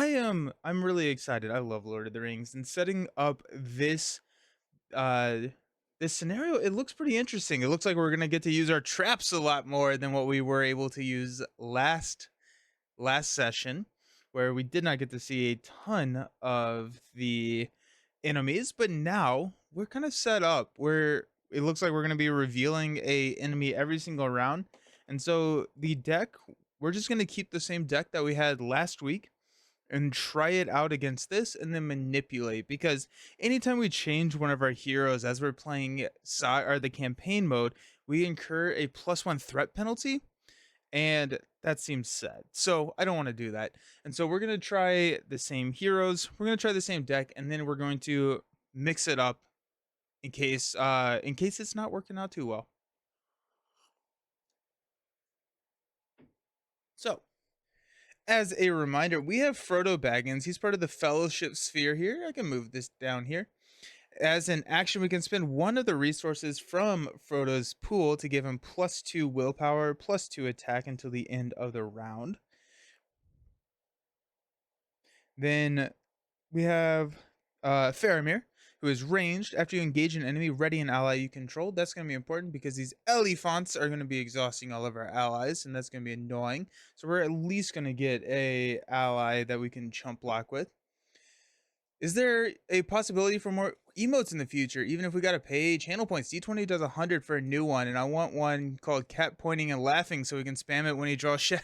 I'm really excited. I love Lord of the Rings and setting up uh this scenario. It looks pretty interesting. It looks like we're going to get to use our traps a lot more than what we were able to use last session, where we did not get to see a ton of the enemies, but now we're kind of set up where it looks like we're going to be revealing a enemy every single round. And so the deck, we're just going to keep the same deck that we had last week and try it out against this and then manipulate, because anytime we change one of our heroes as we're playing or the campaign mode, we incur a +1 threat penalty, and that seems sad. So I don't want to do that. And so we're going to try the same heroes, we're going to try the same deck, and then we're going to mix it up in case it's not working out too well. So, as a reminder, we have Frodo Baggins. He's part of the Fellowship Sphere here. I can move this down here. As an action, we can spend one of the resources from Frodo's pool to give him +2 willpower, +2 attack until the end of the round. Then we have Faramir, who is ranged. After you engage an enemy, ready an ally you control. That's going to be important because these elephants are going to be exhausting all of our allies, and that's going to be annoying. So we're at least going to get a ally that we can chump block with. Is there a possibility for more emotes in the future, even if we got to pay channel points? D20 does 100 for a new one, and I want one called Cat Pointing and Laughing so we can spam it when he draws shit.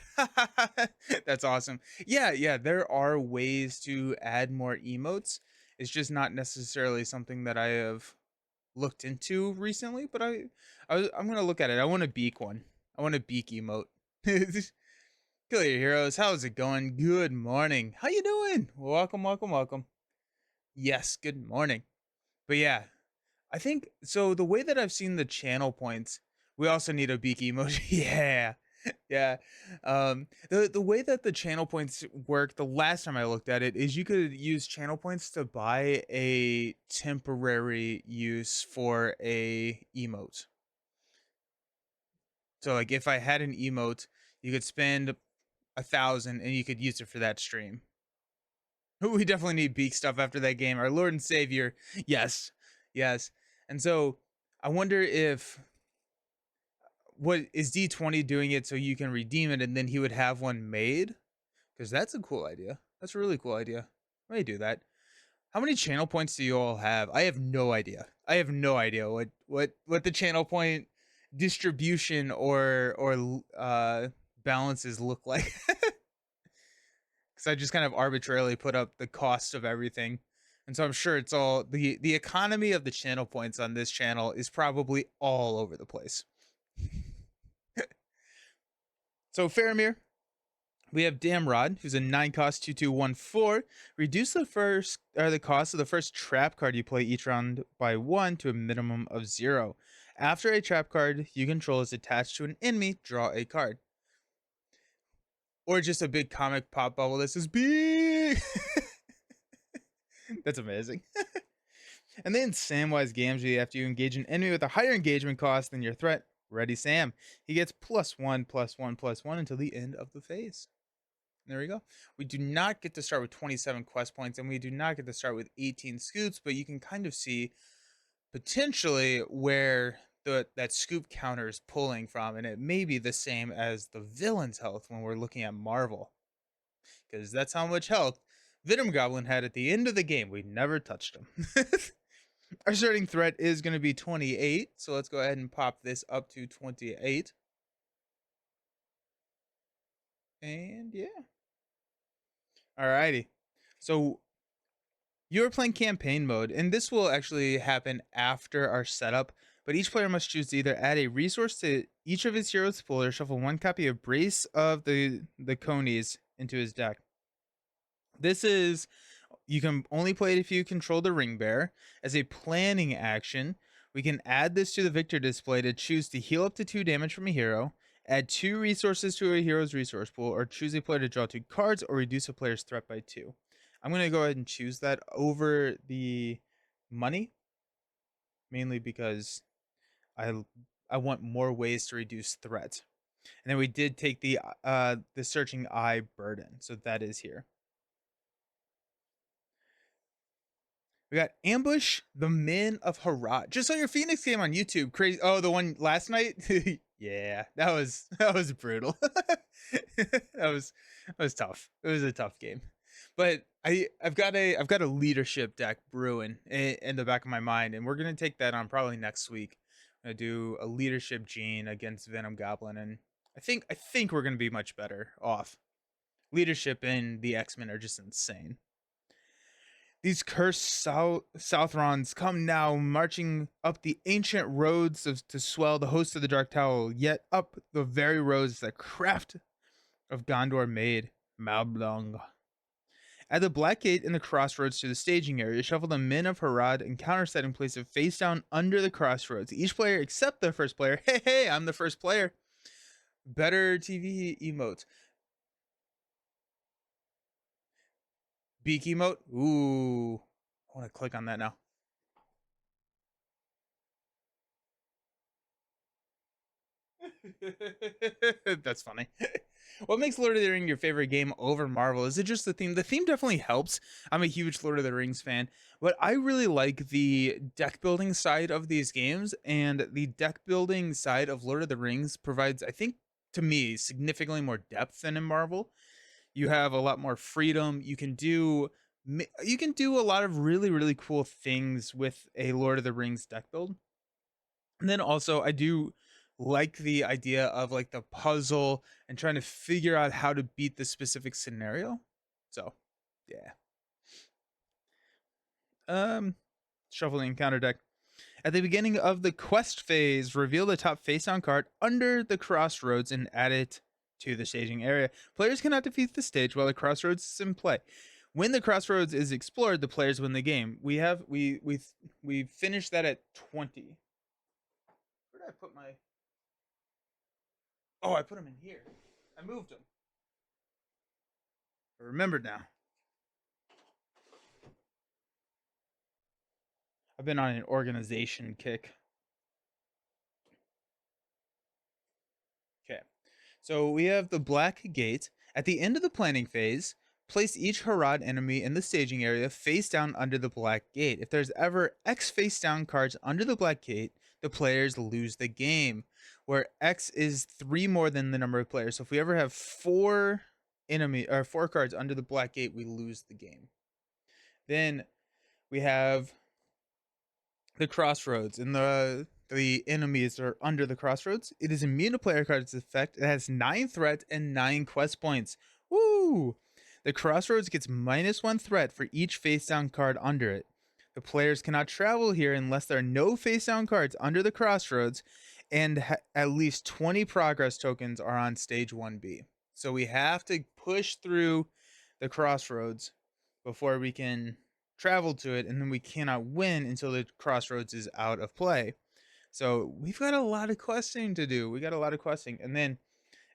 That's awesome. Yeah, there are ways to add more emotes. It's just not necessarily something that I have looked into recently, but I'm gonna look at it. I want a beak one. I want a beak emote. Kill your heroes. How's it going? Good morning. How you doing? Welcome. Yes, good morning. But yeah, I think so. The way that I've seen the channel points, we also need a beak emoji. Yeah, yeah. The way that the channel points work, the last time I looked at it, is you could use channel points to buy a temporary use for a emote. So like if I had an emote, you could spend 1,000 and you could use it for that stream. We definitely need beak stuff after that game. Our Lord and Savior. Yes. Yes. And so I wonder if what is D20 doing it so you can redeem it and then he would have one made? Because that's a cool idea. That's a really cool idea. Let me do that. How many channel points do you all have? I have no idea. I have no idea what the channel point distribution or balances look like. Because I just kind of arbitrarily put up the cost of everything. And so I'm sure it's all the economy of the channel points on this channel is probably all over the place. So Faramir, we have Damrod, who's a 9 cost 2/2/1/4. Reduce the cost of the first trap card you play each round by 1 to a minimum of 0. After a trap card you control is attached to an enemy, draw a card. Or just a big comic pop bubble that says big. That's amazing. And then Samwise Gamgee, after you engage an enemy with a higher engagement cost than your threat, ready Sam. He gets +1/+1/+1 until the end of the phase. There we go. We do not get to start with 27 quest points, and we do not get to start with 18 scoops, but you can kind of see potentially where that scoop counter is pulling from, and it may be the same as the villain's health when we're looking at Marvel, because that's how much health Venom Goblin had at the end of the game. We never touched him. Our starting threat is going to be 28, so let's go ahead and pop this up to 28. And yeah. Alrighty. So you're playing campaign mode, and this will actually happen after our setup, but each player must choose to either add a resource to each of his heroes' pool or shuffle one copy of Brace of the Conies into his deck. This is You can only play it if you control the ring bearer. As a planning action, we can add this to the victor display to choose to heal up to 2 damage from a hero, add 2 resources to a hero's resource pool, or choose a player to draw 2 cards or reduce a player's threat by 2. I'm going to go ahead and choose that over the money, mainly because I I want more ways to reduce threat. And then we did take the searching eye burden, so that is here. We got Ambush, the Men of Harad. Just saw your Phoenix game on YouTube. Crazy. Oh, the one last night. Yeah, that was brutal. That was tough. It was a tough game, but I've got a leadership deck brewing in the back of my mind, and we're gonna take that on probably next week. I'm gonna do a leadership gene against Venom Goblin, and I think we're gonna be much better off. Leadership and the X-Men are just insane. These cursed Southrons come now, marching up the ancient roads to swell the host of the Dark Tower, yet up the very roads that craft of Gondor made, Malblong. At the Black Gate in the crossroads to the staging area, shuffle the Men of Harad and counter setting place it face down under the crossroads. Each player except the first player. Hey, I'm the first player. Better TV emotes. Beak emote. Ooh. I want to click on that now. That's funny. What makes Lord of the Rings your favorite game over Marvel? Is it just the theme? The theme definitely helps. I'm a huge Lord of the Rings fan, but I really like the deck building side of these games, and the deck building side of Lord of the Rings provides, I think, to me, significantly more depth than in Marvel. You have a lot more freedom. You can do a lot of really cool things with a Lord of the Rings deck build. And then also I do like the idea of like the puzzle and trying to figure out how to beat the specific scenario. So, yeah. Um Shuffling counter deck. At the beginning of the quest phase, reveal the top face down card under the crossroads and add it to the staging area. Players cannot defeat the stage while the crossroads is in play. When the crossroads is explored, the players win the game. We finished that at 20. Where did I put my? Oh, I put them in here. I moved them. I remembered now. I've been on an organization kick. Okay. So we have the Black Gate. At the end of the planning phase, place each Harad enemy in the staging area face down under the Black Gate. If there's ever X face down cards under the Black Gate, the players lose the game, where X is 3 more than the number of players. So if we ever have 4 cards under the Black Gate, we lose the game. Then we have the crossroads, and the enemies are under the crossroads. It is immune to player cards effect. It has 9 threat and 9 quest points. Woo! The crossroads gets -1 threat for each face down card under it. The players cannot travel here unless there are no face down cards under the crossroads, and at least 20 progress tokens are on stage 1B. So we have to push through the crossroads before we can travel to it, and then we cannot win until the crossroads is out of play. So we've got a lot of questing to do. We got a lot of questing. And then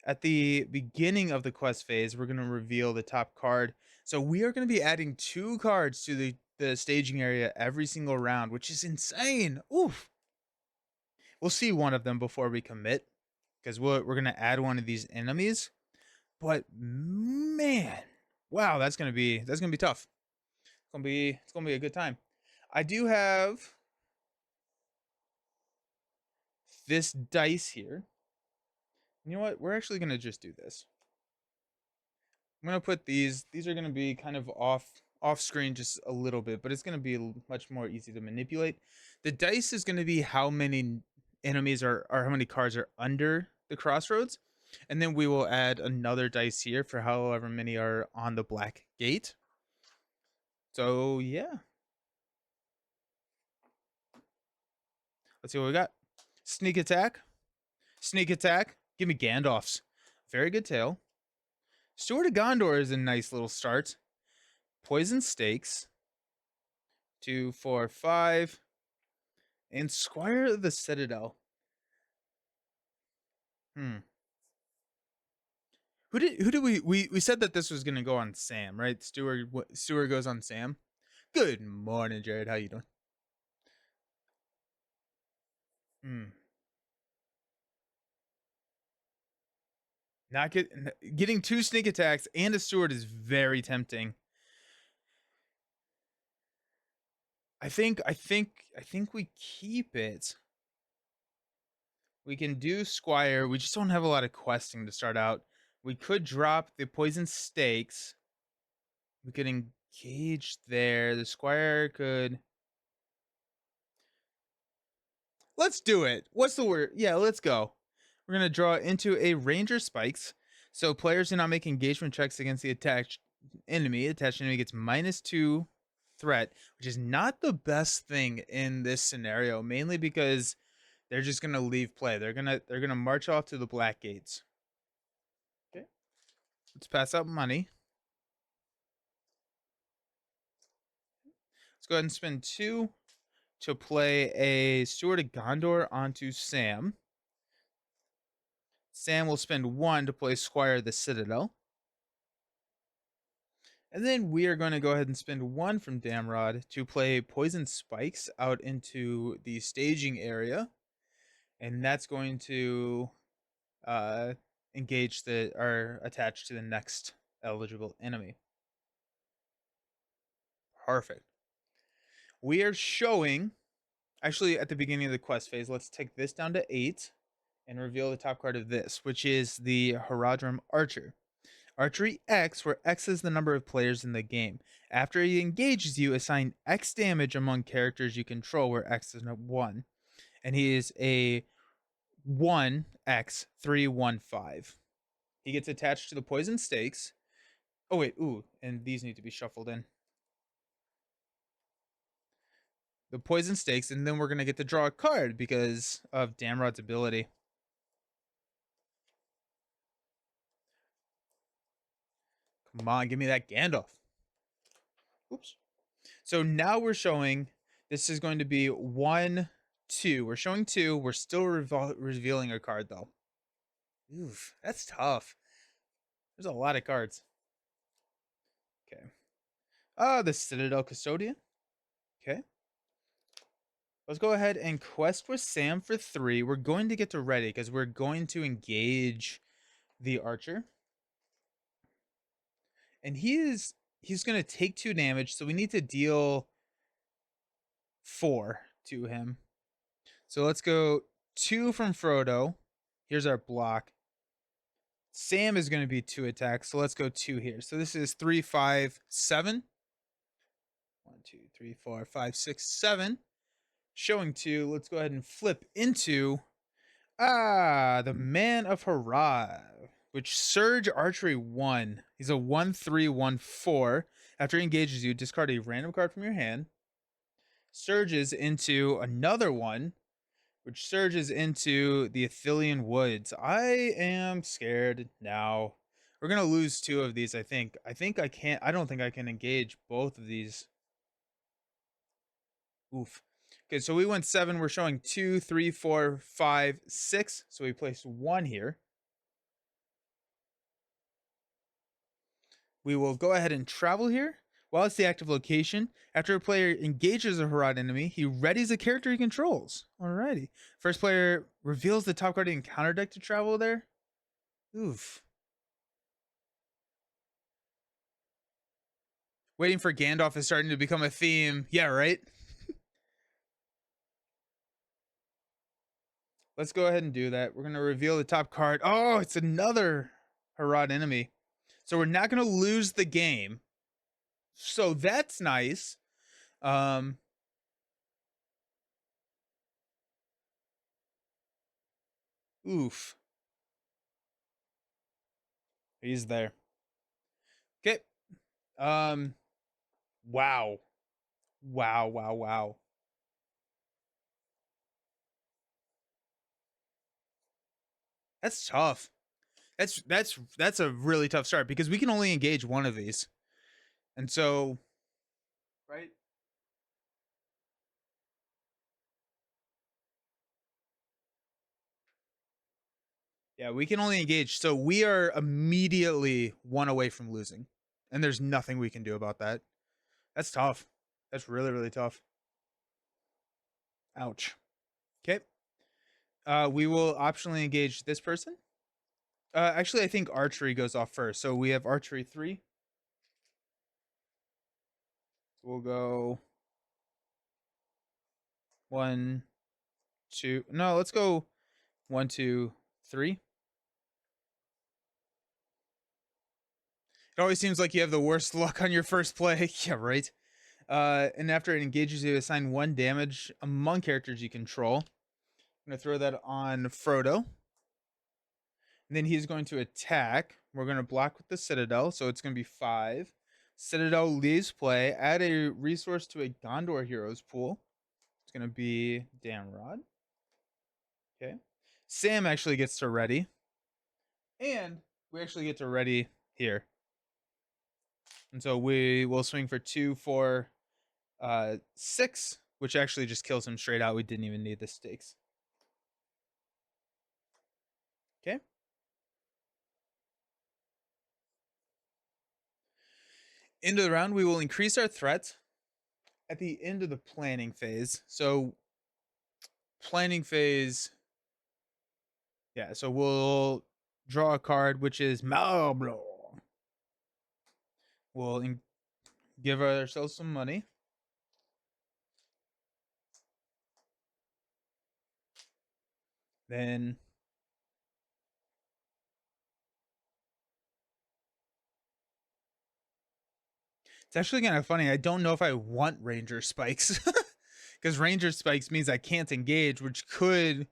at the beginning of the quest phase, we're going to reveal the top card. So we are going to be adding 2 cards to the staging area every single round, which is insane. Oof. We'll see one of them before we commit, because we're going to add one of these enemies. But man, wow, that's going to be tough. It's gonna be a good time. I do have this dice here. You know what? We're actually gonna just do this. I'm gonna put these. These are gonna be kind of off screen just a little bit, but it's gonna be much more easy to manipulate. The dice is gonna be how many enemies are, or how many cards are under the crossroads, and then we will add another dice here for however many are on the Black Gate. So yeah, let's see what we got. Sneak attack. Sneak attack. Give me Gandalf's. Very good tail. Steward of Gondor is a nice little start. Poison Stakes. 2, 4, 5. And Squire of the Citadel. Who did we said that this was gonna go on Sam, right? Steward goes on Sam. Good morning, Jared. How you doing? Hmm. Not getting 2 sneak attacks and a Steward is very tempting. I think we keep it. We can do Squire. We just don't have a lot of questing to start out. We could drop the poison stakes. We could engage there. The Squire could. Let's do it. What's the word? Yeah, let's go. We're gonna draw into a Ranger Spikes. So players do not make engagement checks against the attached enemy. Attached enemy gets -2 threat, which is not the best thing in this scenario, mainly because they're just gonna leave play. They're gonna march off to the black gates. Okay. Let's pass out money. Let's go ahead and spend 2 to play a Steward of Gondor onto Sam. Sam will spend 1 to play Squire of the Citadel. And then we are going to go ahead and spend 1 from Damrod to play Poison Spikes out into the staging area. And that's going to engage are attached to the next eligible enemy. Perfect. We are showing, actually at the beginning of the quest phase, let's take this down to 8 and reveal the top card of this, which is the Haradrim Archer. Archery X, where X is the number of players in the game. After he engages you, assign X damage among characters you control, where X is 1. And he is a 1x315. He gets attached to the poison stakes. Oh wait, ooh, and these need to be shuffled in. The poison stakes, and then we're gonna get to draw a card because of Damrod's ability. Come on, give me that Gandalf. Oops. So now we're showing, this is going to be 1, 2. We're showing 2. We're still revealing a card though. Oof, that's tough. There's a lot of cards. Okay. The Citadel Custodian. Okay. Let's go ahead and quest with Sam for 3. We're going to get to ready because we're going to engage the archer. And he's going to take 2 damage, so we need to deal 4 to him. So let's go 2 from Frodo. Here's our block. Sam is going to be 2 attacks, so let's go 2 here. So this is 3, 5, 7. 1, 2, 3, 4, 5, 6, 7. Showing 2. Let's go ahead and flip into the Man of Harad, which Surge Archery 1. He's a 1/3/1/4. After he engages you, discard a random card from your hand. Surges into another one, which surges into the Athelian Woods. I am scared now. We're gonna lose 2 of these, I think. I don't think I can engage both of these. Oof. Okay, so we went 7. We're showing 2, 3, 4, 5, 6. So we placed 1 here. We will go ahead and travel here. While it's the active location, after a player engages a Harad enemy, he readies a character he controls. Alrighty. First player reveals the top card in counter deck to travel there. Oof. Waiting for Gandalf is starting to become a theme. Yeah, right? Let's go ahead and do that. We're going to reveal the top card. Oh, it's another Harad enemy. So we're not going to lose the game. So that's nice. Oof. He's there. Okay. Wow. Wow, wow, wow. That's tough. That's a really tough start because we can only engage one of these. And so, right? Yeah, we can only engage. So we are immediately 1 away from losing. And there's nothing we can do about that. That's tough. That's really, really tough. Ouch. Okay. We will optionally engage this person. Actually, I think archery goes off first. So we have archery 3. We'll go 1, 2. No, let's go 1, 2, 3. It always seems like you have the worst luck on your first play. Yeah, right. And after it engages, you assign 1 damage among characters you control. I'm going to throw that on Frodo. And then he's going to attack. We're going to block with the Citadel, so it's going to be 5. Citadel leaves play. Add a resource to a Gondor heroes pool. It's going to be Damrod. Okay. Sam actually gets to ready. And we actually get to ready here. And so we will swing for 2, 4, 6, which actually just kills him straight out. We didn't even need the stakes. Okay. End of the round, we will increase our threat at the end of the planning phase. So planning phase, yeah, so we'll draw a card, which is Malblanc. We'll give ourselves some money. Then it's actually kind of funny. I don't know if I want Ranger Spikes because Ranger Spikes means I can't engage, which could,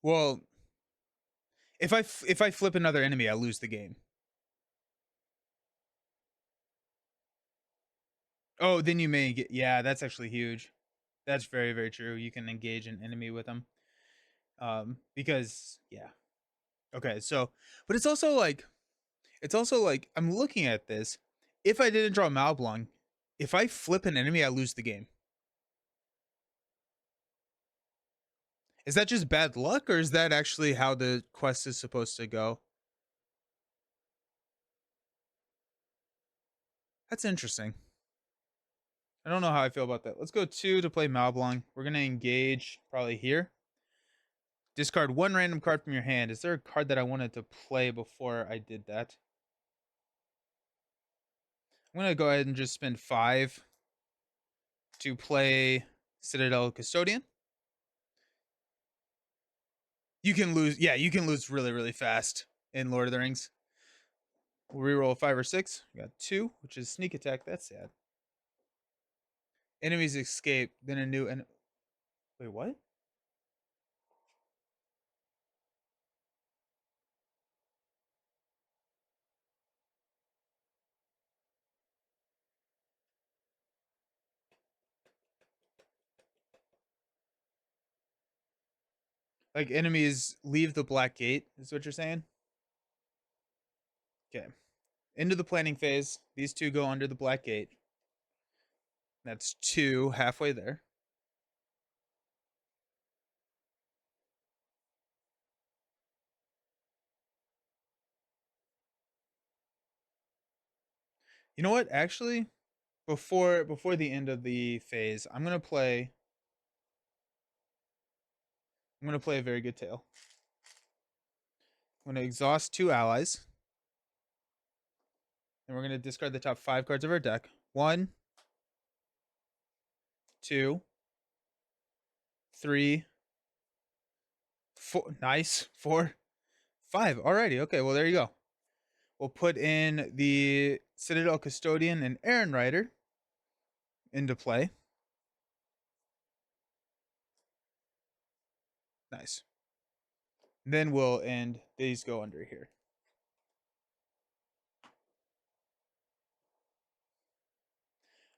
well, if I flip another enemy, I lose the game. Oh, then you may get, yeah, that's actually huge. That's very, very true. You can engage an enemy with them. Because yeah. Okay, so but it's also like I'm looking at this. If I didn't draw Malblanc, if I flip an enemy, I lose the game. Is that just bad luck, or is that actually how the quest is supposed to go? That's interesting. I don't know how I feel about that. Let's go 2 to play Malblanc. We're gonna engage probably here. Discard 1 random card from your hand. Is there a card that I wanted to play before I did that? I'm gonna go ahead and just spend 5 to play Citadel Custodian. You can lose, yeah, you can lose really, really fast in Lord of the Rings. We'll reroll 5 or 6. We got 2, which is sneak attack. That's sad. Enemies escape, then a new wait, what? Like enemies leave the black gate, is what you're saying? Okay. Into the planning phase. These 2 go under the black gate. That's 2 halfway there. You know what? Actually, before the end of the phase, I'm gonna play a very good tale. I'm gonna exhaust 2 allies. And we're gonna discard the top 5 cards of our deck. 1, 2, 3, 4. Nice. 4, 5. Alrighty. Okay. Well, there you go. We'll put in the Citadel Custodian and Aaron Rider into play. Nice. Then we'll end. These go under here.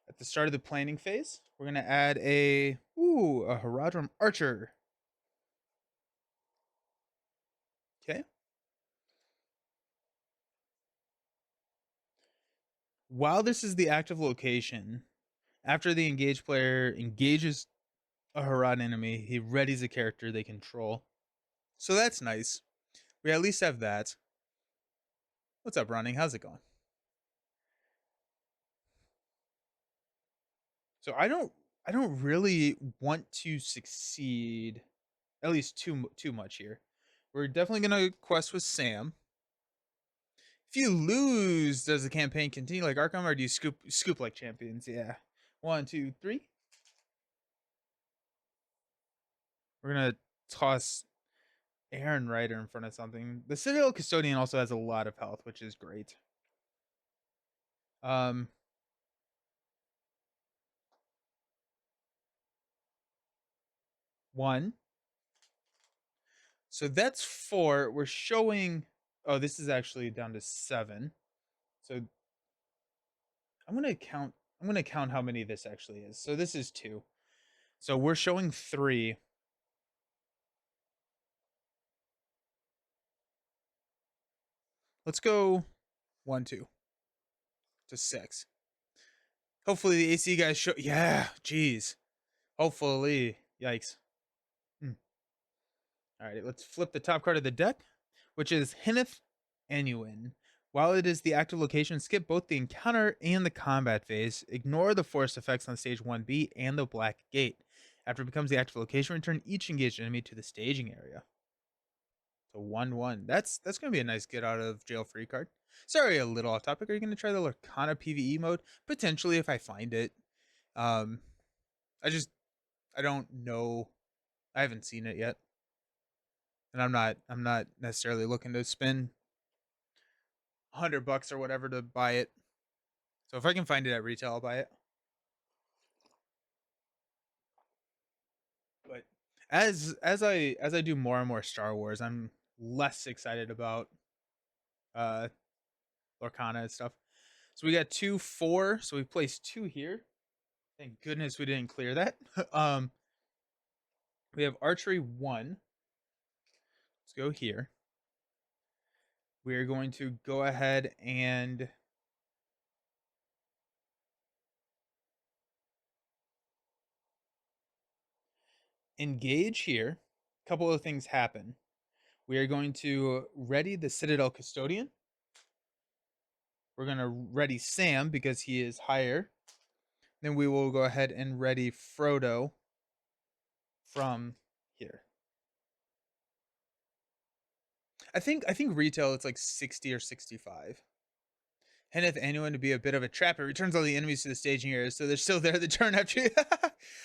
At the start of the planning phase, we're gonna add a Haradrim Archer. Okay. While this is the active location, after the engaged player engages a Harad enemy, he readies a character they control. So that's nice. We at least have that. What's up, Running? How's it going? So I don't really want to succeed, at least too much here. We're definitely gonna quest with Sam. If you lose, does the campaign continue like Arkham, or do you scoop like champions? Yeah. 1, 2, 3. We're gonna toss Aaron Ryder in front of something. The Citadel Custodian also has a lot of health, which is great. One. So that's 4. We're showing. Oh, this is actually down to 7. So I'm gonna count. I'm gonna count how many this actually is. So this is 2. So we're showing 3. Let's go 1, 2 to 6. Hopefully the AC guys show. Yeah, jeez. Hopefully, yikes. All right, let's flip the top card of the deck, which is Hinneth Annuin. While it is the active location, skip both the encounter and the combat phase. Ignore the forced effects on stage 1B and the Black Gate. After it becomes the active location, return each engaged enemy to the staging area. So 1/1. That's gonna be a nice get out of jail free card. Sorry, a little off topic. Are you gonna try the Lorcana PvE mode? Potentially, if I find it. I don't know. I haven't seen it yet, and I'm not necessarily looking to spend $100 or whatever to buy it. So if I can find it at retail, I'll buy it. But as I do more and more Star Wars, I'm less excited about uh Lorcana and stuff. So we got 2, 4. So we placed 2 here. Thank goodness we didn't clear that. We have archery 1. Let's go here. We are going to go ahead and engage here. A couple of things happen. We are going to ready the Citadel Custodian. We're going to ready Sam because he is higher. Then we will go ahead and ready Frodo from here. I think retail it's like 60 or 65. Hinneth Annuin to be a bit of a trap. It returns all the enemies to the staging area, so they're still there the turn after you.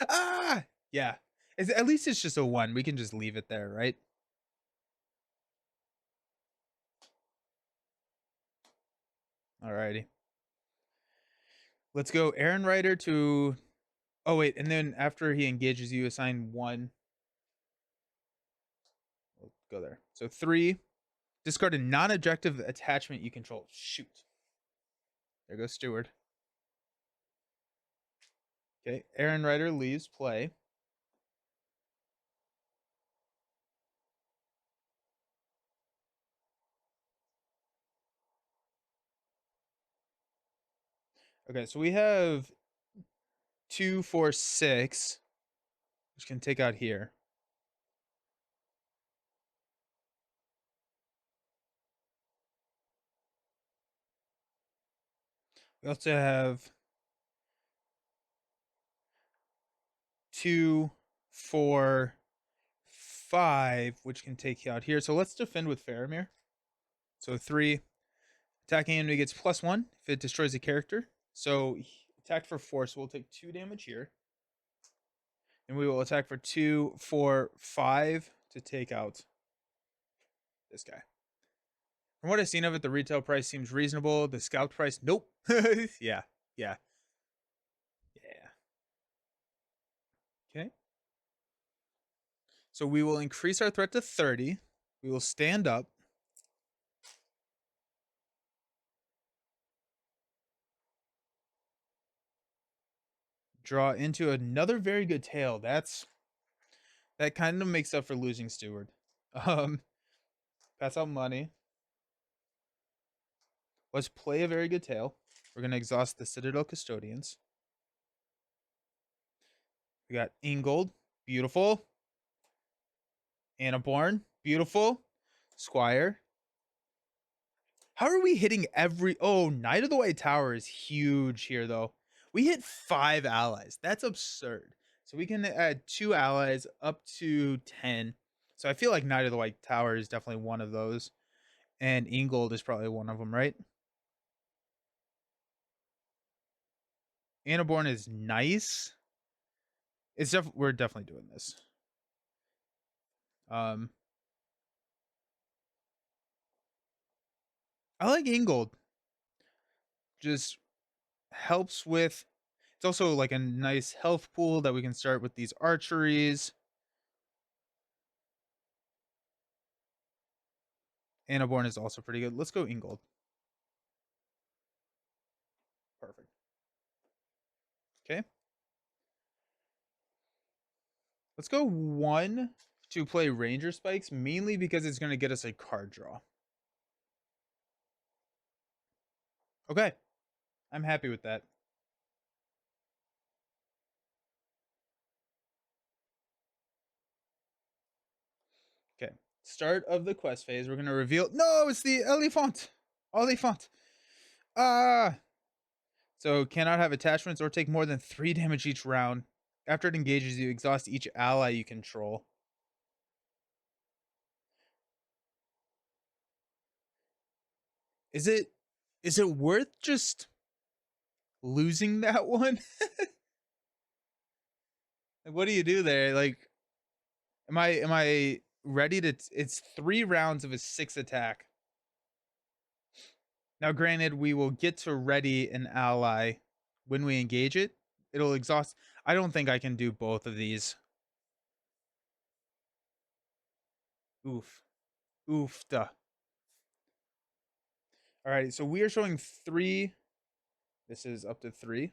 Ah! Yeah. At least it's just a 1. We can just leave it there, right? Alrighty. Let's go Aaron Ryder to... Oh, wait. And then after he engages you, assign 1. We'll go there. So 3. Discard a non-objective attachment you control. Shoot. There goes Steward. Okay. Aaron Ryder leaves play. Okay, so we have 2, 4, 6, which can take out here. We also have 2, 4, 5, which can take you out here. So let's defend with Faramir. So 3, attacking enemy gets +1 if it destroys a character. So attack for 4, so we'll take 2 damage here. And we will attack for 2, 4, 5 to take out this guy. From what I've seen of it, the retail price seems reasonable. The scout price, nope. Yeah. Okay. So we will increase our threat to 30. We will stand up. Draw into another very good tail. That kind of makes up for losing Steward. Pass out money. Let's play a very good tail. We're gonna exhaust the Citadel Custodians. We got Ingold, beautiful. Anna Born, beautiful. Squire. How are we hitting every... Oh, Knight of the White Tower is huge here, though. We hit 5 allies. That's absurd. So we can add 2 allies up to 10. So I feel like Knight of the White Tower is definitely one of those. And Ingold is probably one of them, right? Anna Born is nice. We're definitely doing this. Um, I like Ingold. Just helps with. It's also like a nice health pool that we can start with these archeries. Anaborn is also pretty good. Let's go Ingold. Perfect. Okay. Let's go 1 to play Ranger Spikes, mainly because it's going to get us a card draw. Okay. I'm happy with that. Okay. Start of the quest phase. We're going to reveal. No, it's the Elephant. Elephant. Ah. So cannot have attachments or take more than 3 damage each round. After it engages you, exhaust each ally you control. Is it worth just losing that one? Like, what do you do there? Like, am I ready to? It's 3 rounds of a 6 attack. Now, granted, we will get to ready an ally when we engage it. It'll exhaust. I don't think I can do both of these. Oof. Oofta. All right, so we are showing 3. This is up to 3,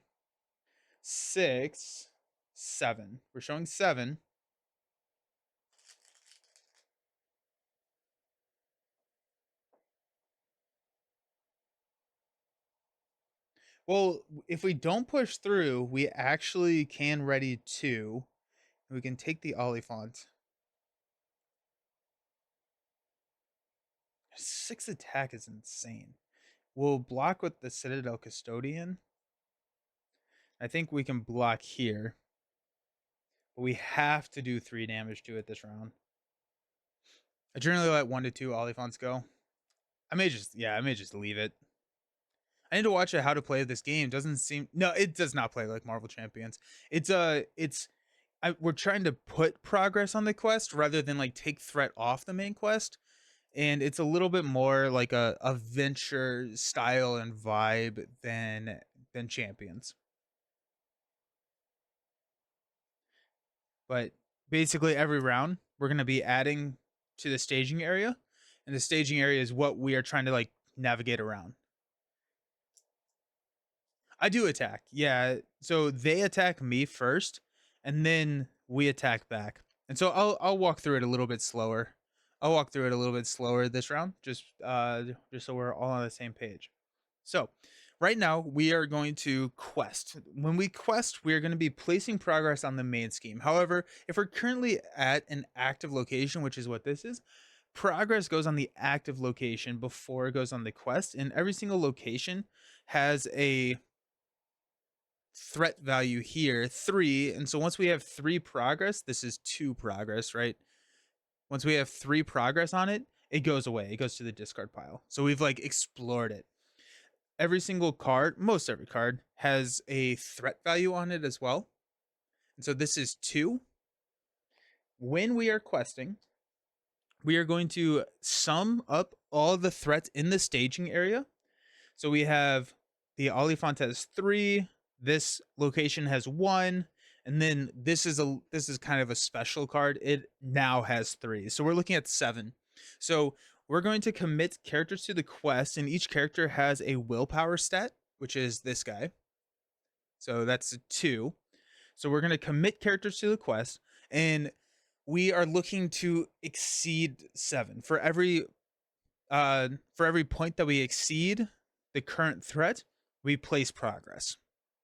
6, 7. We're showing 7. Well, if we don't push through, we actually can ready 2. We can take the Oliphant. 6 attack is insane. We'll block with the Citadel Custodian. I think we can block here. But we have to do 3 damage to it this round. I generally let 1 to 2 Oliphants go. I may just leave it. I need to watch how to play this game. Doesn't seem no, it does not play like Marvel Champions. We're trying to put progress on the quest rather than like take threat off the main quest. And it's a little bit more like a venture style and vibe than Champions. But basically every round we're going to be adding to the staging area, and the staging area is what we are trying to like navigate around. I do attack. Yeah, so they attack me first and then we attack back. And so I'll walk through it a little bit slower. I'll walk through it a little bit slower this round just so we're all on the same page. So, right now we are going to quest. When we quest, we are going to be placing progress on the main scheme. However, if we're currently at an active location, which is what this is, progress goes on the active location before it goes on the quest, and every single location has a threat value here, 3. And so once we have 3 progress, this is 2 progress, right? Once we have 3 progress on it, it goes away. It goes to the discard pile. So we've like explored it. Every single card, most every card, has a threat value on it as well. And so this is 2. When we are questing, we are going to sum up all the threats in the staging area. So we have the Oliphant has 3, this location has 1, and then this is kind of a special card. It now has 3. So we're looking at 7. So we're going to commit characters to the quest, and each character has a willpower stat, which is this guy. So that's a 2. So we're going to commit characters to the quest, and we are looking to exceed 7. For every point that we exceed the current threat, we place progress.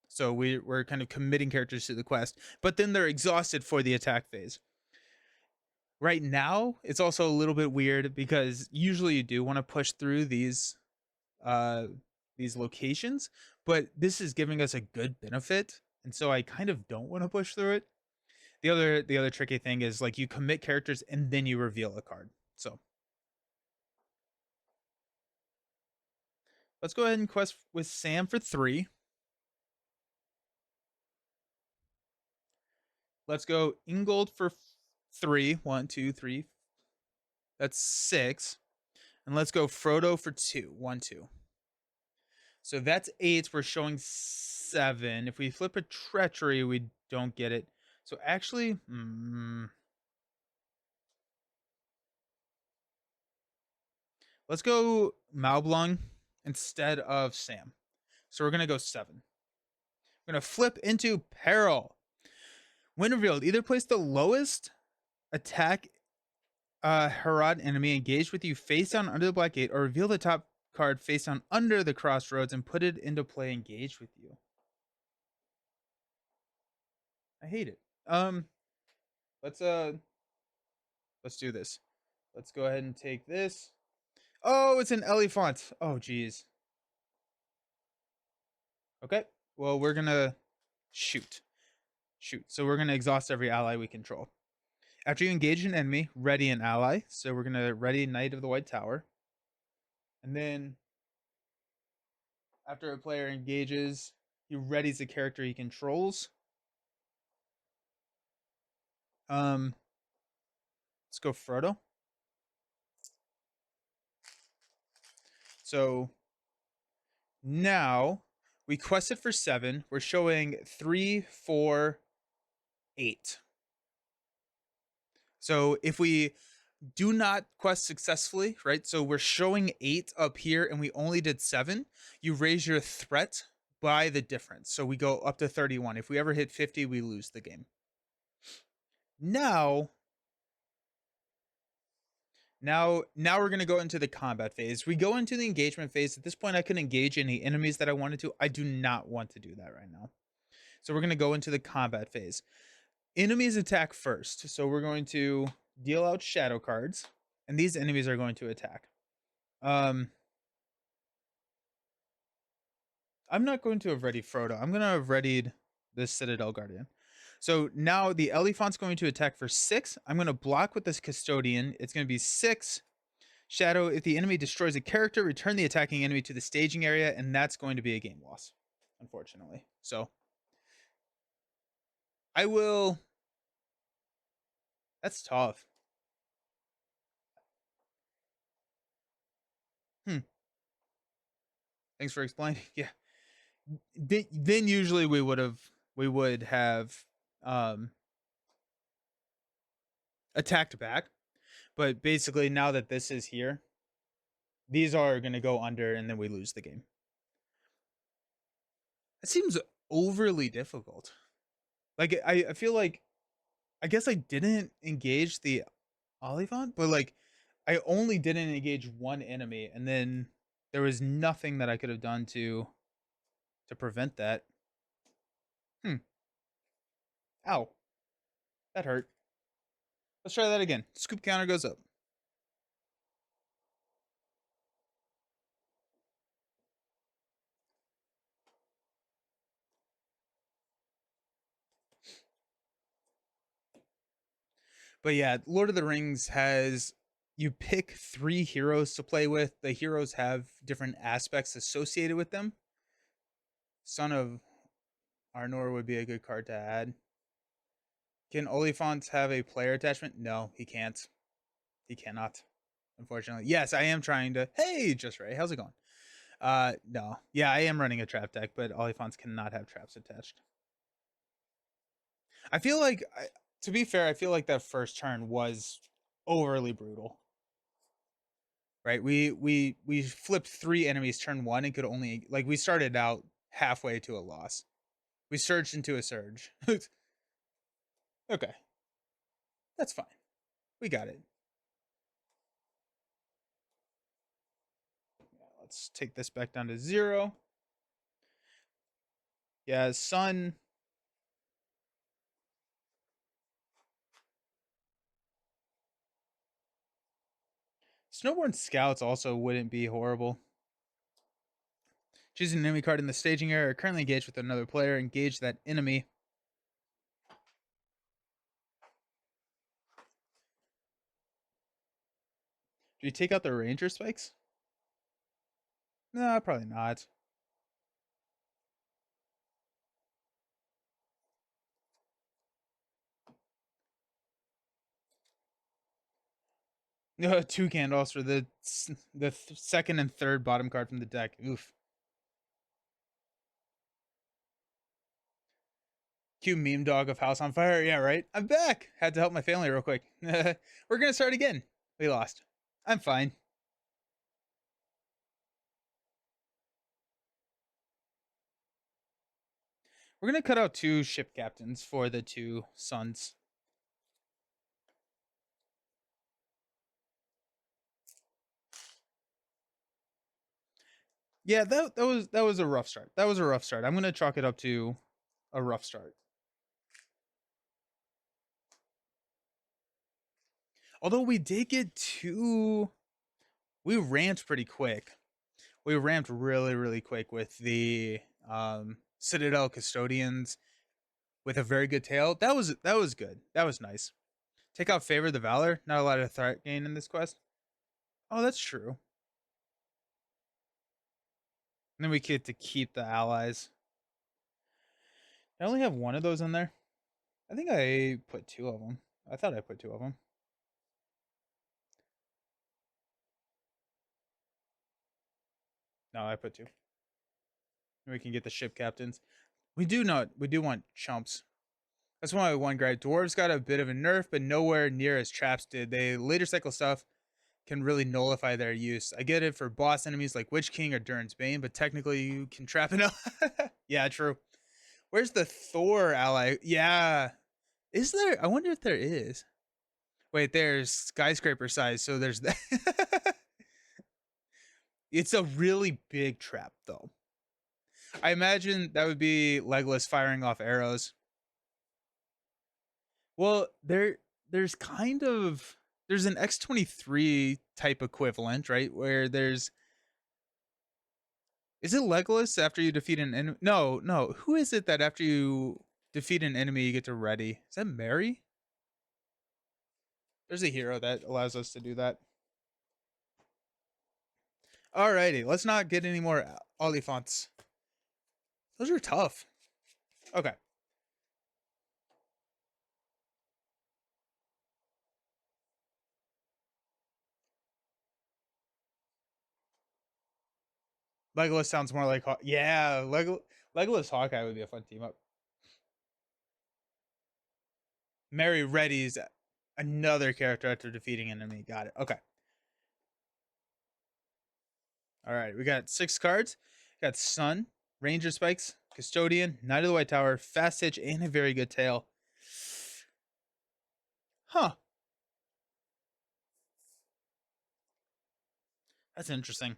So we're kind of committing characters to the quest, but then they're exhausted for the attack phase. Right now, it's also a little bit weird because usually you do want to push through these locations, but this is giving us a good benefit, and so I kind of don't want to push through it. The other tricky thing is like you commit characters and then you reveal a card. So let's go ahead and quest with Sam for 3. Let's go Ingold for 3. 1, 2, 3, That's 6. And let's go Frodo for 2. 1, 2. So that's 8. We're showing 7. If we flip a treachery, we don't get it. So actually, let's go Malblung instead of Sam. So we're going to go 7. We're going to flip into Peril. When revealed, either place the lowest attack Harad enemy engaged with you face down under the black gate, or reveal the top card face down under the crossroads and put it into play engaged with you. I hate it. Let's do this. Let's go ahead and take this. Oh, it's an Elephant. Oh, geez. Okay. Well, we're gonna shoot. So we're gonna exhaust every ally we control. After you engage an enemy, ready an ally. So we're gonna ready Knight of the White Tower. And then after a player engages, he readies a character he controls. Let's go Frodo. So now we quested for 7. We're showing 3, 4, 8. So if we do not quest successfully, right? So we're showing 8 up here and we only did 7. You raise your threat by the difference. So we go up to 31. If we ever hit 50, we lose the game. Now we're going to go into the combat phase. We go into the engagement phase. At this point, I can engage any enemies that I wanted to. I do not want to do that right now. So we're going to go into the combat phase. Enemies attack first. So we're going to deal out shadow cards, and these enemies are going to attack. I'm not going to have readied Frodo. I'm going to have readied the Citadel Guardian. So now the Elephant's going to attack for 6. I'm going to block with this Custodian. It's going to be 6. Shadow, if the enemy destroys a character, return the attacking enemy to the staging area, and that's going to be a game loss, unfortunately. So I will. That's tough. Thanks for explaining. Yeah. Then usually we would have attacked back, but basically now that this is here, these are going to go under, and then we lose the game. It seems overly difficult. Like I feel like, I guess I didn't engage the Olivant, but like I only didn't engage one enemy, and then there was nothing that I could have done to prevent that. Ow, that hurt. Let's try that again. Scoop counter goes up. But yeah, Lord of the Rings has, you pick 3 heroes to play with. The heroes have different aspects associated with them. Son of Arnor would be a good card to add. Can Oliphant have a player attachment? No, he can't. He cannot. Unfortunately. Yes, I am trying to. Hey, Just Ray, how's it going? No. Yeah, I am running a trap deck, but Oliphants cannot have traps attached. I feel like, to be fair, I feel like that first turn was overly brutal. Right? We flipped 3 enemies turn 1 and could only, like, we started out halfway to a loss. We surged into a surge. Okay. That's fine. We got it. Yeah, let's take this back down to 0. Yeah, Sun. Snowborn Scouts also wouldn't be horrible. Choose an enemy card in the staging area, currently engaged with another player. Engage that enemy. Do you take out the Ranger spikes? No, probably not. Two Gandalfs for the second and third bottom card from the deck. Oof. Cue meme dog of House on Fire. Yeah, right. I'm back. Had to help my family real quick. We're gonna start again. We lost. I'm fine. We're gonna cut out two ship captains for the two sons. Yeah, that was a rough start. That was a rough start. I'm gonna chalk it up to a rough start. Although we did get two, we ramped pretty quick. We ramped really quick with the Citadel Custodians with a very good tail. That was good. That was nice. Take out Favor the Valor. Not a lot of threat gain in this quest. Oh, that's true. And then we get to keep the allies. I only have one of those in there. I think I put two of them. I thought I put two of them. No, I put two. And we can get the ship captains. We do want chumps. That's why I one grade. Dwarves got a bit of a nerf, but nowhere near as traps did. They later cycle stuff can really nullify their use. I get it for boss enemies like Witch King or Durin's Bane, but technically you can trap it. Yeah, true. Where's the Thor ally? Yeah. Is there? I wonder if there is. Wait, there's skyscraper size, so there's that. It's a really big trap, though. I imagine that would be Legolas firing off arrows. Well, there's kind of there's an X-23 type equivalent, right? Where there's is it Legolas after you defeat an enemy? No. Who is it that after you defeat an enemy you get to ready? Is that Mary? There's a hero that allows us to do that. Alrighty, let's not get any more Oliphants. Those are tough. Okay. Legolas sounds more like yeah. Legolas Hawkeye would be a fun team up. Mary readies another character after defeating an enemy. Got it. Okay. All right. We got 6 cards. Got Sun, Ranger Spikes, Custodian, Knight of the White Tower, Fast Hitch, and a very good tail. Huh. That's interesting.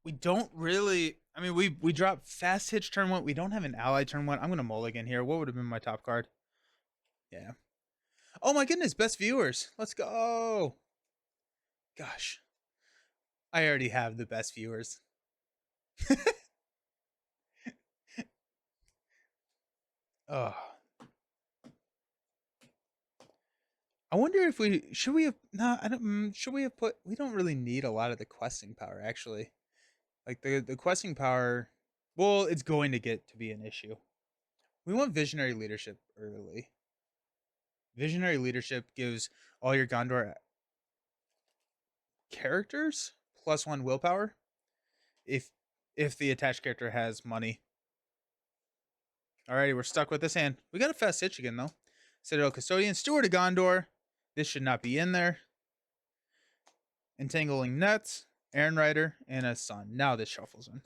We don't really. I mean, we dropped Fast Hitch turn 1. We don't have an ally turn 1. I'm gonna mulligan here. What would have been my top card? Yeah. Oh my goodness, best viewers. Let's go. Gosh. I already have the best viewers. Oh. I wonder if we should we have no, I don't should we have put we don't really need a lot of the questing power actually. Like the questing power well, it's going to get to be an issue. We want visionary leadership early. Visionary leadership gives all your Gondor characters +1 willpower if the attached character has money. Alrighty, we're stuck with this hand. We got a fast hitch again though. Citadel Custodian, Steward of Gondor. This should not be in there. Entangling Nets, Aaron Rider, and a Sun. Now this shuffles in.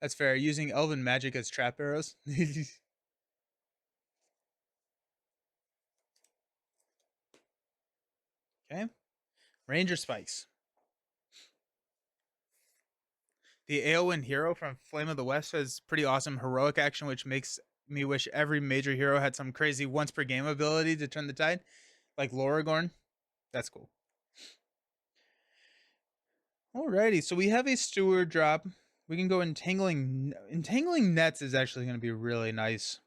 That's fair. Using Elven magic as trap arrows. Okay. Ranger Spikes. The Eowyn hero from Flame of the West has pretty awesome heroic action, which makes me wish every major hero had some crazy once per game ability to turn the tide, like Loragorn. That's cool. Alrighty, so we have a steward drop. We can go entangling. Entangling nets is actually going to be really nice.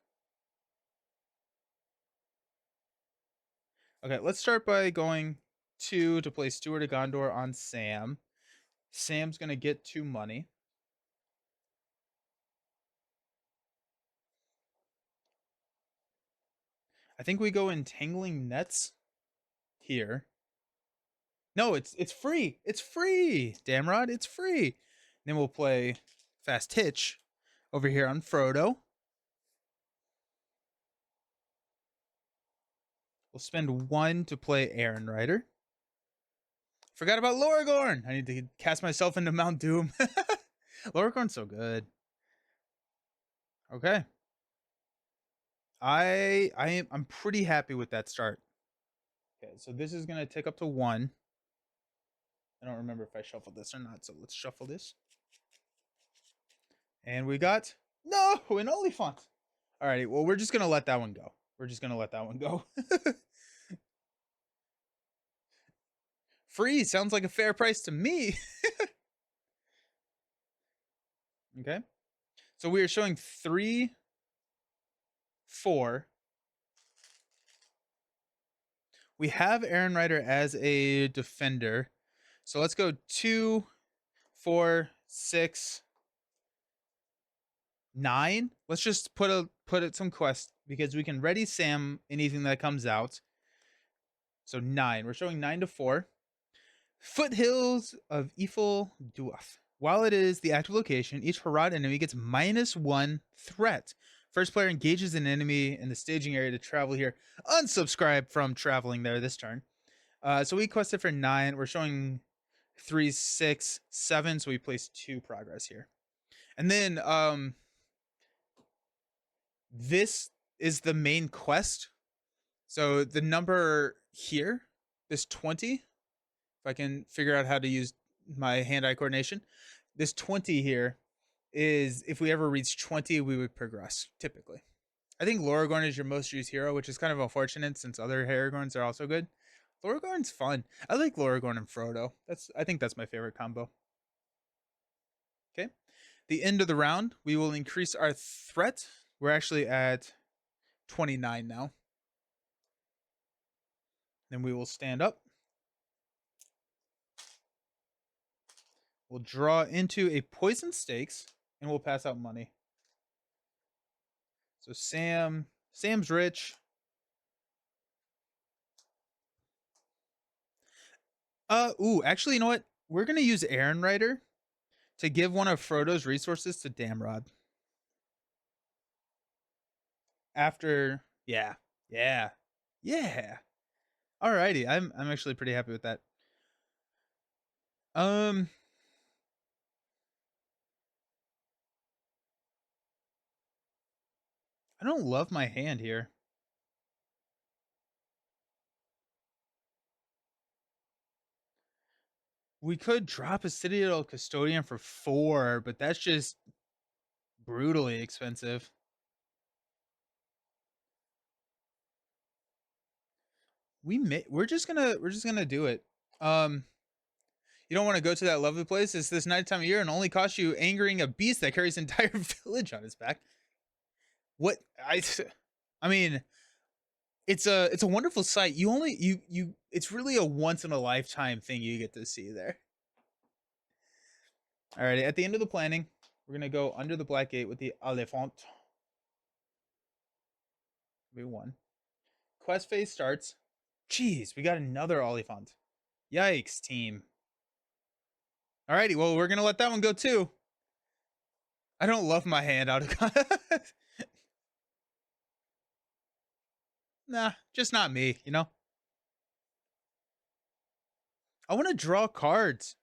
Okay, let's start by going to play Steward of Gondor on Sam. Sam's going to get 2 money. I think we go entangling nets. here. No, it's free. It's free. Damrod, it's free. Then we'll play Fast Hitch over here on Frodo. We'll spend 1 to play Aaron Rider. Forgot about Loragorn. I need to cast myself into Mount Doom. Loragorn's so good. Okay. I'm pretty happy with that start. Okay, so this is gonna take up to 1. I don't remember if I shuffled this or not, so let's shuffle this. And we got no an Oliphant. Alrighty, well we're just gonna let that one go. We're just gonna let that one go. Free sounds like a fair price to me. Okay. So we are showing 3, 4. We have Aaron Rider as a defender. So let's go 2, 4, 6, 9. Let's just put it some quest because we can ready Sam anything that comes out. So 9. We're showing 9 to 4. Foothills of Ifil Duaf. While it is the active location, each Harad enemy gets -1 threat. First player engages an enemy in the staging area to travel here. Unsubscribe from traveling there this turn. So we quested for 9. We're showing 3, 6, 7. So we place 2 progress here. And then this is the main quest. So the number here, this 20, if I can figure out how to use my hand-eye coordination, this 20 here is if we ever reach 20, we would progress, typically. I think Loragorn is your most used hero, which is kind of unfortunate since other Aragorns are also good. Loragorn's fun. I like Loragorn and Frodo. I think that's my favorite combo. Okay. The end of the round, we will increase our threat. We're actually at 29 now. Then we will stand up. We'll draw into a poison stakes and we'll pass out money. So Sam's rich. Actually, you know what? We're gonna use Aaron Rider to give one of Frodo's resources to Damrod. After, yeah. Alrighty, I'm actually pretty happy with that. I don't love my hand here. We could drop a Citadel Custodian for 4, but that's just brutally expensive. We're just gonna do it. You don't want to go to that lovely place. It's this nighttime of year and only costs you angering a beast that carries an entire village on his back. What I mean, it's a wonderful sight. It's really a once in a lifetime thing you get to see there. Alrighty, at the end of the planning, we're gonna go under the black gate with the Oliphant. We won. Quest phase starts. Jeez, we got another Oliphant. Yikes, team. Alrighty, well, we're gonna let that one go too. I don't love my hand out of Nah, just not me, you know? I want to draw cards.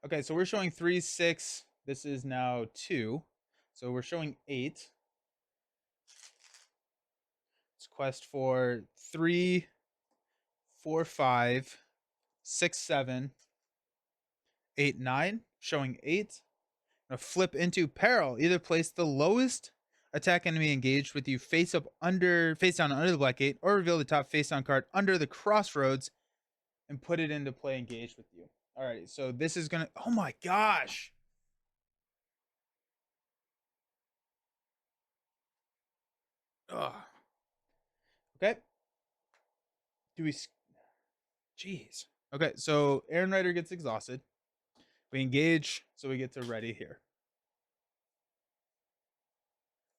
Okay, so we're showing 3, 6. This is now 2. So we're showing 8. It's quest for 3, 4, 5, 6, 7, 8, 9. Showing 8. I'm gonna flip into peril. Either place the lowest attack enemy engaged with you face down under the black gate, or reveal the top face down card under the crossroads and put it into play engaged with you. Alrighty, so this is gonna. Oh my gosh! Ugh. Okay. Do we? Jeez. Okay, so Aaron Rider gets exhausted. We engage, so we get to ready here.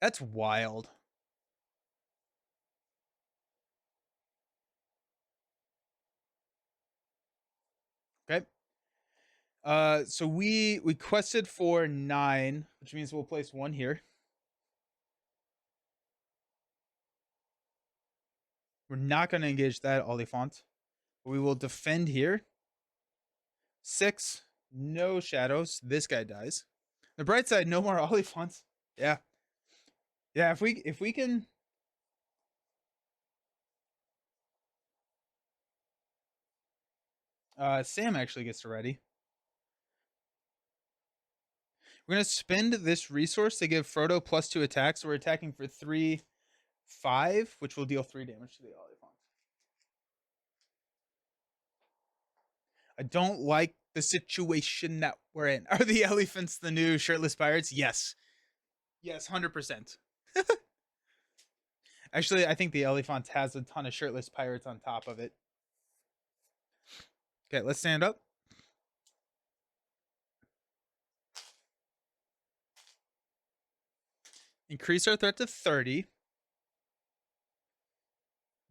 That's wild. Okay. So we quested for 9, which means we'll place 1 here. We're not going to engage that Oliphant. We will defend here. 6, no shadows. This guy dies. The bright side, no more Oliphants. Yeah. Yeah, if we can Sam actually gets ready. We're gonna spend this resource to give Frodo +2 attacks. So we're attacking for 3, 5, which will deal 3 damage to the Oliphant. I don't like the situation that we're in. Are the elephants the new shirtless pirates? Yes. Yes, 100%. Actually, I think the elephant has a ton of shirtless pirates on top of it. Okay, let's stand up. Increase our threat to 30.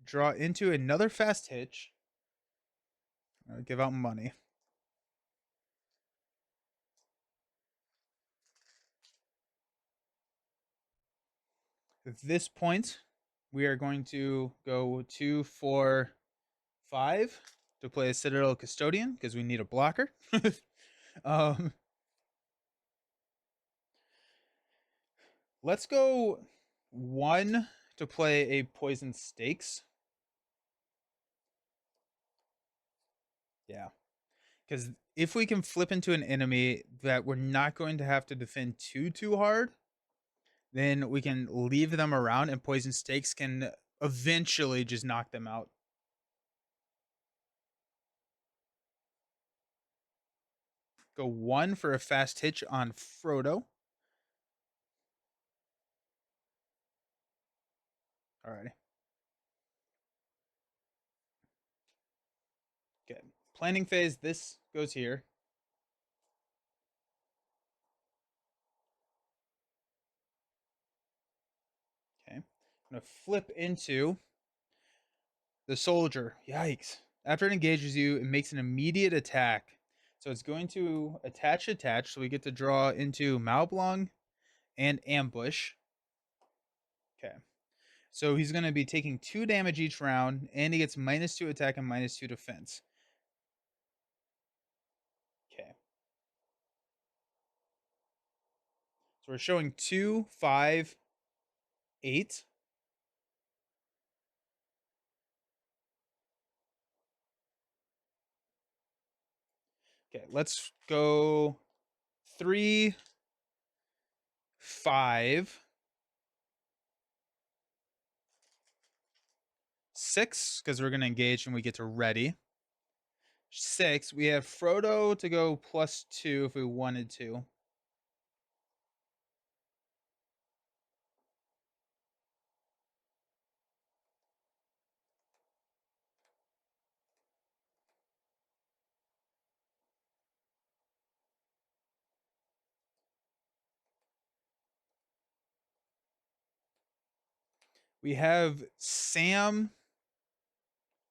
Draw into another fast hitch. Give out money. At this point, we are going to go 2, 4, 5 to play a Citadel Custodian because we need a blocker. Let's go 1 to play a Poison Stakes. Yeah. Because if we can flip into an enemy that we're not going to have to defend too hard, then we can leave them around and Poison Stakes can eventually just knock them out. Go 1 for a fast hitch on Frodo. Alrighty. Okay. Planning phase, this goes here. Okay. I'm going to flip into the soldier. Yikes. After it engages you, it makes an immediate attack. So it's going to attach. So we get to draw into Malblong and Ambush. Okay. So he's going to be taking 2 damage each round, and he gets -2 attack and -2 defense. Okay. So we're showing 2, 5, 8. Okay, let's go 3, 5, 6, because we're going to engage and we get to ready. 6, we have Frodo to go +2 if we wanted to. We have Sam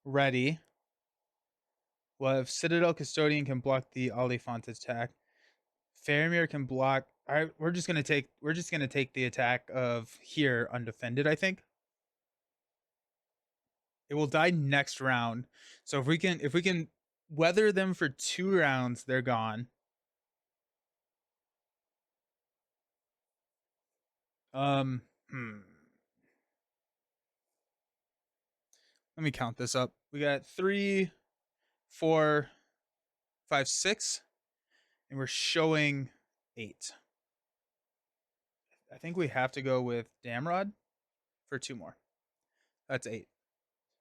ready. We'll have Citadel Custodian can block the Oliphant attack. Faramir can block. All right, we're just gonna take the attack of here undefended. I think it will die next round. So if we can weather them for 2 rounds, they're gone. Um, Let me count this up. We got 3, 4, 5, 6, and we're showing 8. I think we have to go with Damrod for 2 more. That's 8.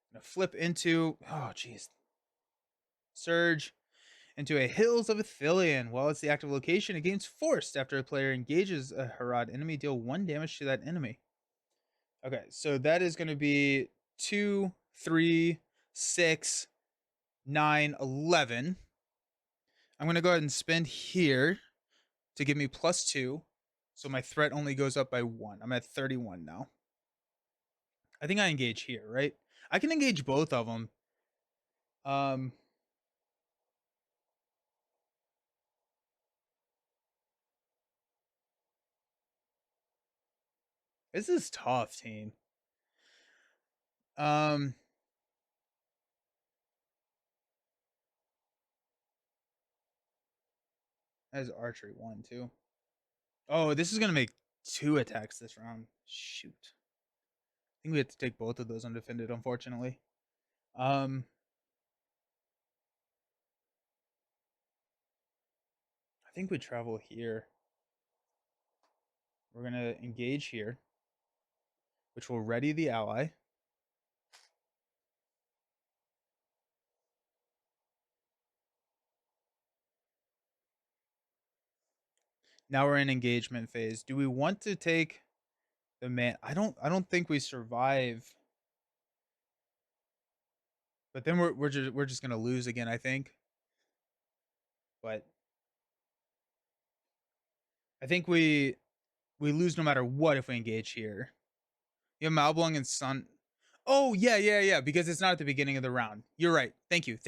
I'm gonna flip into Surge into a Hills of Ithilien. While it's the active location, it gains forced after a player engages a Harad enemy. Deal 1 damage to that enemy. Okay, so that is going to be 2, 3, 6, 9, 11. I'm going to go ahead and spend here to give me +2. So my threat only goes up by 1. I'm at 31 now. I think I engage here, right? I can engage both of them. This is tough, team. As archery 1, 2. Oh, this is gonna make 2 attacks this round. Shoot. I think we have to take both of those undefended, unfortunately. I think we travel here. We're gonna engage here, which will ready the ally. Now we're in engagement phase. Do we want to take the man? I don't think we survive. But then we're just gonna lose again, I think. But I think we lose no matter what if we engage here. You have Malblung and Sun. Oh yeah, because it's not at the beginning of the round. You're right. Thank you.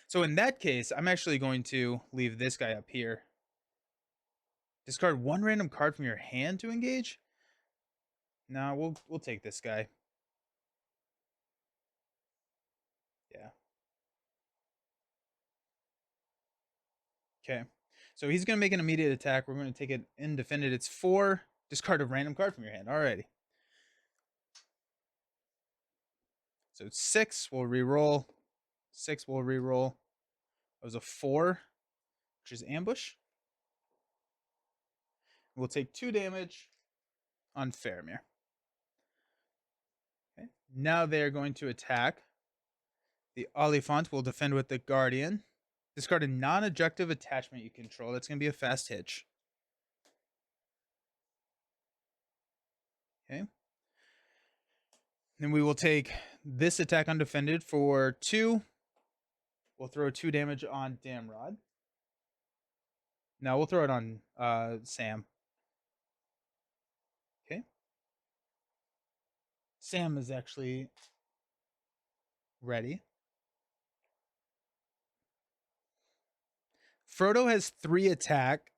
So in that case, I'm actually going to leave this guy up here. Discard 1 random card from your hand to engage? No, we'll take this guy. Yeah. Okay. So he's gonna make an immediate attack. We're gonna take it undefended. It's 4. Discard a random card from your hand. Alrighty. So it's 6. We'll reroll. 6. We'll reroll. That was a 4, which is ambush. We'll take 2 damage on Faramir. Okay. Now they're going to attack. The Oliphant will defend with the Guardian. Discard a non-objective attachment you control. That's going to be a fast hitch. Okay. Then we will take this attack undefended for 2. We'll throw 2 damage on Damrod. No, we'll throw it on Sam. Okay. Sam is actually ready. Frodo has 3 attack.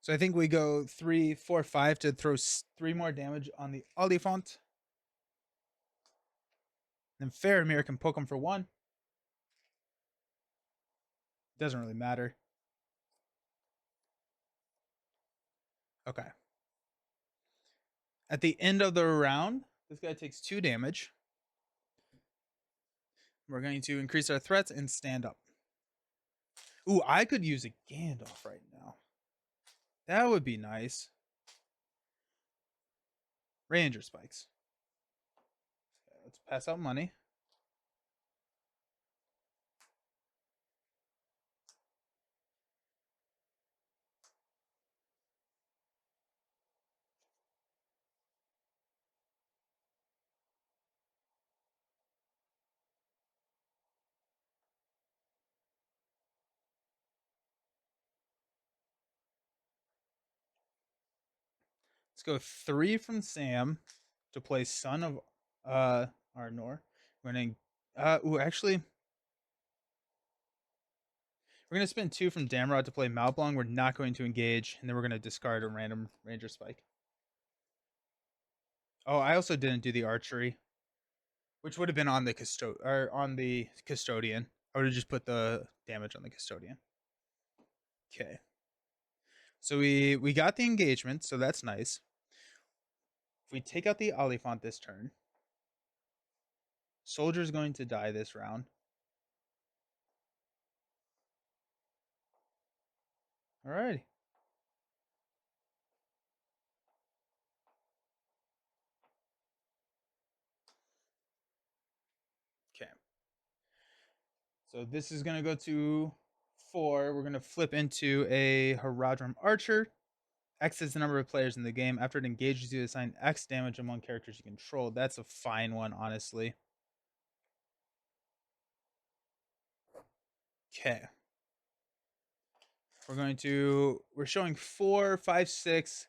So I think we go 3, 4, 5 to throw 3 more damage on the Oliphant. Then Faramir can poke him for 1. Doesn't really matter. Okay. At the end of the round, this guy takes 2 damage. We're going to increase our threats and stand up. Ooh, I could use a Gandalf right now. That would be nice. Ranger spikes. Okay, let's pass out money. Let's go 3 from Sam to play Son of Arnor. We're gonna actually we're gonna spend 2 from Damrod to play Malblung. We're not going to engage, and then we're gonna discard a random Ranger spike. Oh, I also didn't do the archery, which would have been on the custodian. I would have just put the damage on the custodian. Okay. So we got the engagement, so that's nice. If we take out the Oliphant this turn, Soldier's going to die this round. Alrighty. Okay. So this is going to go to 4. We're going to flip into a Haradrim Archer. X is the number of players in the game. After it engages, you assign X damage among characters you control. That's a fine one, honestly. Okay. We're showing 4, 5, 6,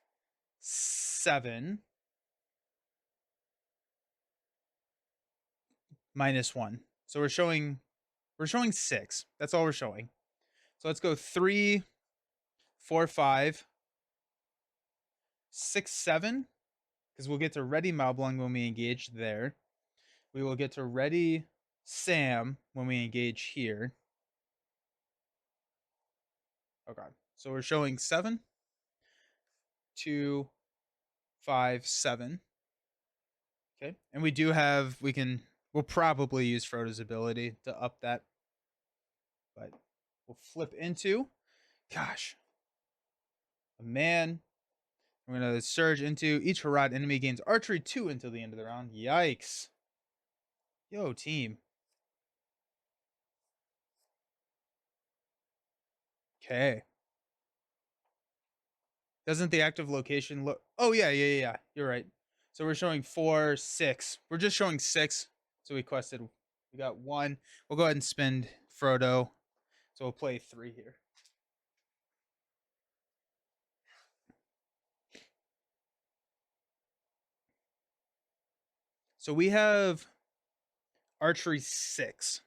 7. -1. So we're showing 6. That's all we're showing. So let's go 3, 4, 5. 6, 7, because we'll get to ready Malblung when we engage there. We will get to ready Sam when we engage here. Okay, so we're showing 7, 2, 5, 7. Okay, and we do have, we'll probably use Frodo's ability to up that. But we'll flip into, gosh, a man. We're going to surge into each Harad enemy gains archery 2 until the end of the round. Yikes. Yo, team. Okay. Doesn't the active location look... Oh, yeah. You're right. So we're showing 4, 6. We're just showing 6. So we quested... We got 1. We'll go ahead and spend Frodo. So we'll play 3 here. So we have archery 6.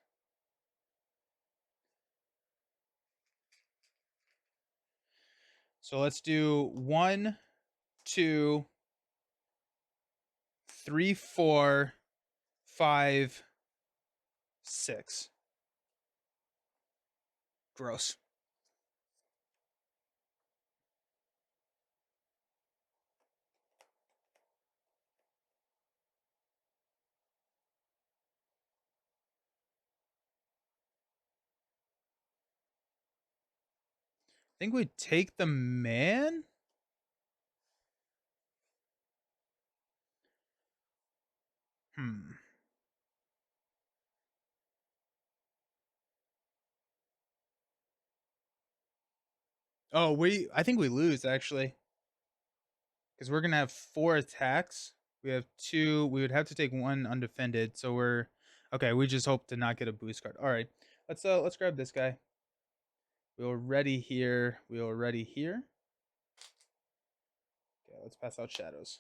So let's do 1, 2, 3, 4, 5, 6. Gross. I think we take the man. Oh, I think we lose actually, because we're gonna have 4 attacks. We have 2. We would have to take 1 undefended. So we're okay. We just hope to not get a boost card. All right, let's grab this guy. We'll ready here. We'll ready here. Okay, let's pass out shadows.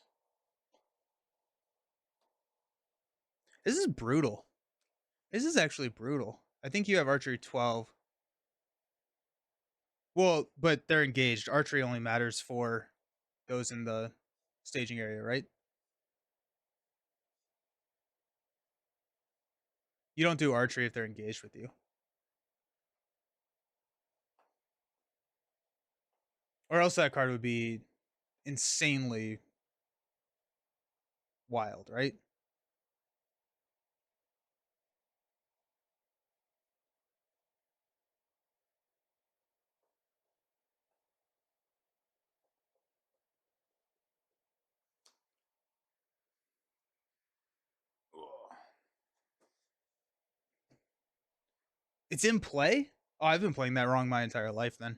This is brutal. This is actually brutal. I think you have archery 12. Well, but they're engaged. Archery only matters for those in the staging area, right? You don't do archery if they're engaged with you. Or else that card would be insanely wild, right? It's in play? Oh, I've been playing that wrong my entire life then.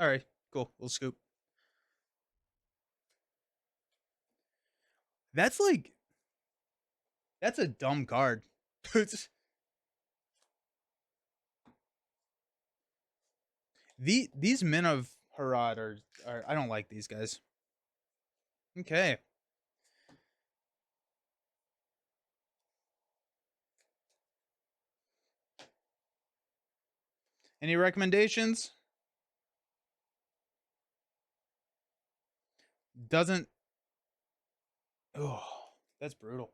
All right, cool. We'll scoop. That's like... That's a dumb card. These men of Harad are... I don't like these guys. Okay. Any recommendations? Doesn't... Oh, that's brutal.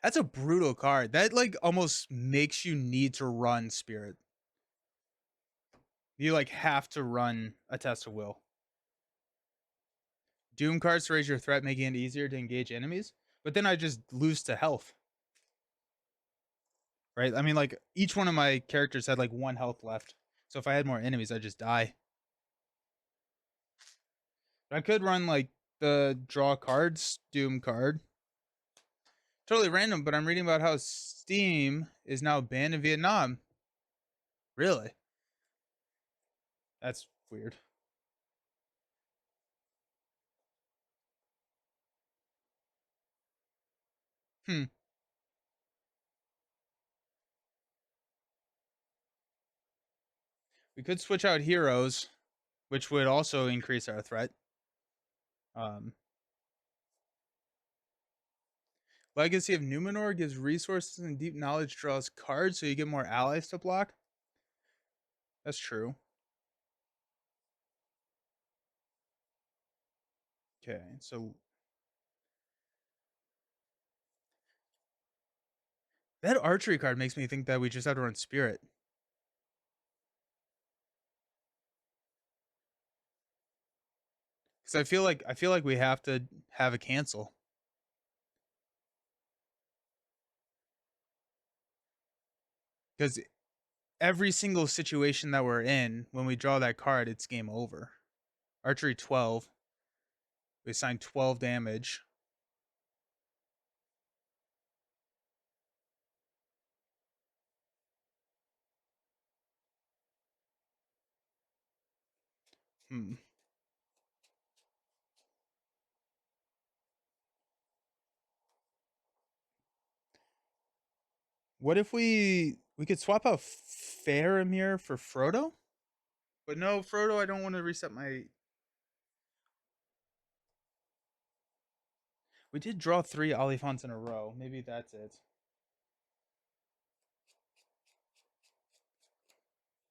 That's a brutal card. That like almost makes you need to run Spirit. You like have to run a Test of Will. Doom cards to raise your threat, making it easier to engage enemies. But then I just lose to health. Right? I mean, like, each one of my characters had like 1 health left. So if I had more enemies, I'd just die. But I could run like the draw cards, Doom card. Totally random, but I'm reading about how Steam is now banned in Vietnam. Really? That's weird. Hmm. We could switch out heroes. which would also increase our threat. Um, Legacy of Numenor gives resources and deep knowledge draws cards, so you get more allies to block. That's true. Okay, so that archery card makes me think that we just have to run Spirit. Because I feel like we have to have a cancel. Because every single situation that we're in, when we draw that card, it's game over. Archery 12. We assign 12 damage. Hmm. What if we could swap out Faramir for Frodo? But no, Frodo, I don't want to reset my. We did draw 3 Olifants in a row. Maybe that's it.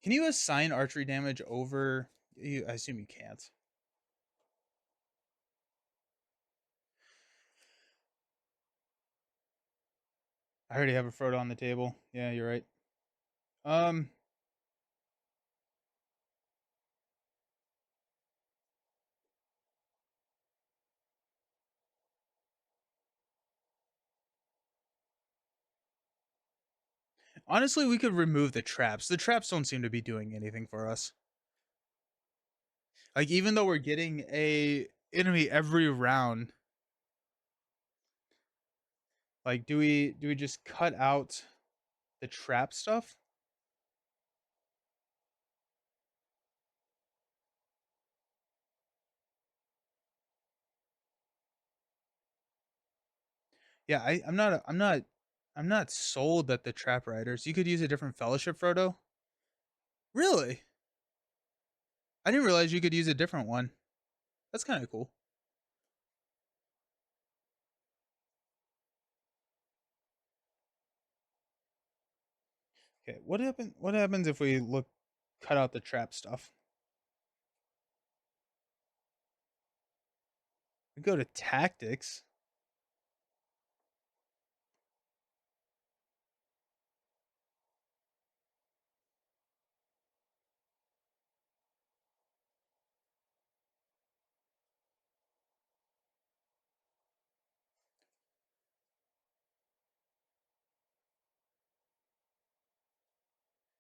Can you assign archery damage over? I assume you can't. I already have a Frodo on the table. Yeah, you're right. Um, Honestly, we could remove the traps. The traps don't seem to be doing anything for us. Like even though we're getting a enemy every round, like do we just cut out the trap stuff? Yeah, I'm not sold that the trap riders. You could use a different fellowship, Frodo. Really? I didn't realize you could use a different one. That's kind of cool. Okay, what happens if we cut out the trap stuff? We go to tactics.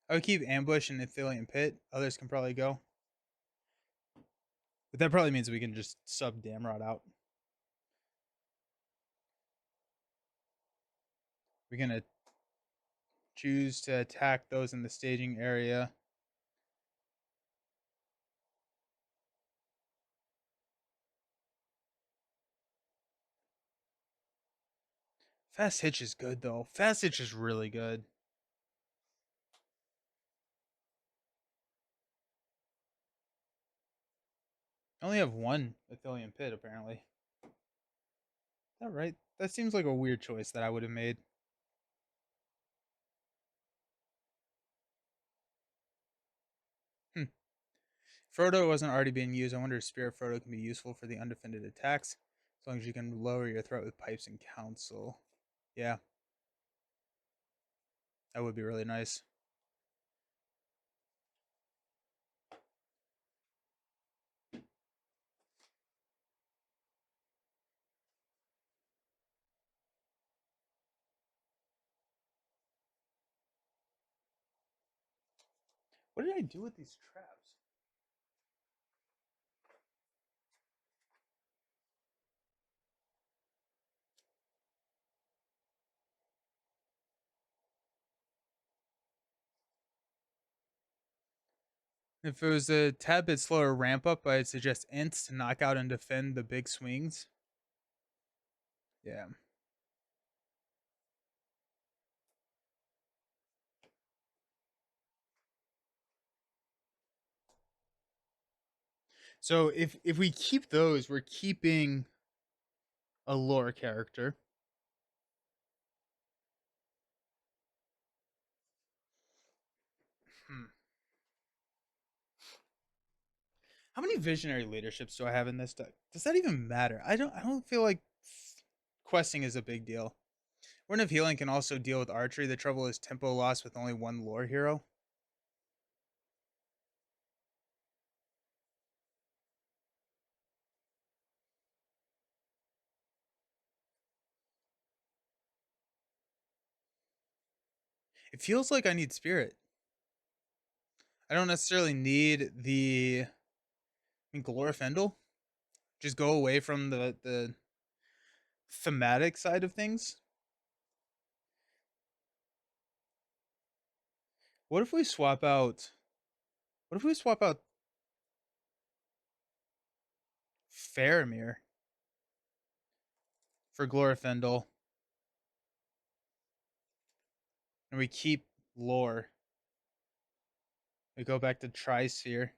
I would keep ambush and Athelian Pit. Others can probably go. But that probably means we can just sub Damrod out. We're gonna choose to attack those in the staging area. Fast Hitch is good though. Fast Hitch is really good. I only have one Athelian Pit apparently. Is that right? That seems like a weird choice that I would have made. Hmm. Frodo wasn't already being used. I wonder if Spirit Frodo can be useful for the undefended attacks, as long as you can lower your threat with pipes and council. Yeah, that would be really nice. What did I do with these traps? If it was a tad bit slower ramp up, I'd suggest Ints to knock out and defend the big swings. Yeah. So if we keep those, we're keeping a lore character. Hmm. How many visionary leaderships do I have in this deck? Does that even matter? I don't feel like questing is a big deal. Word of Healing can also deal with archery. The trouble is tempo loss with only one lore hero. It feels like I need spirit. I don't necessarily need the Glorfindel. Just go away from the thematic side of things. What if we swap out? What if we swap out Faramir for Glorfindel, and we keep lore? We go back to Trisphere.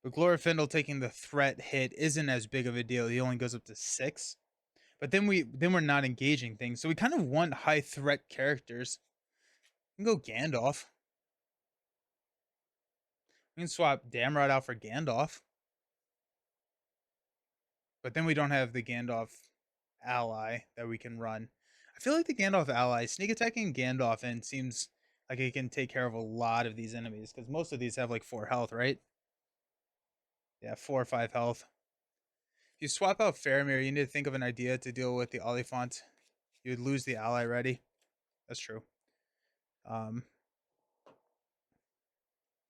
But Glorfindel taking the threat hit isn't as big of a deal. He only goes up to 6. But then we're not engaging things. So we kind of want high threat characters. We can go Gandalf. We can swap Damrod out for Gandalf. But then we don't have the Gandalf ally that we can run. I feel like the Gandalf ally, sneak attacking Gandalf and seems like it can take care of a lot of these enemies. Because most of these have like 4 health, right? Yeah, 4 or 5 health. If you swap out Faramir, you need to think of an idea to deal with the Oliphant. You would lose the ally ready. That's true. Um,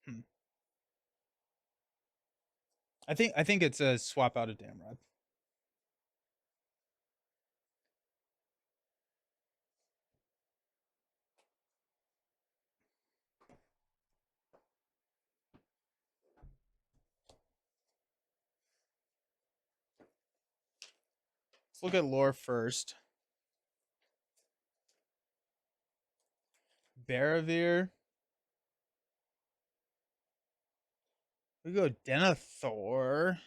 hmm. I think it's a swap out of Damrod. Let's look at lore first. Barravir. We go Denethor.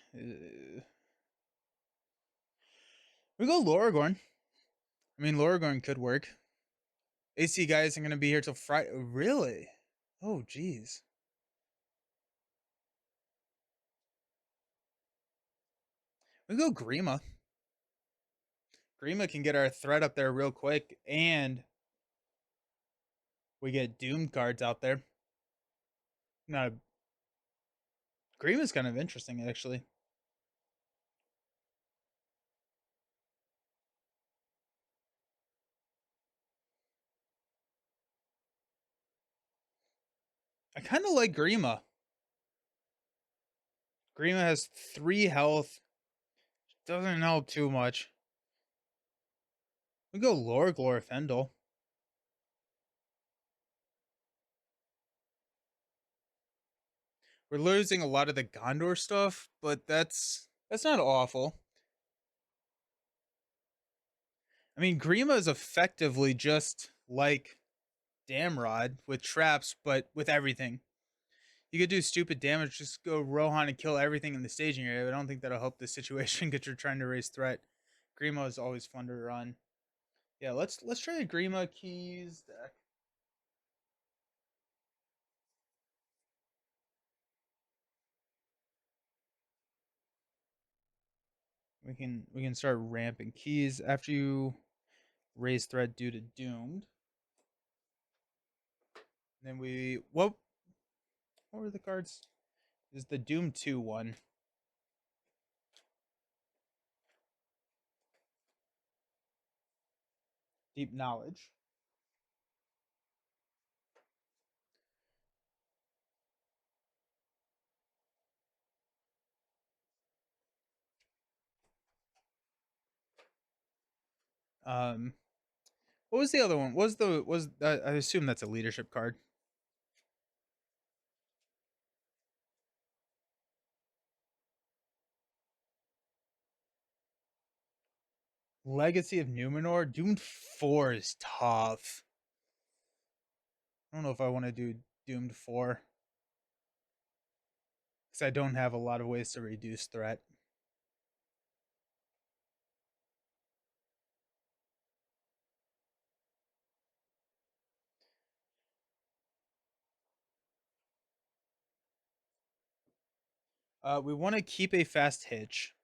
We go Loragorn. I mean, Loragorn could work. AC guys are going to be here till Friday. Really? Oh, jeez. We go Grima. Grima can get our threat up there real quick, and we get Doomed cards out there. Not Grima's kind of interesting, actually. I kind of like Grima. Grima has 3 health. Doesn't help too much. We go Lord Glorfindel. We're losing a lot of the Gondor stuff, but that's not awful. I mean, Grima is effectively just like Damrod with traps, but with everything. You could do stupid damage, just go Rohan and kill everything in the staging area. But I don't think that'll help the situation because you're trying to raise threat. Grima is always fun to run. Yeah, let's try the Grima keys deck. We can start ramping keys after you raise threat due to doomed. And then what were the cards? This is the Doom 2 one. Deep knowledge. Um, what was the other one? Was I assume that's a leadership card. Legacy of Numenor. Doom 4 is tough. I don't know if I want to do Doomed 4. Because I don't have a lot of ways to reduce threat. We want to keep a fast hitch.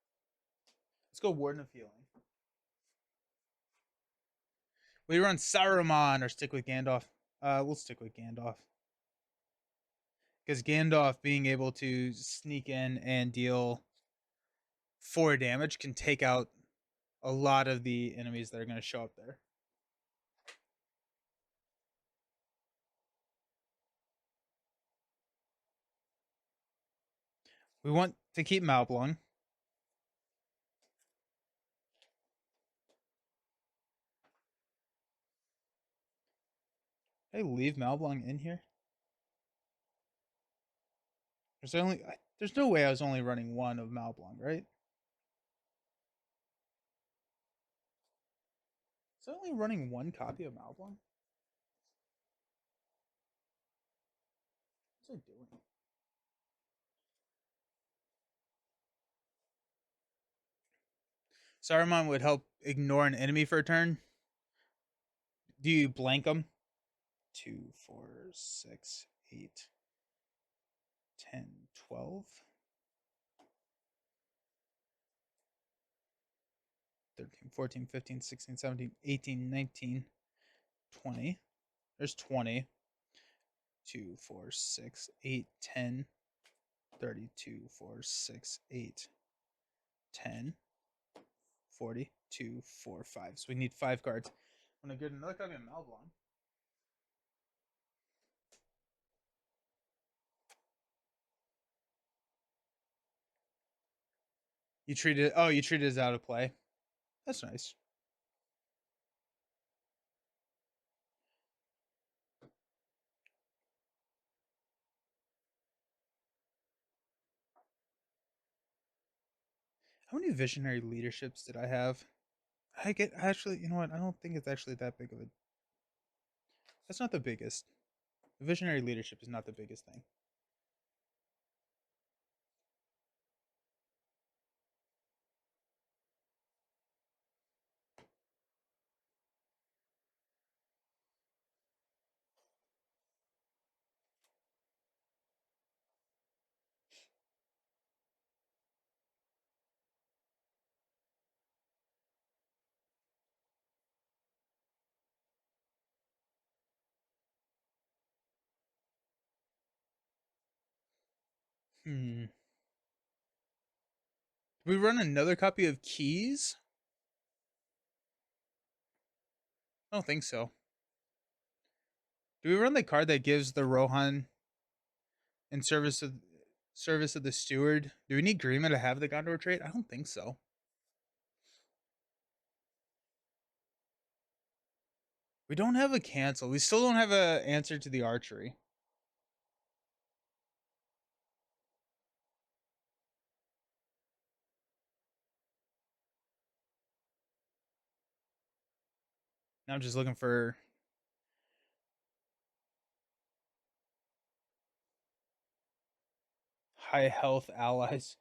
Let's go Warden of Healing. We run Saruman or stick with Gandalf. We'll stick with Gandalf. Because Gandalf being able to sneak in and deal 4 damage can take out a lot of the enemies that are going to show up there. We want to keep Malblung. Did I leave Malblung in here? There's no way I was only running 1 of Malblung, right? Is I only running 1 copy of Malblung? What's I doing? Saruman would help ignore an enemy for a turn. Do you blank them? 2, 4, 6, 8, 10, 12, 13, 14, 15, 16, 17, 18, 19, 20. There's 20. 2, 4, 6, 8, 10, 32, 4, 6, 8, 10, 40, 2, 4, 5. So we need 5 cards. I'm going to get another copy of Malblung. You treat it as out of play. That's nice. How many visionary leaderships did I have? You know what? I don't think it's actually that big of a. That's not the biggest. The visionary leadership is not the biggest thing. Hmm. Do we run another copy of Keys? I don't think so. Do we run the card that gives the Rohan in service of the steward? Do we need Grima to have the Gondor trait? I don't think so. We don't have a cancel. We still don't have an answer to the archery. Now I'm just looking for high health allies.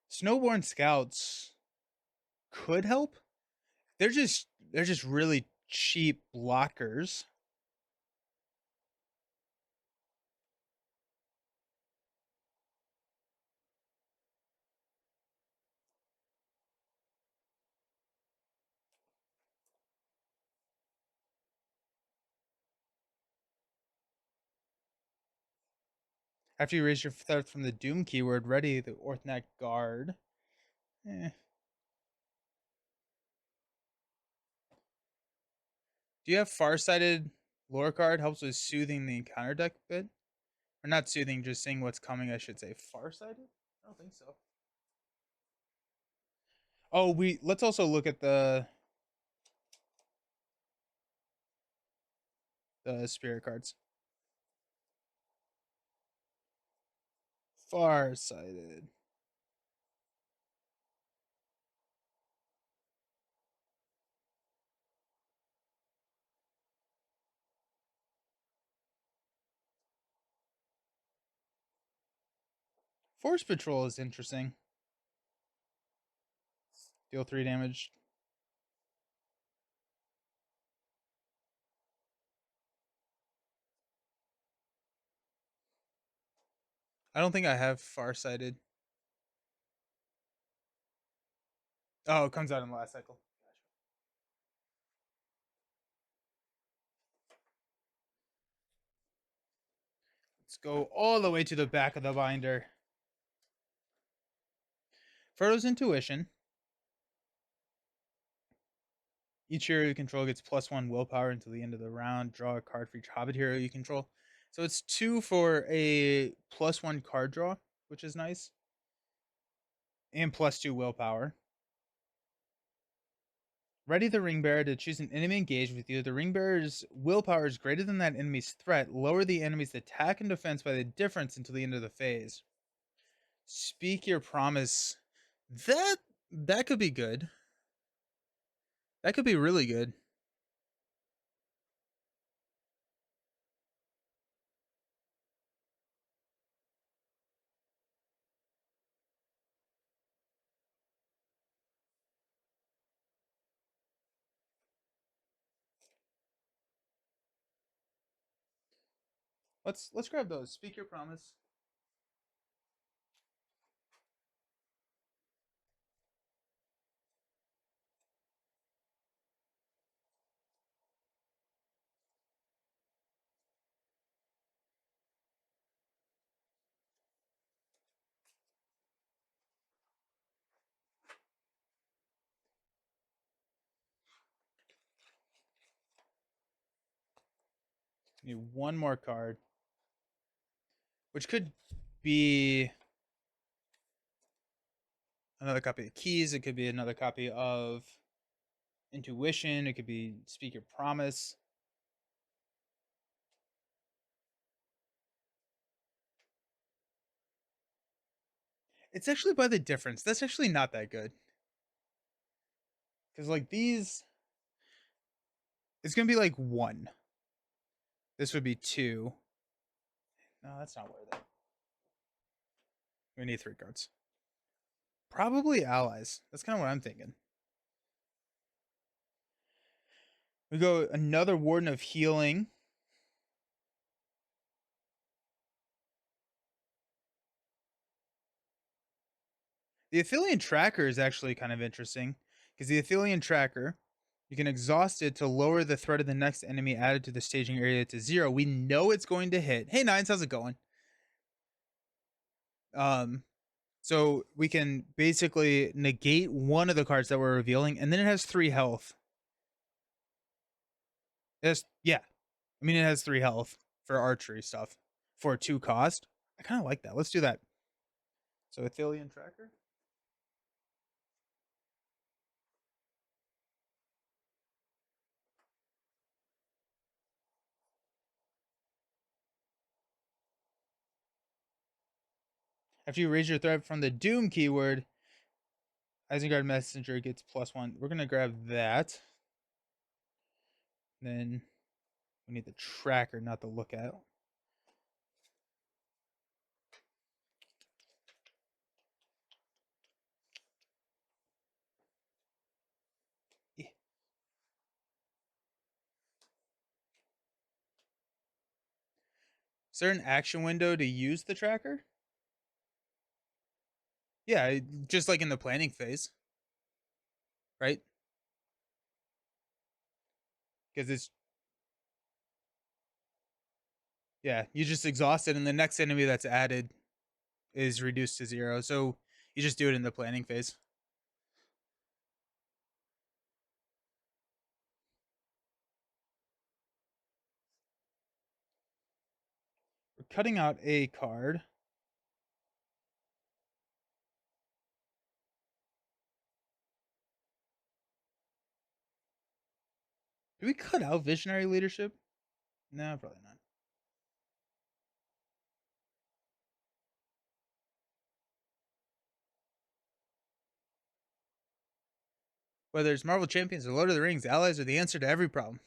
Snowborn scouts could help. They're just really cheap blockers. After you raise your threat from the Doom keyword, ready the Orthanc Guard. Do you have Farsighted Lore card? Helps with soothing the encounter deck bit? Or not soothing, just seeing what's coming, I should say. Farsighted? I don't think so. Oh, let's also look at the spirit cards. Farsighted. Force Patrol is interesting. Deal 3 damage. I don't think I have Farsighted. Oh, it comes out in the last cycle. Let's go all the way to the back of the binder. Frodo's Intuition. Each hero you control gets +1 willpower until the end of the round. Draw a card for each Hobbit hero you control. So it's 2 for a +1 card draw, which is nice. And +2 willpower. Ready the Ring Bearer to choose an enemy engaged with you. The Ring Bearer's willpower is greater than that enemy's threat. Lower the enemy's attack and defense by the difference until the end of the phase. Speak your promise. That could be good. That could be really good. Let's grab those. Speak your promise. Need one more card, which could be another copy of Keys. It could be another copy of Intuition. It could be Speak Your Promise. It's actually by the difference. That's actually not that good. Because, like, these... It's going to be, like, 1. This would be 2. No, that's not worth it. We need 3 cards. Probably allies. That's kind of what I'm thinking. We go another Warden of Healing. The Athelian Tracker is actually kind of interesting. Because the Athelian Tracker, you can exhaust it to lower the threat of the next enemy added to the staging area to 0. We know it's going to hit. Hey, Nines, how's it going? So we can basically negate one of the cards that we're revealing, and then it has 3 health. Yeah. I mean, it has 3 health for archery stuff for 2 cost. I kind of like that. Let's do that. So Athelian Tracker. After you raise your threat from the Doom keyword, Isengard Messenger gets +1. We're going to grab that. Then we need the tracker, not the lookout. Yeah. Is there an action window to use the tracker? Yeah, just like in the planning phase. Right? Because it's... Yeah, you just exhaust it, and the next enemy that's added is reduced to 0. So you just do it in the planning phase. We're cutting out a card. Do we cut out Visionary Leadership? No, probably not. Whether it's Marvel Champions or Lord of the Rings, allies are the answer to every problem.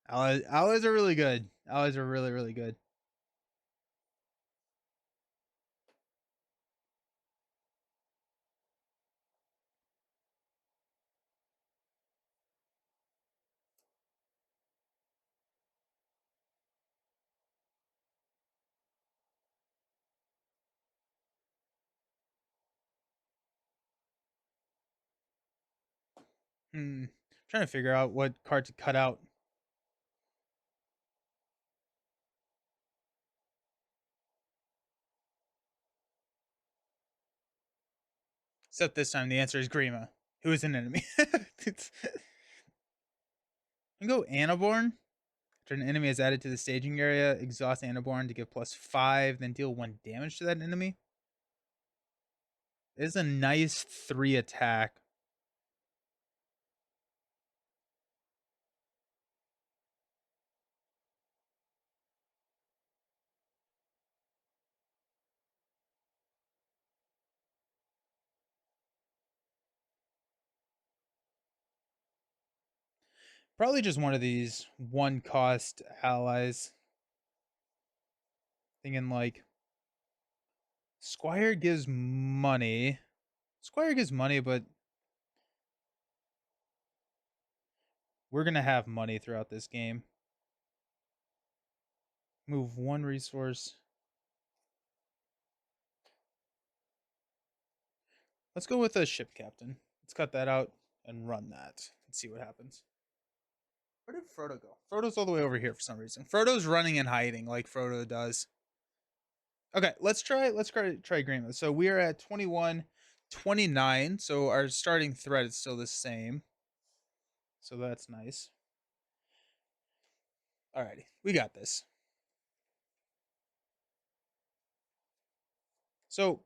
Allies are really good. Allies are really, really good. Trying to figure out what card to cut out. Except this time the answer is Grima, who is an enemy. I go Anaborn. After an enemy is added to the staging area, exhaust Anaborn to give +5, then deal 1 damage to that enemy. It is a nice 3 attack. Probably just one of these 1-cost allies. Thinking like Squire gives money. Squire gives money, but we're going to have money throughout this game. Move 1 resource. Let's go with a ship captain. Let's cut that out and run that and see what happens. Where did Frodo go? Frodo's all the way over here for some reason. Frodo's running and hiding like Frodo does. Okay, let's try Greenland. So we are at 21-29. So our starting threat is still the same. So that's nice. Alrighty, we got this. So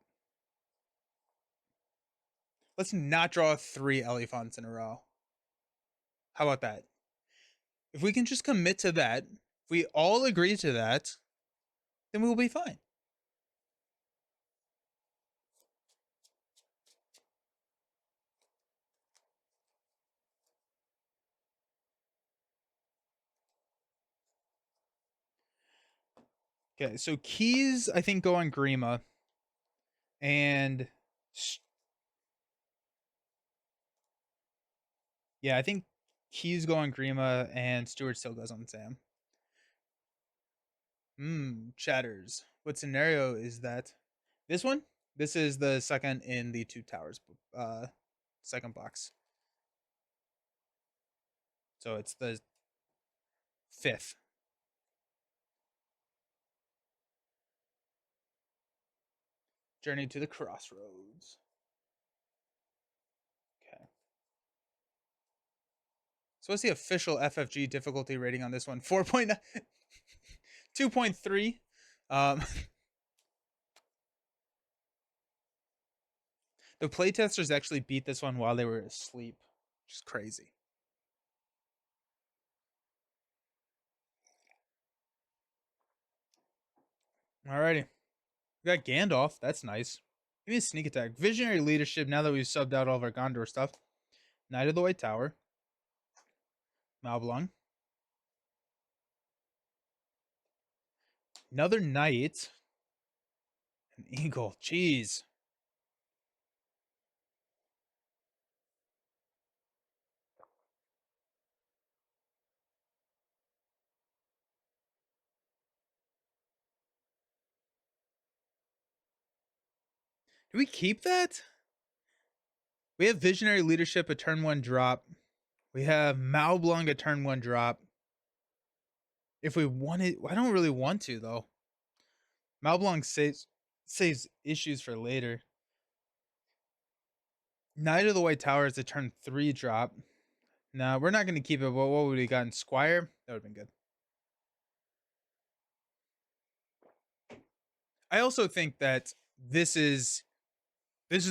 let's not draw 3 Elephants in a row. How about that? If we can just commit to that, if we all agree to that, then we will be fine. Okay, so keys I think go on Grima, and yeah, I think keys go on Grima, and Stewart still goes on Sam. Chatters. What scenario is that? This one? This is the second in the 2 towers second box. So it's the 5th. Journey to the Crossroads. Okay. So what's the official FFG difficulty rating on this one? 4.9 2.3. The playtesters actually beat this one while they were asleep, which is crazy. Alrighty. We got Gandalf. That's nice. Give me a sneak attack. Visionary leadership now that we've subbed out all of our Gondor stuff. Knight of the White Tower. Malblung. Another knight. An eagle. Jeez. Do we keep that? We have Visionary Leadership, a turn 1 drop. We have Malblung, a turn 1 drop. If we want it, I don't really want to, though. Malblung saves issues for later. Knight of the White Tower is a turn 3 drop. No, we're not going to keep it. What would we got in Squire? That would have been good. I also think that this is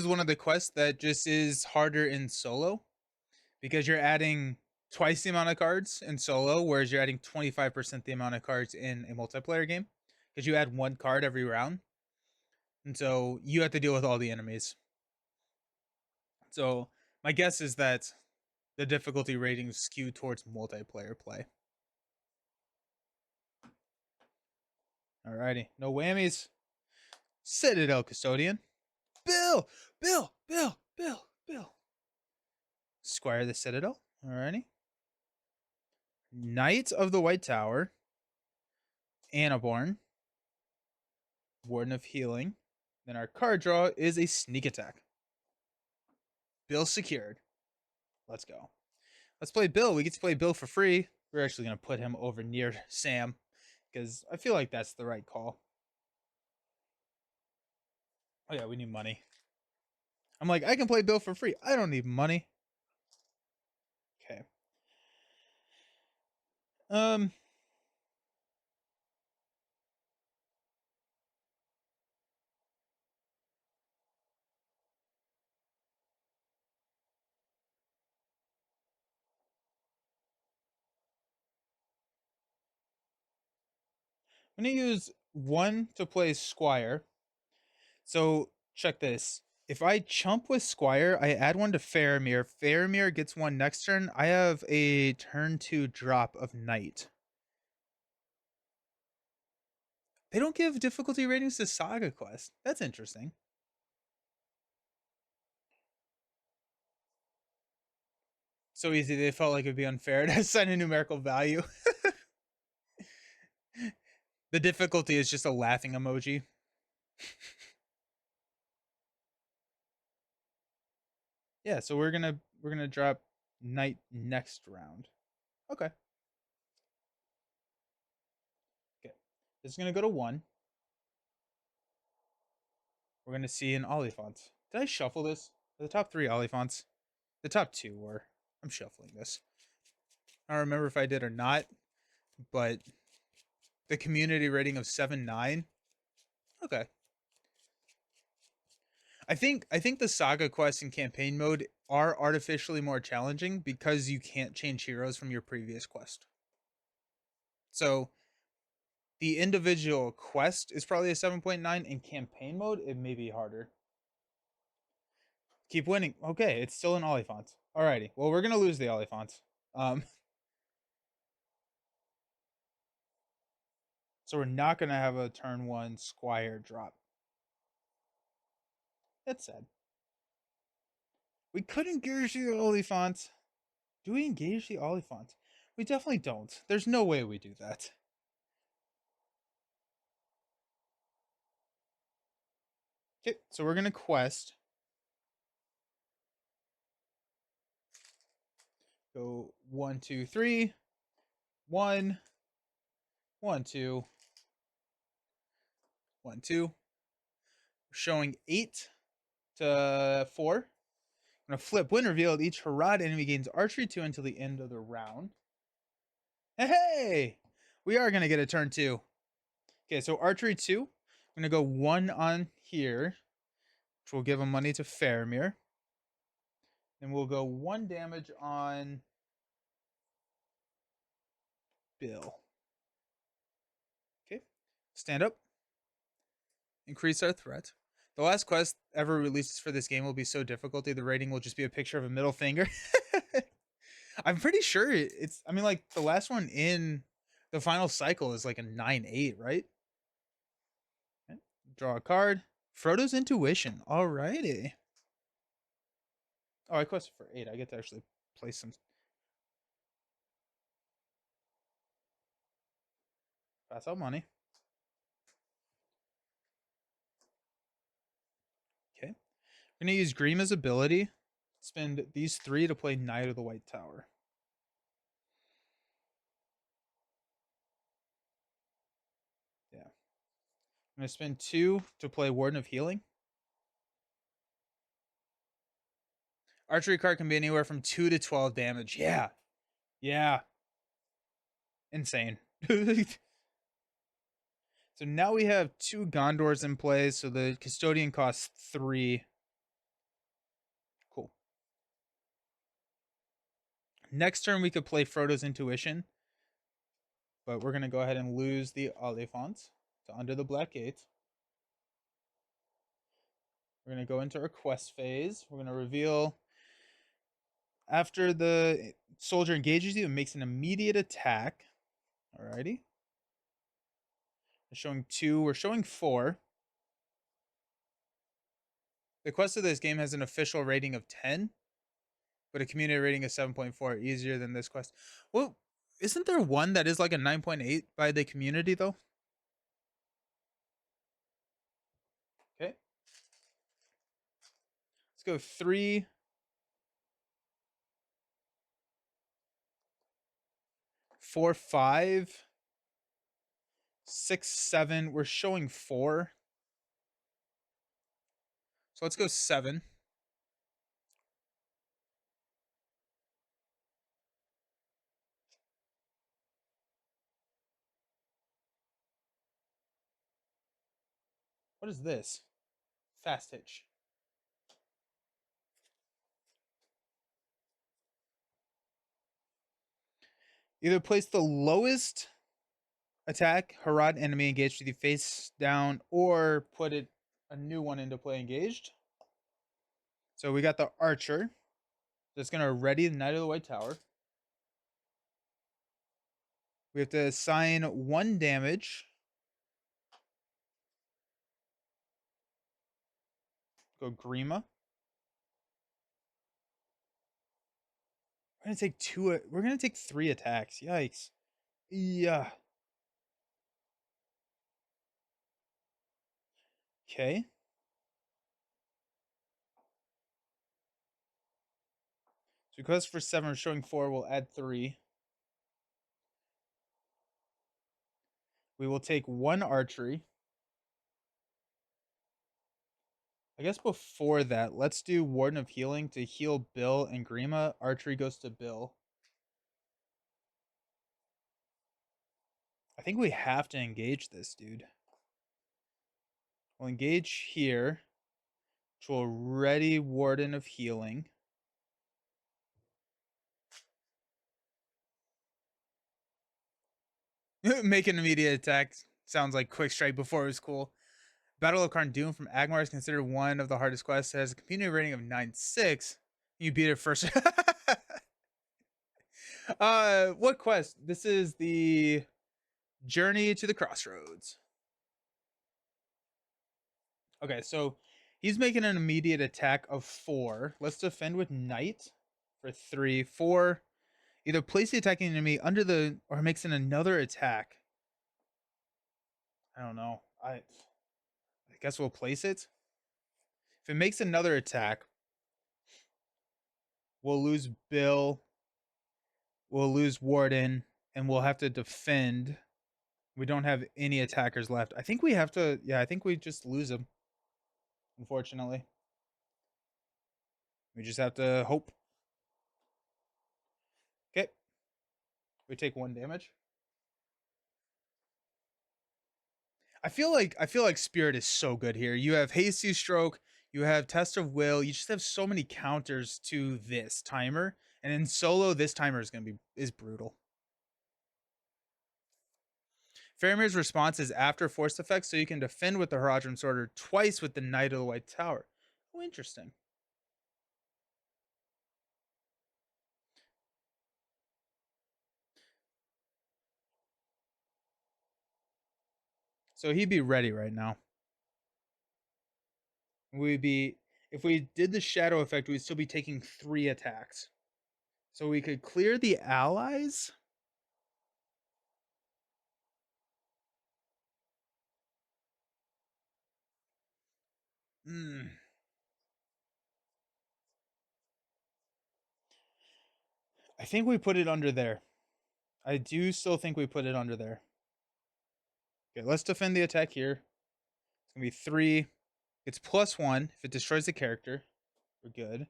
one of the quests that just is harder in solo because you're adding twice the amount of cards in solo, whereas you're adding 25% the amount of cards in a multiplayer game because you add 1 card every round. And so you have to deal with all the enemies. So my guess is that the difficulty ratings skew towards multiplayer play. Alrighty, no whammies. Citadel Custodian. Bill! Squire the Citadel. Alrighty. Knight of the White Tower. Anaborn. Warden of Healing. Then our card draw is a sneak attack. Bill secured. Let's go. Let's play Bill. We get to play Bill for free. We're actually going to put him over near Sam because I feel like that's the right call. Oh, yeah, we need money. I'm like, I can play Bill for free. I don't need money. Okay. Um, I'm going to use 1 to play Squire. So check this. If I chump with Squire, I add 1 to Faramir. Faramir gets 1 next turn. I have a turn 2 drop of Knight. They don't give difficulty ratings to Saga Quest. That's interesting. So easy, they felt like it'd be unfair to assign a numerical value. The difficulty is just a laughing emoji. Yeah, so we're gonna drop Knight next round. Okay. Okay. This is gonna go to 1. We're gonna see an Oliphant. Did I shuffle this? The top 3 Oliphants. The top 2 were. I'm shuffling this. I don't remember if I did or not, but the community rating of 7.9. Okay. I think the Saga quest in campaign mode are artificially more challenging because you can't change heroes from your previous quest. So the individual quest is probably a 7.9. In campaign mode, it may be harder. Keep winning. Okay, it's still an Oliphant. Alrighty. Well, we're gonna lose the Oliphant. So we're not gonna have a turn 1 Squire drop. That's sad. We could engage the Oliphant. Do we engage the Oliphant? We definitely don't. There's no way we do that. Okay, so we're gonna quest. Go 1, 2, 3. 1, 1, 2, 1, 2. Showing 8 to 4. I'm gonna flip win revealed. Each Harad enemy gains archery 2 until the end of the round. Hey! We are gonna get a turn 2. Okay, so archery 2. I'm gonna go 1 on here, which will give him money to Faramir. And we'll go 1 damage on Bill. Okay, stand up. Increase our threat. The last quest ever released for this game will be so difficult. The rating will just be a picture of a middle finger. I'm pretty sure it's. I mean, like the last one in the final cycle is like a 9.8, right? Okay. Draw a card. Frodo's intuition. Alrighty. Oh, I quested for 8. I get to actually play some. Pass out money. Okay. We're gonna use Grima's ability. Spend these 3 to play Knight of the White Tower. Yeah. I'm gonna spend 2 to play Warden of Healing. Archery card can be anywhere from 2 to 12 damage. Yeah. Yeah. Insane. So now we have 2 Gondors in play, so the Custodian costs 3. Cool. Next turn we could play Frodo's Intuition, but we're going to go ahead and lose the Oliphant to Under the Black Gate. We're going to go into our quest phase. We're going to reveal after the soldier engages you, it makes an immediate attack. Alrighty. We're showing 2. We're showing 4. The quest of this game has an official rating of 10, but a community rating of 7.4. Easier than this quest. Well, isn't there one that is like a 9.8 by the community though? Okay. Let's go 3. 4, 5, 6, 7. We're showing 4. So let's go 7. What is this? Fast hitch. Either place the lowest attack Harad enemy engaged with you face down, or put it a new one into play engaged. So we got the archer that's gonna ready the Knight of the White Tower. We have to assign 1 damage. Go Grima. We're gonna take 2. We're gonna take 3 attacks. Yikes. Yeah. Okay. So request for 7, we're showing 4. We'll add 3. We will take 1 archery. I guess before that, let's do Warden of Healing to heal Bill and Grima. Archery goes to Bill. I think we have to engage this, dude. We'll engage here, which will ready Warden of Healing. Make an immediate attack. Sounds like Quick Strike before it was cool. Battle of Carn-Dûm from Agmar is considered one of the hardest quests. It has a community rating of 9.6. You beat it first. What quest? This is the Journey to the Crossroads. Okay, so he's making an immediate attack of 4. Let's defend with Knight for 3. 4. Either place the attacking enemy under the, or makes another attack. I don't know. I guess we'll place it. If it makes another attack, we'll lose Bill, we'll lose Warden, and we'll have to defend. We don't have any attackers left. I think we have to, yeah, I think we just lose him. Unfortunately. We just have to hope. Okay. We take 1 damage. I feel like Spirit is so good here. You have Hasty Stroke, you have Test of Will, you just have so many counters to this timer. And in solo, this timer is gonna be brutal. Faramir's response is after force effects, so you can defend with the Haradrim Sworder twice with the Knight of the White Tower. Oh, interesting. So he'd be ready right now. We'd be, if we did the shadow effect, we'd still be taking 3 attacks. So we could clear the allies. I think we put it under there. I do still think we put it under there. Okay, let's defend the attack here. It's gonna be 3. It's +1 if it destroys the character. We're good.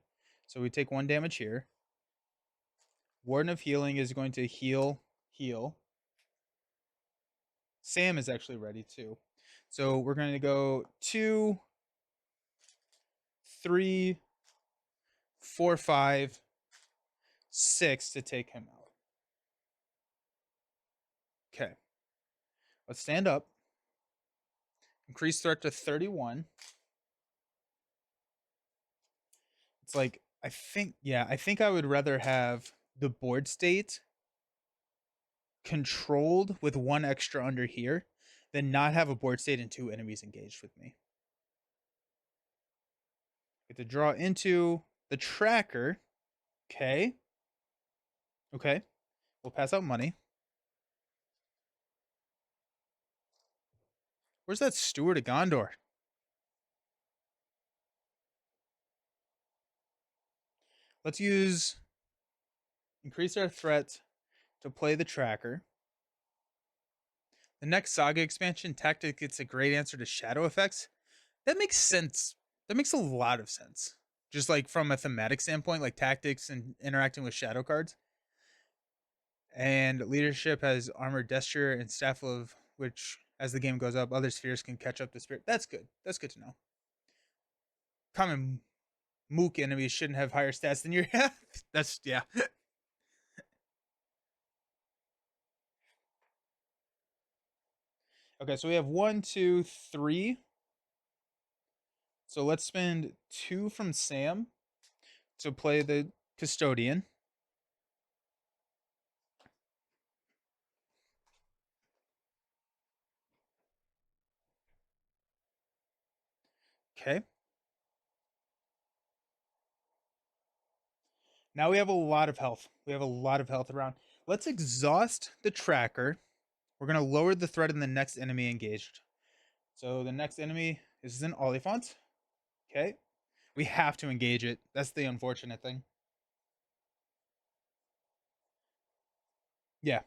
So we take 1 damage here. Warden of Healing is going to heal. Sam is actually ready too. So we're going to go 2, 3, 4, 5, 6 to take him out. Okay. Let's stand up. Increase threat to 31. It's like, I think I would rather have the board state controlled with 1 extra under here than not have a board state and 2 enemies engaged with me. Get to draw into the tracker. Okay. Okay. We'll pass out money. Where's that Steward of Gondor? Let's use increase our threat to play the tracker. The next Saga expansion, Tactic, gets a great answer to shadow effects. That makes sense. That makes a lot of sense. Just like from a thematic standpoint, like tactics and interacting with shadow cards. And leadership has Armored Gesture and Staff of, which as the game goes up, other spheres can catch up to spirit. That's good. That's good to know. Common Mook enemies shouldn't have higher stats than your. That's yeah. Okay, so we have 1, 2, 3. So let's spend 2 from Sam to play the Custodian. Okay. Now we have a lot of health. We have a lot of health around. Let's exhaust the tracker. We're going to lower the threat in the next enemy engaged. So the next enemy is an Oliphant. Okay. We have to engage it. That's the unfortunate thing. Yeah.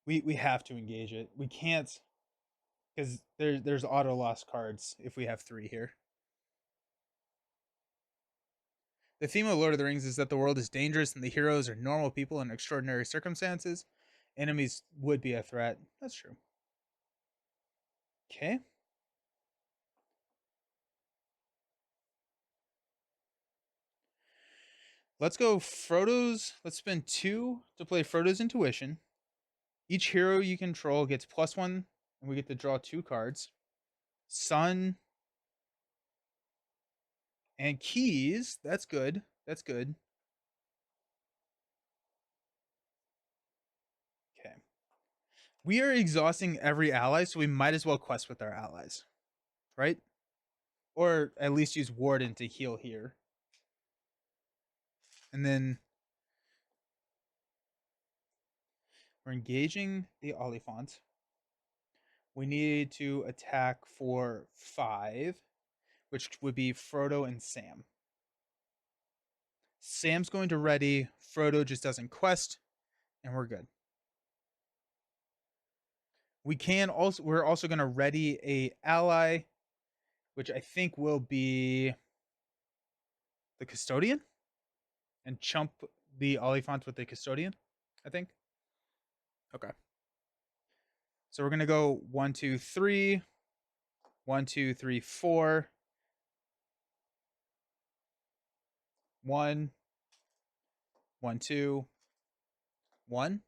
We have to engage it. We can't, because there's auto loss cards if we have 3 here. The theme of Lord of the Rings is that the world is dangerous and the heroes are normal people in extraordinary circumstances. Enemies would be a threat. That's true. Okay. Let's go Frodo's. Let's spend 2 to play Frodo's Intuition. Each hero you control gets +1, and we get to draw 2 cards. Sun and keys. That's good. That's good. Okay. We are exhausting every ally, so we might as well quest with our allies. Right? Or at least use Warden to heal here. And then we're engaging the Oliphant. We need to attack for 5, which would be Frodo and Sam. Sam's going to ready. Frodo just doesn't quest, and we're good. We're also going to ready a ally, which I think will be the Custodian, and chump the Oliphant with the Custodian, I think. Okay. So we're going to go 1, 2, 3. 1, 2, 3, 4. 1, 1, 2, 1.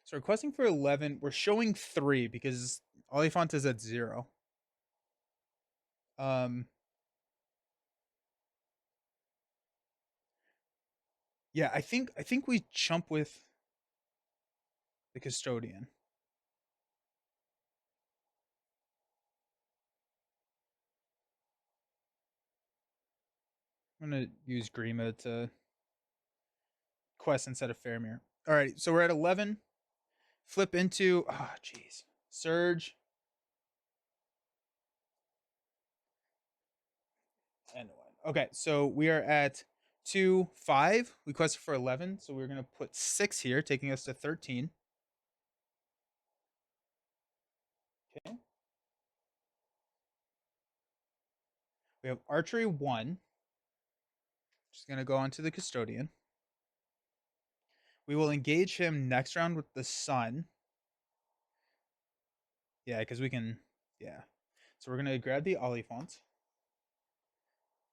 So requesting for 11. We're showing 3 because Oliphant is at 0. Yeah, I think we chump with the Custodian. I'm gonna use Grima to quest instead of Faramir. All right, so we're at 11. Flip into jeez, Surge and 1. Okay, so we are at 2, 5. We quested for 11, so we're gonna put 6 here, taking us to 13. Okay. We have Archery 1. Just gonna go on to the Custodian. We will engage him next round with the Sun. Yeah, because we can. Yeah. So we're gonna grab the Oliphant.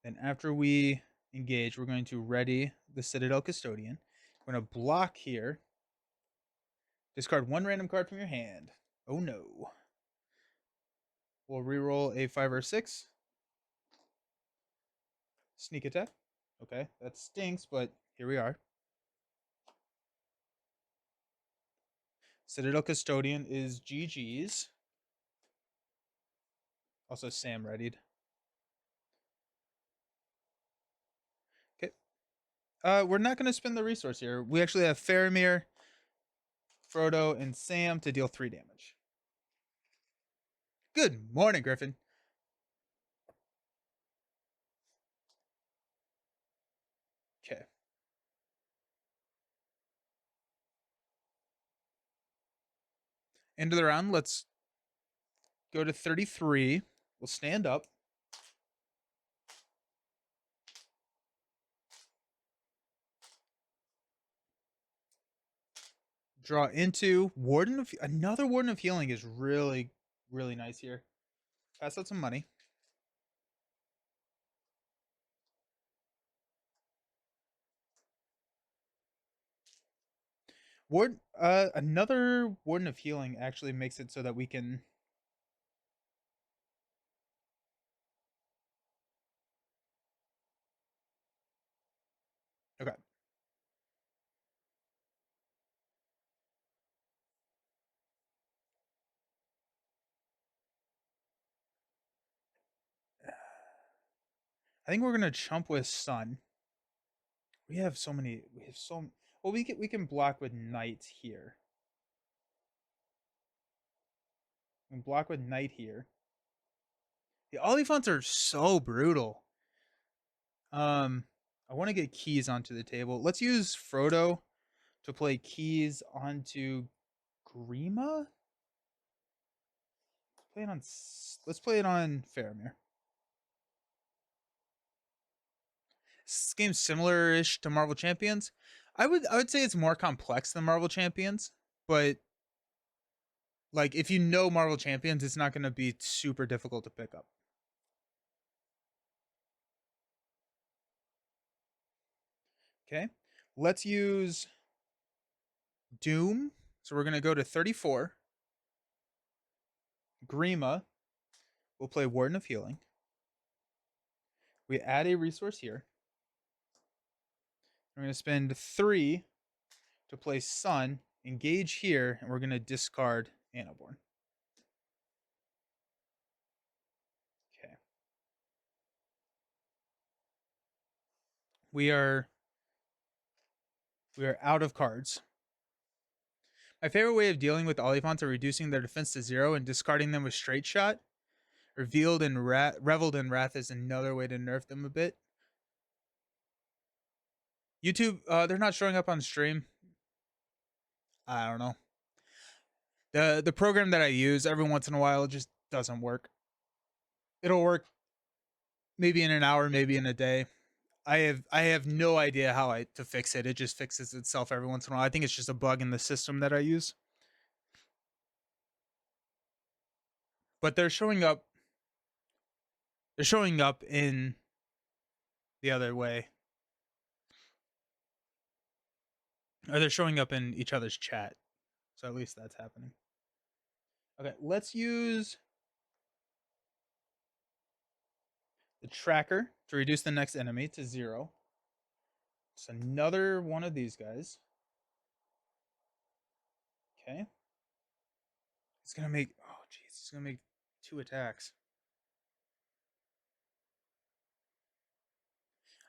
Then after we engage, we're going to ready the Citadel Custodian. We're gonna block here. Discard 1 random card from your hand. Oh no. We'll reroll a 5 or 6. Sneak attack. Okay, that stinks, but here we are. Citadel Custodian is GG's. Also, Sam readied. Okay. We're not going to spend the resource here. We actually have Faramir, Frodo, and Sam to deal 3 damage. Good morning, Griffin. End of the round. Let's go to 33. We'll stand up. Draw into Warden of another Warden of Healing is really, really nice here. Pass out some money. Another Warden of Healing actually makes it so that we can. Okay. I think we're gonna chump with Sun. We have so many. We have so. Well, we can block with Knight here. We can block with Knight here. The Oliphants are so brutal. I want to get keys onto the table. Let's use Frodo to play keys onto Grima. Let's play it on Faramir. This game's similar-ish to Marvel Champions. I would say it's more complex than Marvel Champions, but like if you know Marvel Champions, it's not going to be super difficult to pick up. Okay, let's use Doom. So we're going to go to 34. Grima. We'll play Warden of Healing. We add a resource here. We're going to spend 3 to play Sun, engage here, and we're going to discard Anaborn. Okay. We are out of cards. My favorite way of dealing with Oliphants are reducing their defense to 0 and discarding them with Straight Shot. Reveled in Wrath is another way to nerf them a bit. YouTube, they're not showing up on stream. I don't know. The program that I use every once in a while just doesn't work. It'll work maybe in an hour, maybe in a day. I have no idea how to fix it. It just fixes itself every once in a while. I think it's just a bug in the system that I use. But they're showing up. They're showing up in the other way. Or they're showing up in each other's chat. So at least that's happening. Okay, let's use the tracker to reduce the next enemy to 0. It's another one of these guys. Okay. It's gonna make, oh jeez, it's gonna make 2 attacks.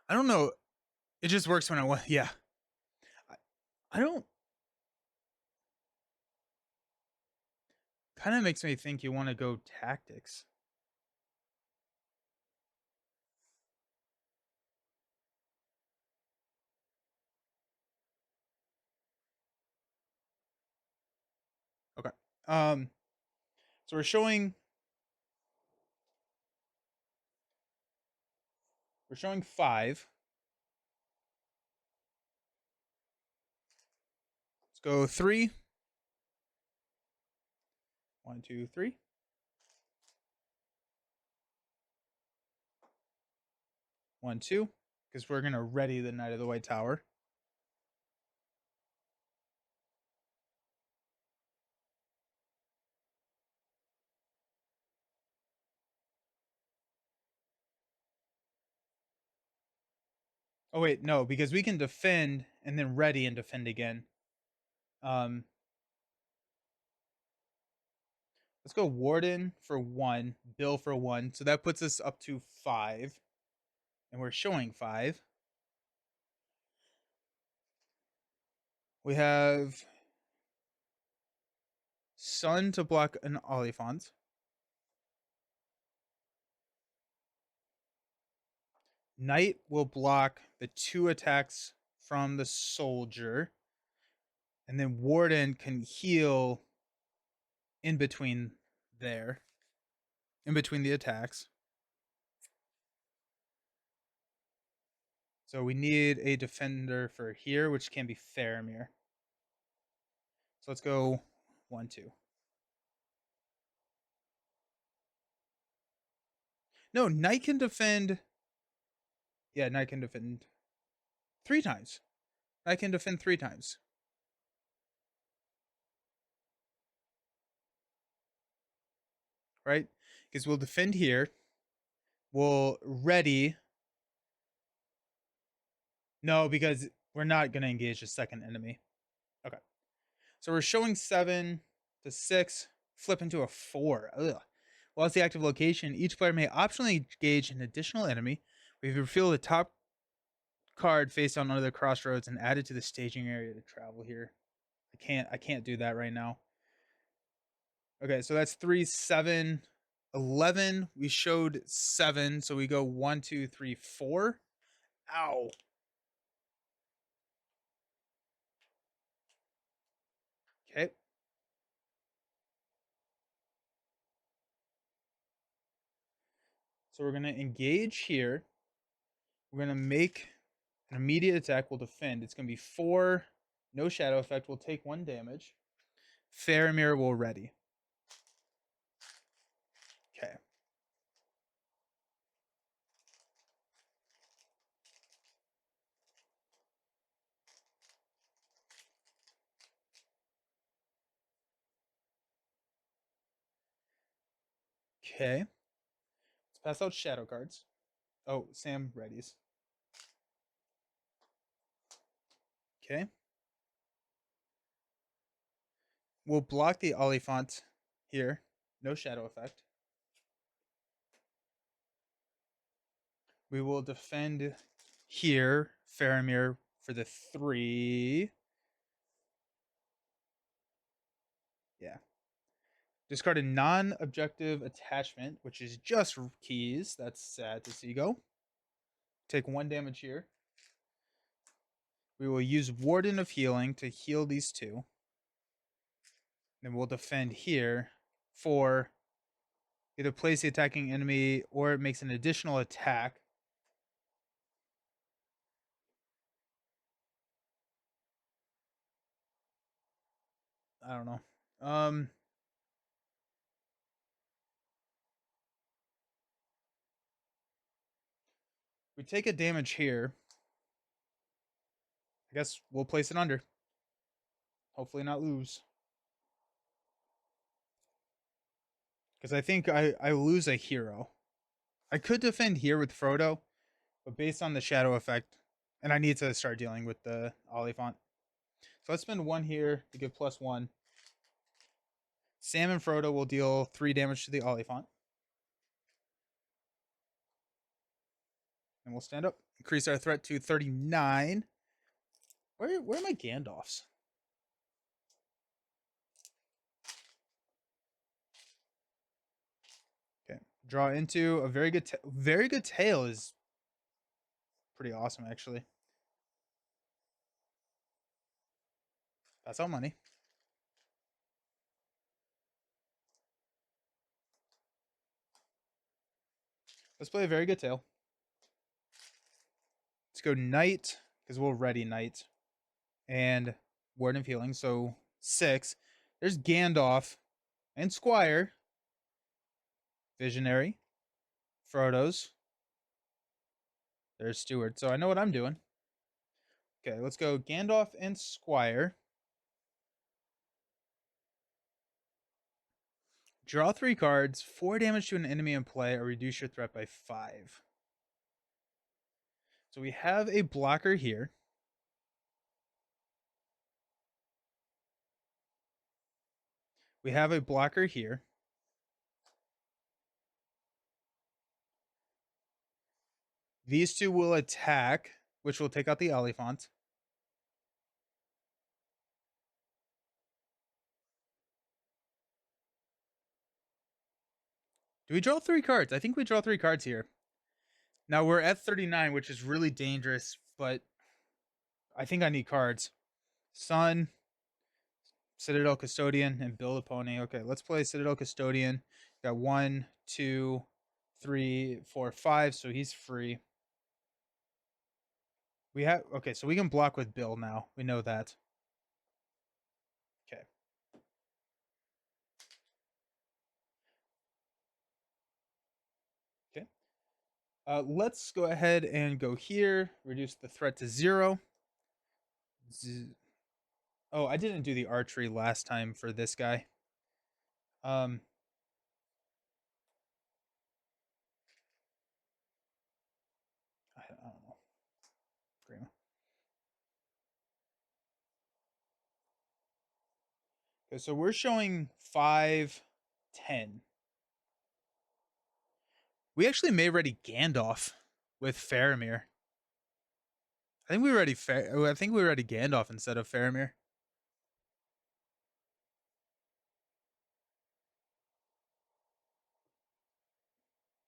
I don't know. It just works when I want, yeah. I don't, kind of makes me think you want to go tactics. Okay. So we're showing 5. Let's go 3. 1, 2, 3. 1, 2. Because we're gonna ready the Knight of the White Tower. Oh wait, no, because we can defend and then ready and defend again. Let's go Warden for 1, Bill for 1. So that puts us up to 5. And we're showing 5. We have Sun to block an Oliphant. Knight will block the 2 attacks from the soldier. And then Warden can heal in between there, in between the attacks. So we need a defender for here, which can be Faramir. So let's go 1, 2. No, Knight can defend. Yeah, Knight can defend 3 times. Knight can defend 3 times. Right? Because we'll defend here. We'll ready. No, because we're not going to engage a second enemy. Okay. So we're showing 7 to 6, flip into a 4. Ugh. While it's the active location, each player may optionally engage an additional enemy. We reveal the top card face down under the crossroads and add it to the staging area to travel here. I can't do that right now. Okay, so that's 3, 7, 11. We showed 7, so we go 1, 2, 3, 4. Ow. Okay. So we're going to engage here. We're going to make an immediate attack. We'll defend. It's going to be 4. No shadow effect. We'll take 1 damage. Faramir will ready. Okay. Okay. Let's pass out shadow cards. Oh, Sam readies. Okay. We'll block the Oliphant here. No shadow effect. We will defend here, Faramir, for the 3. Yeah. Discard a non-objective attachment, which is just keys. That's sad to see go. Take 1 damage here. We will use Warden of Healing to heal these 2. Then we'll defend here for either place the attacking enemy or it makes an additional attack. I don't know. We take a damage here. I guess we'll place it under. Hopefully not lose. Because I think I lose a hero. I could defend here with Frodo, but based on the shadow effect, and I need to start dealing with the Oliphant. So let's spend 1 here to give +1. Sam and Frodo will deal 3 damage to the Oliphant. And we'll stand up. Increase our threat to 39. Where are my Gandalfs? Okay. Draw into a very good tail is pretty awesome actually. That's all money. Let's play a very good tail. Let's go Knight, because we'll ready Knight. And Warden of Healing, so 6. There's Gandalf and Squire. Visionary. Frodo's. There's Steward. So I know what I'm doing. Okay, let's go Gandalf and Squire. Draw 3 cards, 4 damage to an enemy in play, or reduce your threat by 5. So we have a blocker here. We have a blocker here. These 2 will attack, which will take out the Oliphant. Do we draw 3 cards? I think we draw 3 cards here. Now we're at 39, which is really dangerous, but I think I need cards. Sun, Citadel Custodian and build a pony. Okay, let's play Citadel Custodian. Got 1, 2, 3, 4, 5, so he's free. We have okay, so we can block with Bill now. We know that. Okay. Okay. Let's go ahead and go here. Reduce the threat to 0. Oh, I didn't do the archery last time for this guy. Um, I don't know. Grandma. Okay, so we're showing 5, 10. We actually may ready Gandalf with Faramir. I think we ready Gandalf instead of Faramir.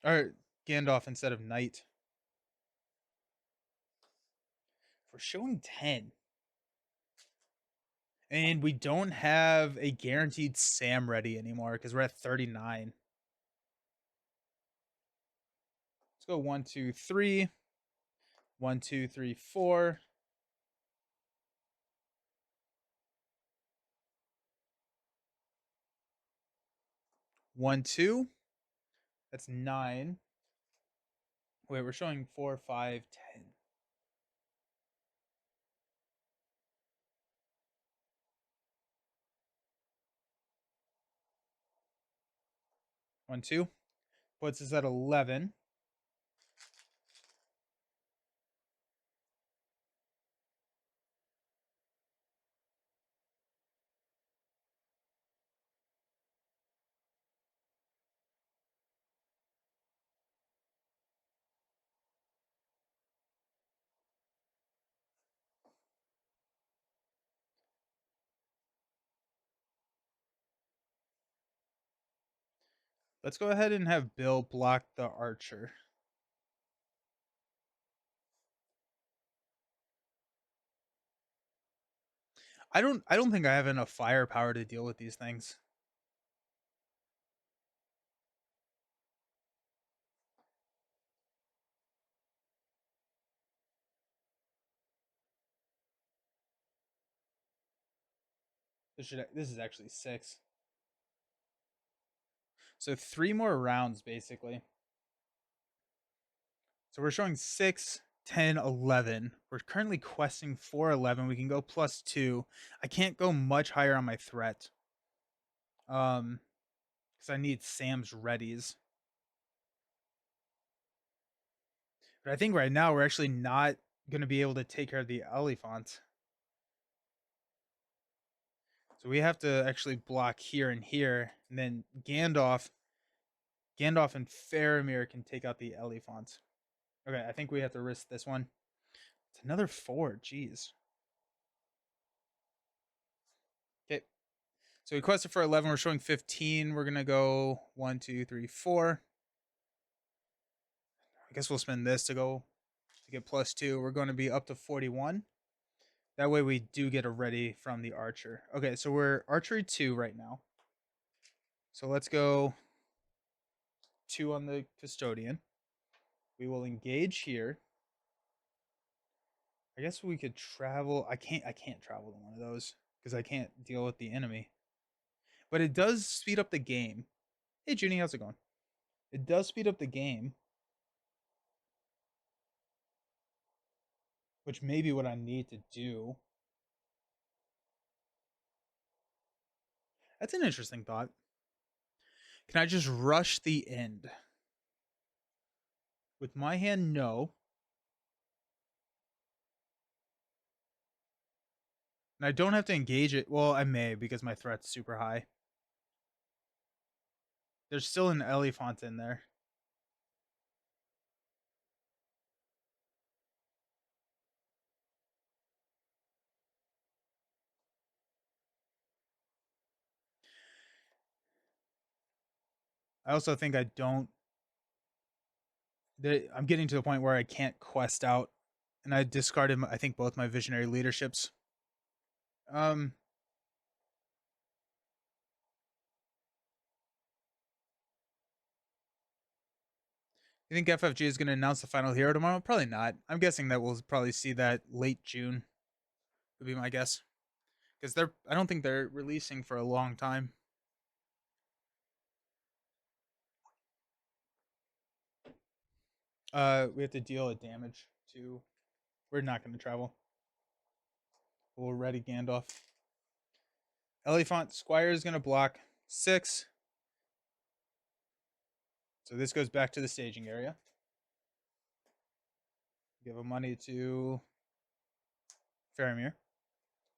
Or Gandalf instead of Knight. We're showing 10. And we don't have a guaranteed Sam ready anymore because we're at 39. Let's go 1, 2, 3. 1, 2, 3, 4. 1, 2. That's 9. Wait, we're showing 4, 5, 10. 1, 2. Puts us at 11. Let's go ahead and have Bill block the archer. I don't think I have enough firepower to deal with these things. This is actually 6. So 3 more rounds basically. So we're showing 6, 10, 11. We're currently questing for 11. We can go +2. I can't go much higher on my threat. Because I need Sam's readies. But I think right now we're actually not going to be able to take care of the Elephant. So we have to actually block here and here. And then Gandalf and Faramir can take out the Elephant. Okay, I think we have to risk this one. It's another 4. Jeez. Okay. So we quested for 11. We're showing 15. We're going to go 1, 2, 3, 4. I guess we'll spend this to get +2. We're going to be up to 41. That way we do get a ready from the archer. Okay, so we're archery 2 right now. So let's go 2 on the custodian. We will engage here. I guess we could travel. I can't travel to one of those because I can't deal with the enemy. But it does speed up the game. Hey Junie, how's it going? It does speed up the game, which may be what I need to do. That's an interesting thought. Can I just rush the end? With my hand, no. And I don't have to engage it. Well, I may because my threat's super high. There's still an Elephant in there. I also think I don't. I'm getting to the point where I can't quest out, and I discarded, I think, both my visionary leaderships. You think FFG is going to announce the final hero tomorrow? Probably not. I'm guessing that we'll probably see that late June. Would be my guess, because I don't think they're releasing for a long time. We have to deal a damage to. We're not going to travel. We'll ready Gandalf. Elephant Squire is going to block 6. So this goes back to the staging area. Give a money to Faramir.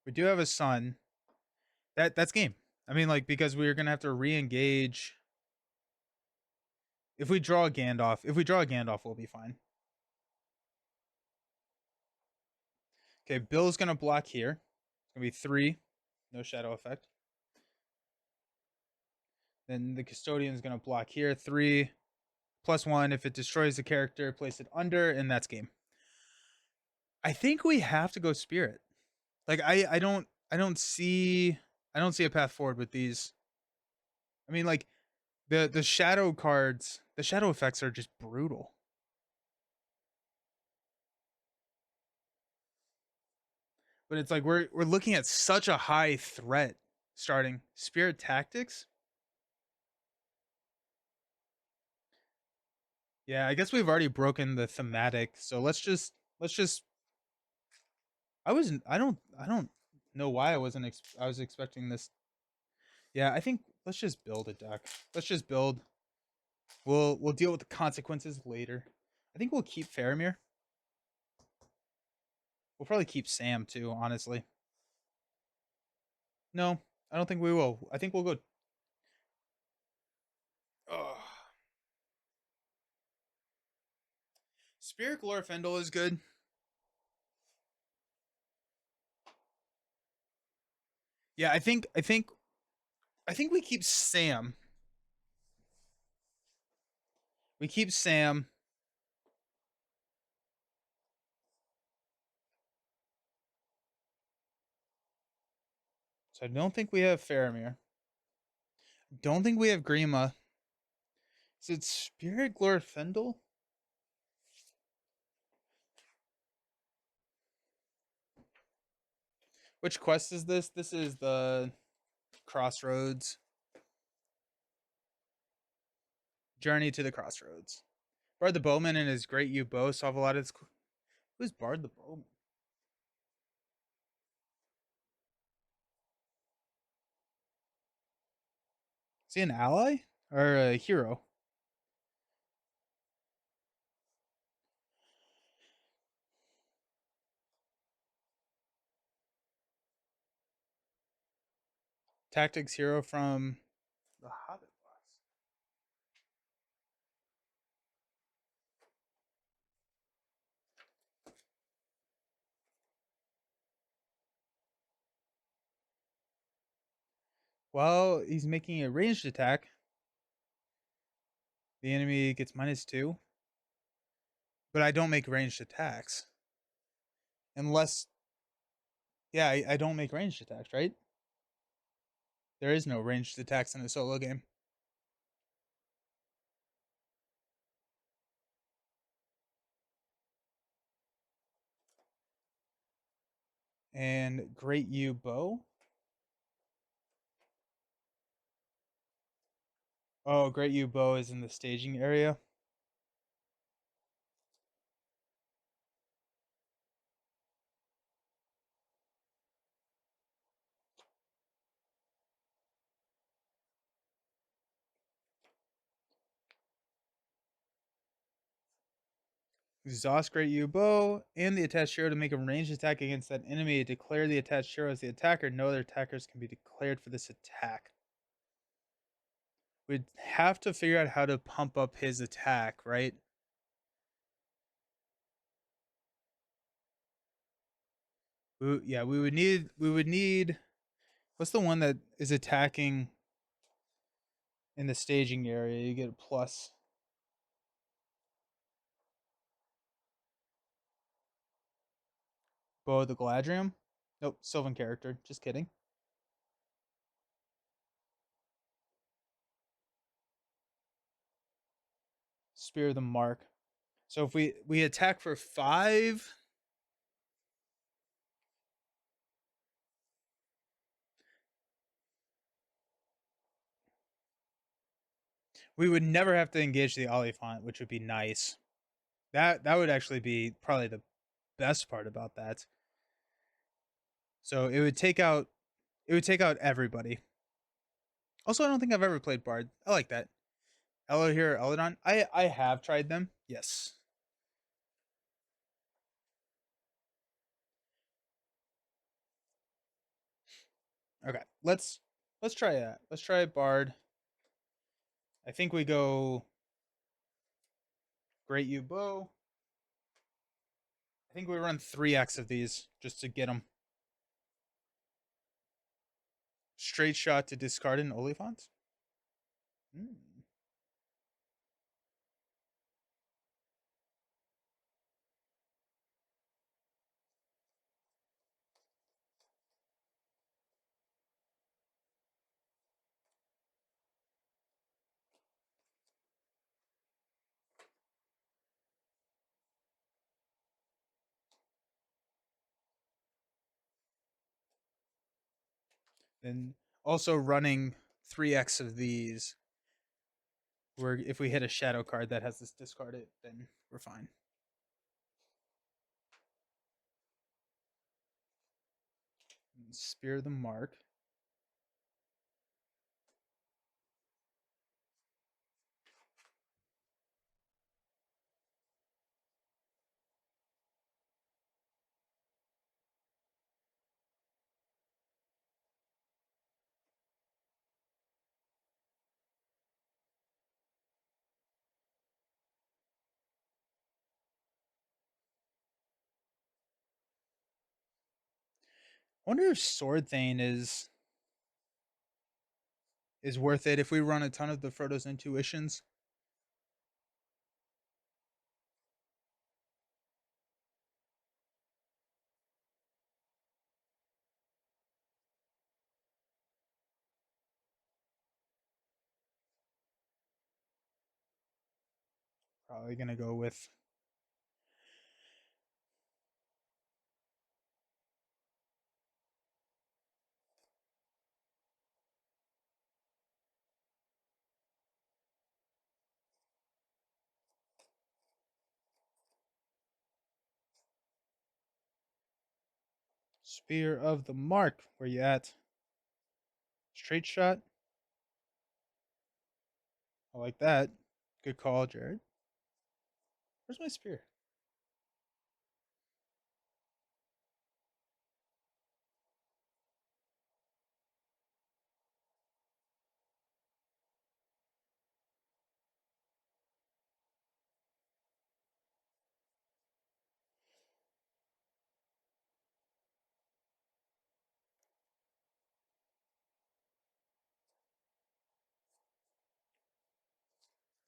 We do have a son. That's game. I mean, like, because we're gonna have to re-engage. If we draw a Gandalf, we'll be fine. Okay, Bill's gonna block here. It's gonna be 3. No shadow effect. Then the Custodian's gonna block here. 3 +1. If it destroys the character, place it under, and that's game. I think we have to go Spirit. Like I don't see a path forward with these. I mean, like, the shadow cards, the shadow effects are just brutal. But it's like we're looking at such a high threat starting. Spirit Tactics. Yeah, I guess we've already broken the thematic, so let's just I don't know why I was expecting this. Yeah, I think let's just build a deck. Let's just build. We'll deal with the consequences later. I think we'll keep Faramir. We'll probably keep Sam too, honestly. No, I don't think we will. I think we'll go. Ugh. Spirit Glorfindel is good. Yeah, I think we keep Sam. We keep Sam. So I don't think we have Faramir. Don't think we have Grima. Is it Spirit Glorfindel? Which quest is this? This is the Crossroads. Journey to the Crossroads. Bard the Bowman and his great U bow solve a lot of his. Who's Bard the Bowman? Is he an ally or a hero? Tactics hero from the Hobbit box. Well, he's making a ranged attack. The enemy gets -2. But I don't make ranged attacks. Unless, yeah, I don't make ranged attacks, right? There is no ranged attacks in a solo game. And Great U bow. Oh, Great U bow is in the staging area. Exhaust Great U bow and the attached hero to make a ranged attack against that enemy. Declare the attached hero as the attacker. No other attackers can be declared for this attack. We'd have to figure out how to pump up his attack, right? Yeah, we would need what's the one that is attacking in the staging area? You get a plus. Bow the Galadriel? Nope, Sylvan character. Just kidding. Spear of the Mark. So if we attack for 5, we would never have to engage the Oliphant, which would be nice. That would actually be probably the best part about that. So it would take out everybody. Also, I don't think I've ever played Bard. I like that. Elo here, Eladon. I have tried them. Yes. Okay. Let's try that. Let's try Bard. I think we go Great U Bow. I think we run 3x of these just to get them. Straight shot to discard an Oliphant. Mm. Then also running 3x of these. Where if we hit a shadow card that has this discarded, then we're fine. Spear of the Mark. I wonder if Sword Thane is worth it if we run a ton of the Frodo's Intuitions. Probably gonna go with Spear of the Mark. Where you at? Straight shot. I like that. Good call, Jared. Where's my spear?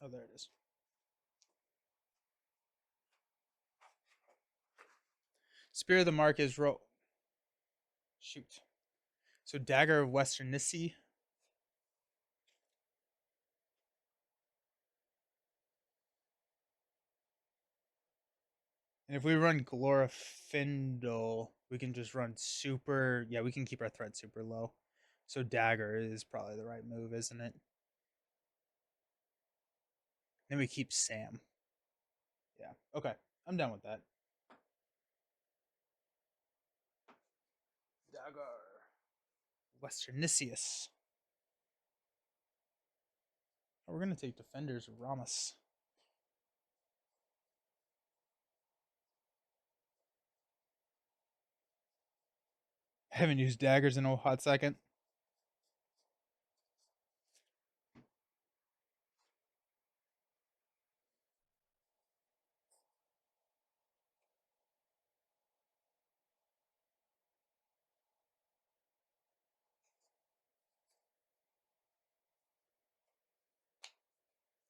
Oh, there it is. Spear of the Mark is shoot. So Dagger of Western Nissi. And if we run Glorfindel, we can just run super. Yeah, we can keep our threat super low. So Dagger is probably the right move, isn't it? Then we keep Sam. Yeah. Okay. I'm done with that. Dagger. Westernicius. Oh, we're gonna take Defenders of Ramus. I haven't used daggers in a hot second.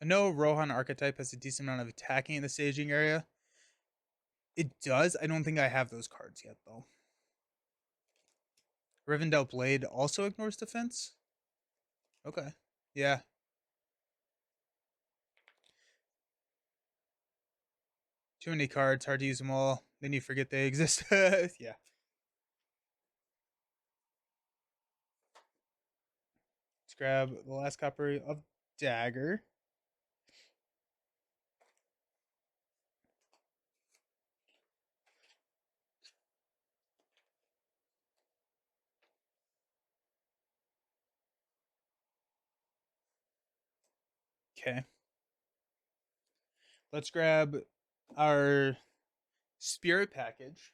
I know Rohan archetype has a decent amount of attacking in the staging area. It does. I don't think I have those cards yet, though. Rivendell Blade also ignores defense? Okay. Yeah. Too many cards, hard to use them all. Then you forget they exist. Yeah. Let's grab the last copy of Dagger. Okay. Let's grab our spirit package.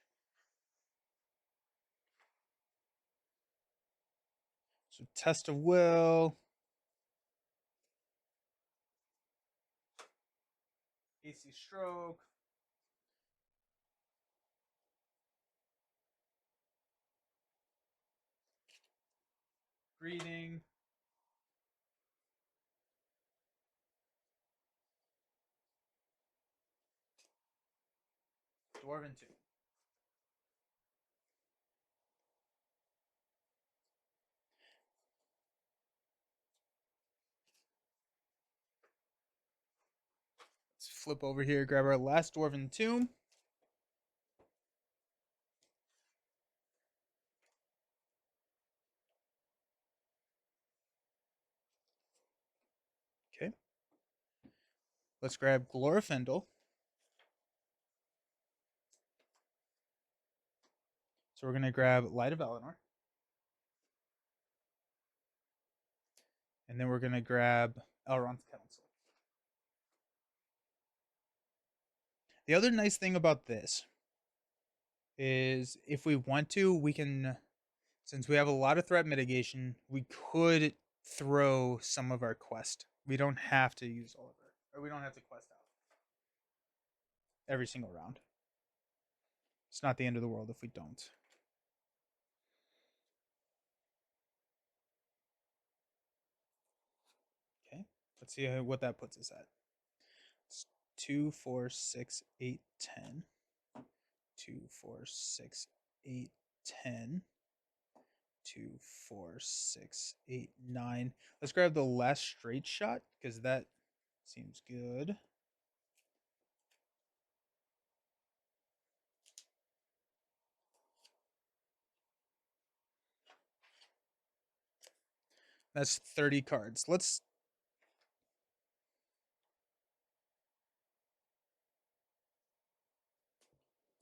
So test of will, AC stroke, breathing, dwarven 2. Let's flip over here, grab our last dwarven tomb. Okay. Let's grab Glorfindel. So we're going to grab Light of Eleanor. And then we're going to grab Elrond's Council. The other nice thing about this is if we want to, we can, since we have a lot of threat mitigation, we could throw some of our quest. We don't have to use all of it, or we don't have to quest out every single round. It's not the end of the world if we don't. Okay, let's see what that puts us at. It's 2, 4, 6, 8, 10. 2, 4, 6, 8, 10. 2, 4, 6, 8, 9. Let's grab the last straight shot because that seems good. That's 30 cards. Let's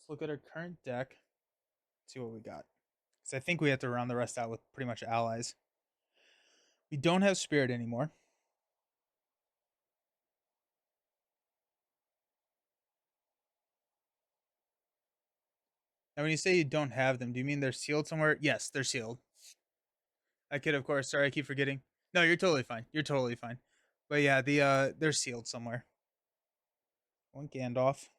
look at our current deck. See what we got. Because I think we have to round the rest out with pretty much allies. We don't have Spirit anymore. Now, when you say you don't have them, do you mean they're sealed somewhere? Yes, they're sealed. I kid, of course. Sorry, I keep forgetting. No, you're totally fine. You're totally fine. But yeah, they're sealed somewhere. One Gandalf.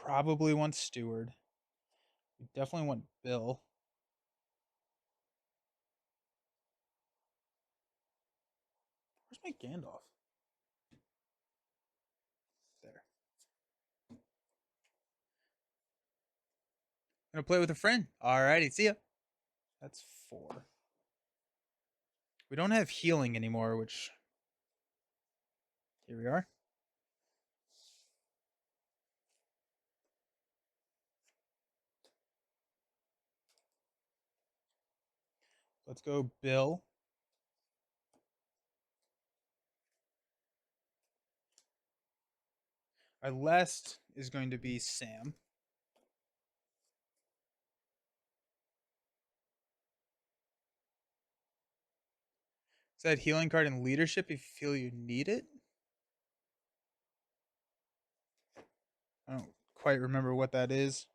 Probably want Steward. We definitely want Bill. Where's my Gandalf? There. Gonna play with a friend. Alrighty, see ya. That's 4. We don't have healing anymore, which here we are. Let's go Bill. Our last is going to be Sam. Is that healing card in leadership if you feel you need it? I don't quite remember what that is.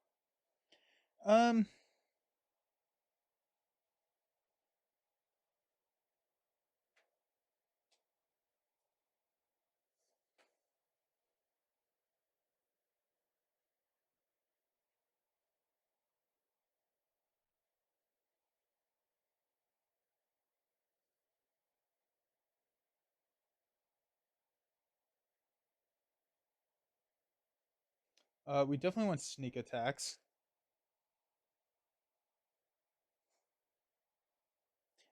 We definitely want sneak attacks.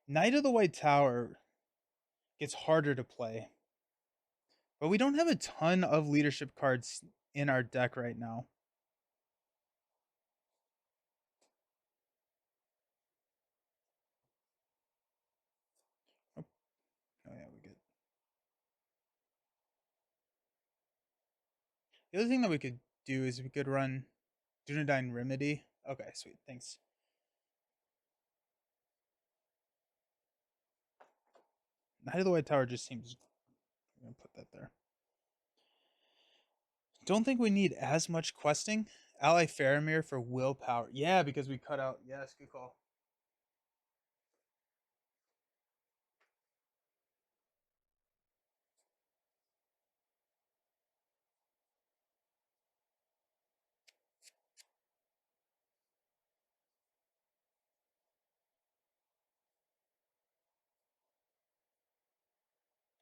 Knight of the White Tower gets harder to play, but we don't have a ton of leadership cards in our deck right now. Oh, yeah, we good. The other thing that we could do is we could run Dunedain Remedy. Okay, sweet, thanks. Knight of the White Tower just seems. I'm gonna put that there. Don't think we need as much questing. Ally Faramir for willpower. Yeah, because we cut out. Yes, good call.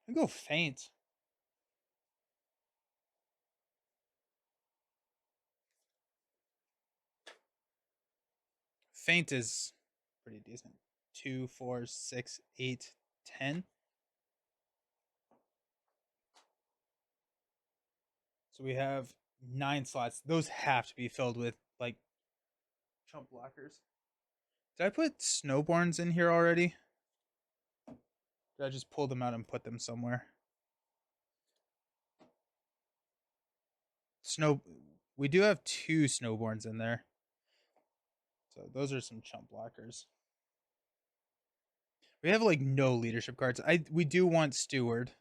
I go faint. Faint is pretty decent. 2, 4, 6, 8, 10. So we have 9 slots. Those have to be filled with like chump blockers. Did I put Snowborns in here already? Did I just pull them out and put them somewhere? Snow. We do have 2 Snowborns in there. So those are some chump blockers. We have like no leadership cards. We do want Steward.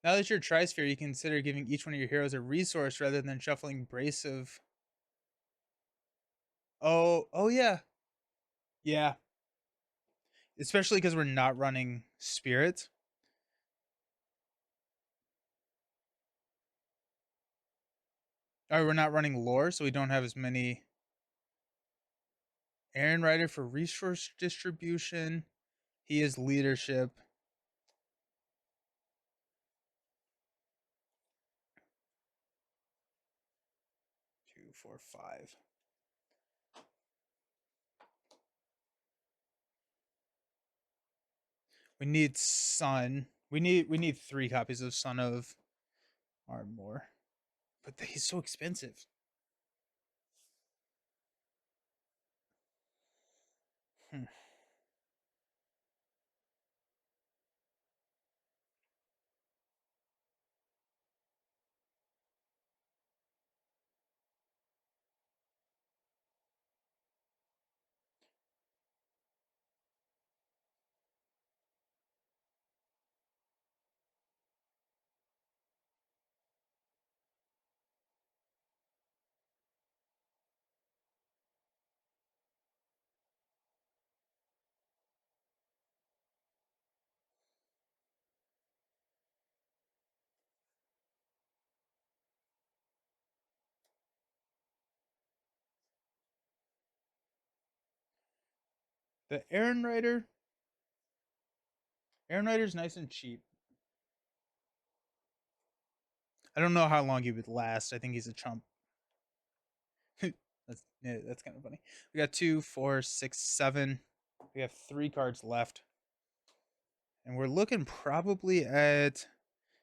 Now that you're Trisphere, you consider giving each one of your heroes a resource rather than shuffling Brace of. Oh yeah, yeah. Especially because we're not running Spirit. Or we're not running Lore, so we don't have as many. Aaron Rider for resource distribution. He is leadership. 2, 4, 5. We need Sun. We need 3 copies of Son of Ardmore. But he's so expensive. Hmm. The Aaron Rider. Aaron Rider's nice and cheap. I don't know how long he would last. I think he's a chump. That's kind of funny. We got 2, 4, 6, 7. We have 3 cards left. And we're looking probably at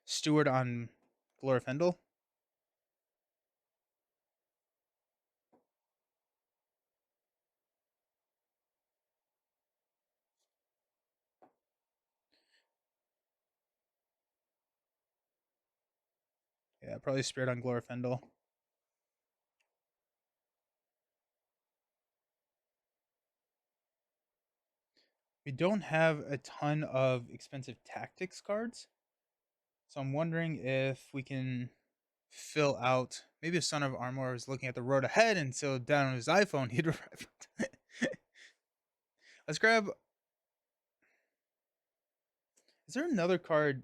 Steward on Glorfindel. Yeah, probably Spirit on Glorfindel. We don't have a ton of expensive tactics cards. So I'm wondering if we can fill out. Maybe if Son of Armor was looking at the road ahead and so down on his iPhone, he'd arrive. Let's grab. Is there another card?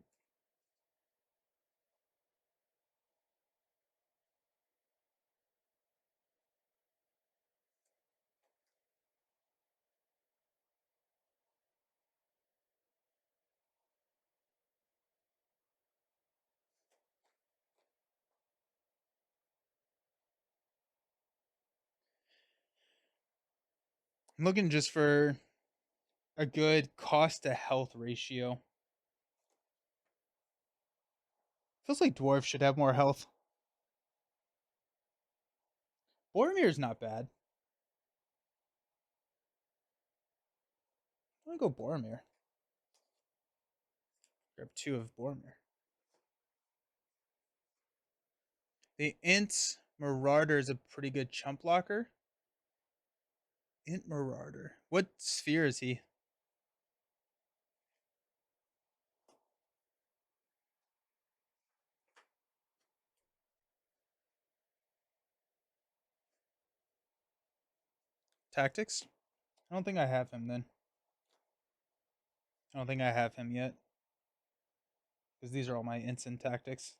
I'm looking just for a good cost to health ratio. Feels like dwarf should have more health. Boromir's not bad. I'm gonna go Boromir. Grab 2 of Boromir. The Int Marauder is a pretty good chump blocker. Int Marauder. What sphere is he? Tactics? I don't think I have him then. I don't think I have him yet. Because these are all my ints and tactics.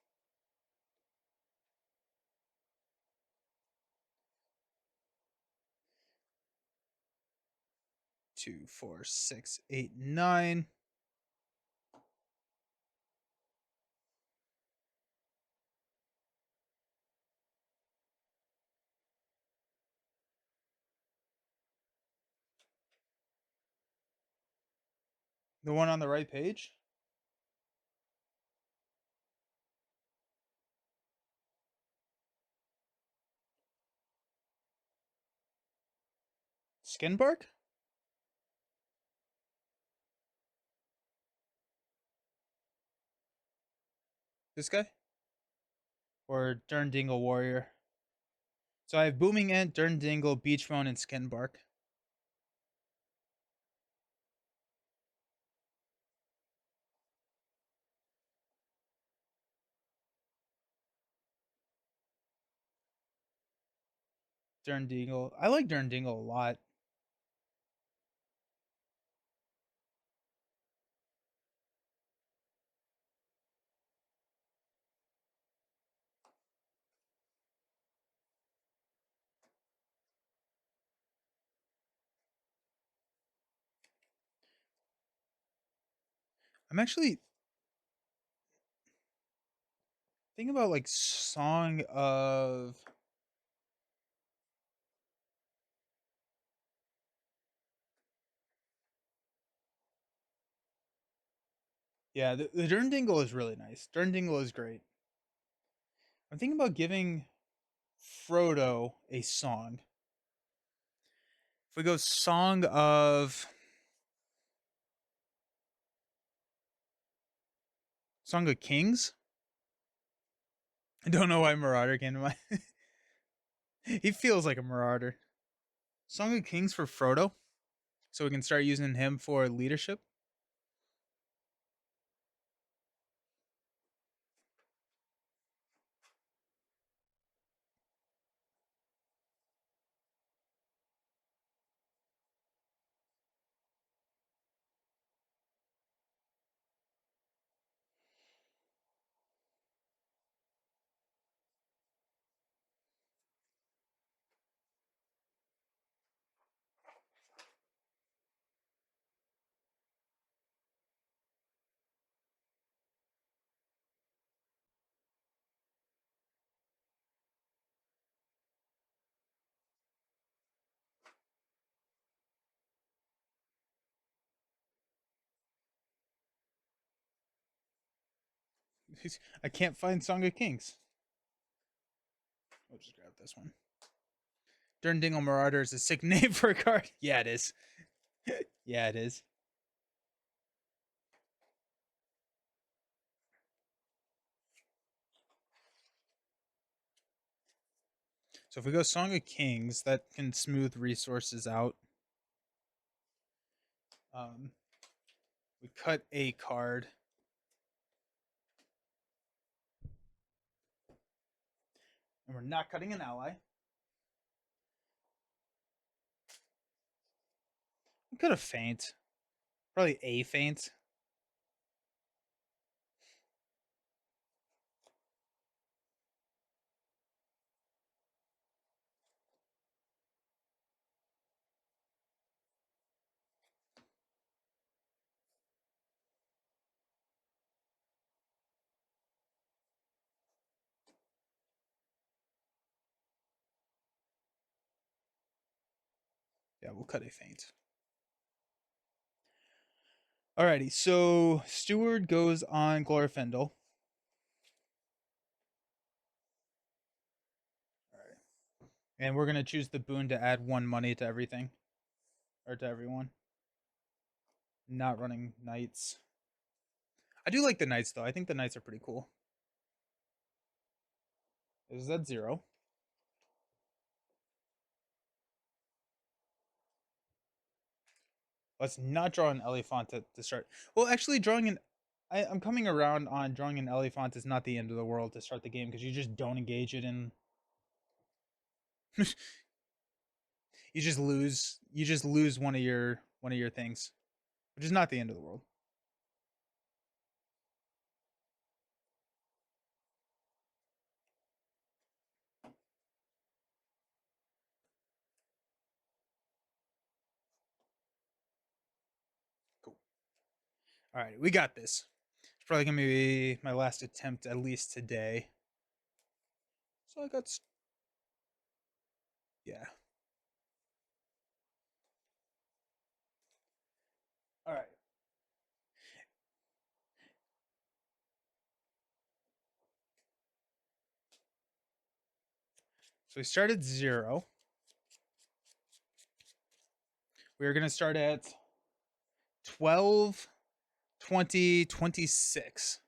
Two, four, six, eight, 9. The one on the right page? Skinbark? This guy? Or Durndingle Warrior? So I have Booming Ant, Durndingle, Beachbone, and Skinbark. Durndingle. I like Durndingle a lot. I'm actually thinking about like Song of. Yeah, the Durndingle is really nice. Durndingle is great. I'm thinking about giving Frodo a song. If we go Song of Kings. I don't know why Marauder came to mind. He feels like a Marauder. Song of Kings for Frodo, so we can start using him for leadership. I can't find Song of Kings. I'll just grab this one. Durndingle Marauder is a sick name for a card. Yeah, it is. Yeah, it is. So if we go Song of Kings, that can smooth resources out. We cut a card. And we're not cutting an ally. We could have Feint. Probably a Feint. Yeah. we'll cut a feint. Alrighty, so Steward goes on Glorfindel. Alright. And we're gonna choose the boon to add 1 money to everything. Or to everyone. Not running knights. I do like the knights though. I think the knights are pretty cool. Is that 0? Let's not draw an elephant to start. Well, actually, drawing an I'm coming around on drawing an elephant is not the end of the world to start the game because you just don't engage it and you just lose. You just lose one of your things, which is not the end of the world. Cool. All right, we got this. It's probably gonna be my last attempt, at least today. So I got, yeah. All right. So we started 0. We're gonna start at 12, 20, 26.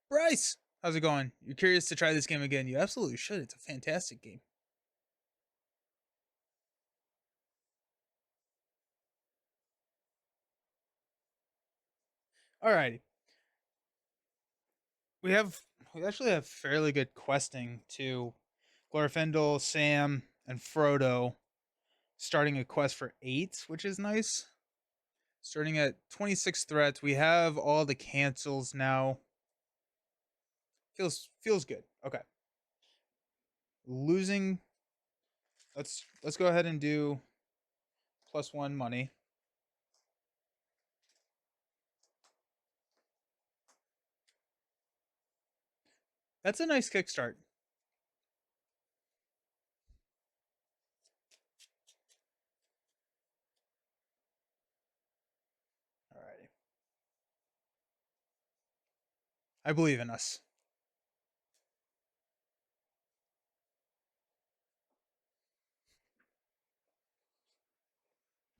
Bryce, how's it going? You're curious to try this game again? You absolutely should. It's a fantastic game. Alrighty. We actually have fairly good questing too. Glorfindel, Sam, and Frodo starting a quest for 8, which is nice. Starting at 26 threats. We have all the cancels now. Feels good. Okay. Losing. Let's go ahead and do +1 money. That's a nice kickstart. Alrighty. I believe in us.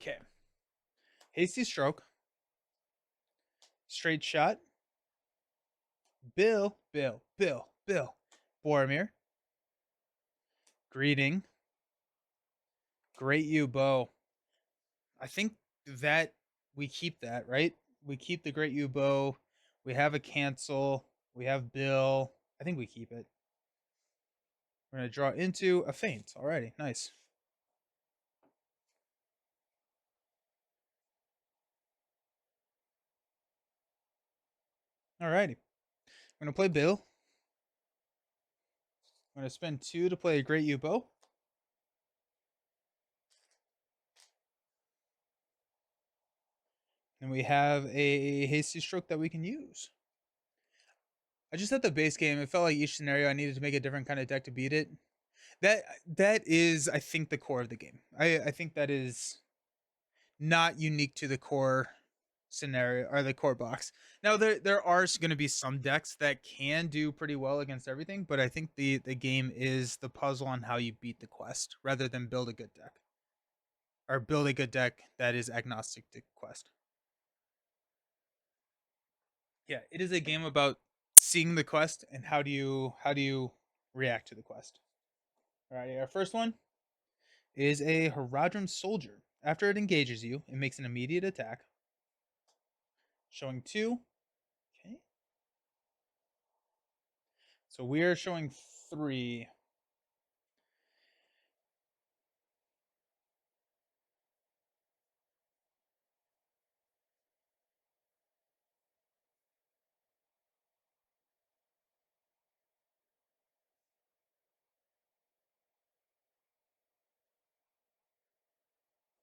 Okay. Hasty stroke. Straight shot. Bill. Boromir. Greeting. Great you, bow. I think that we keep that, right? We keep the Great U bow. We have a cancel. We have Bill. I think we keep it. We're gonna draw into a feint. Alrighty, nice. Alrighty. We're gonna play Bill. I'm gonna spend 2 to play a Great U bow. And we have a hasty stroke that we can use. I just had the base game. It felt like each scenario I needed to make a different kind of deck to beat it. That is, I think, the core of the game. I think that is not unique to the core scenario or the core box. Now there are going to be some decks that can do pretty well against everything, but I think the game is the puzzle on how you beat the quest rather than build a good deck or build a good deck that is agnostic to quest. Yeah, it is a game about seeing the quest and how do you react to the quest. All right, our first one is a Haradrim Soldier. After it engages you, it makes an immediate attack. Showing 2. Okay. So we are showing 3.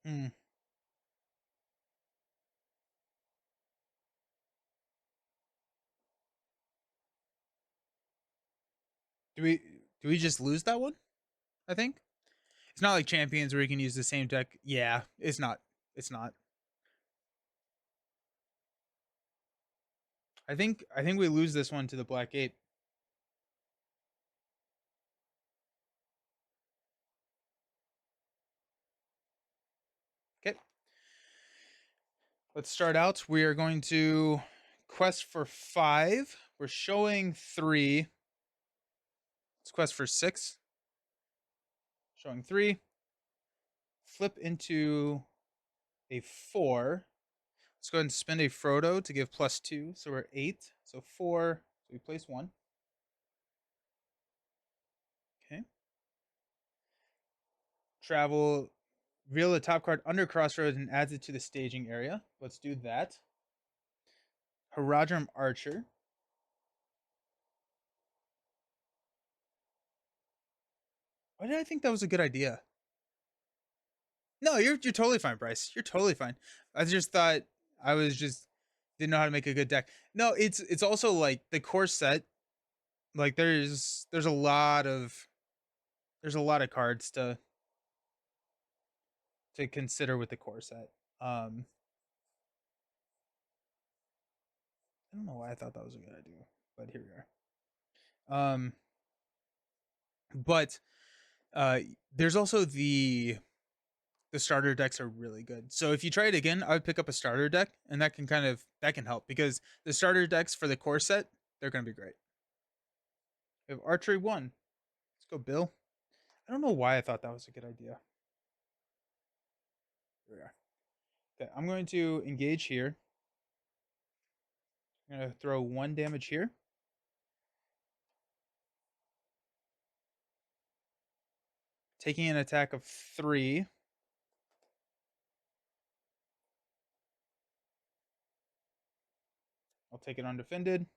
Hmm. Do we just lose that one? I think It's not like Champions where you can use the same deck. Yeah, it's not. It's not. I think we lose this one to the Black Gate. Okay. Let's start out. We are going to quest for 5. We're showing 3. Let's quest for 6. Showing 3. Flip into a 4. Let's go ahead and spend a Frodo to give +2. So we're 8. So 4. So we place 1. Okay. Travel. Reveal the top card under Crossroads and adds it to the staging area. Let's do that. Haradrim Archer. Why did I think that was a good idea? No, you're totally fine, Bryce. You're totally fine. I just thought I was just didn't know how to make a good deck. No, it's also like the core set. Like there's a lot of cards to consider with the core set. I don't know why I thought that was a good idea, but here we are. But there's also the starter decks are really good. So if you try it again, I would pick up a starter deck, and that can help because the starter decks for the core set, they're going to be great. We have Archery 1. Let's go, Bill. I don't know why I thought that was a good idea. Here we are. Okay, I'm going to engage here. I'm going to throw 1 damage here. Taking an attack of 3. I'll take it undefended.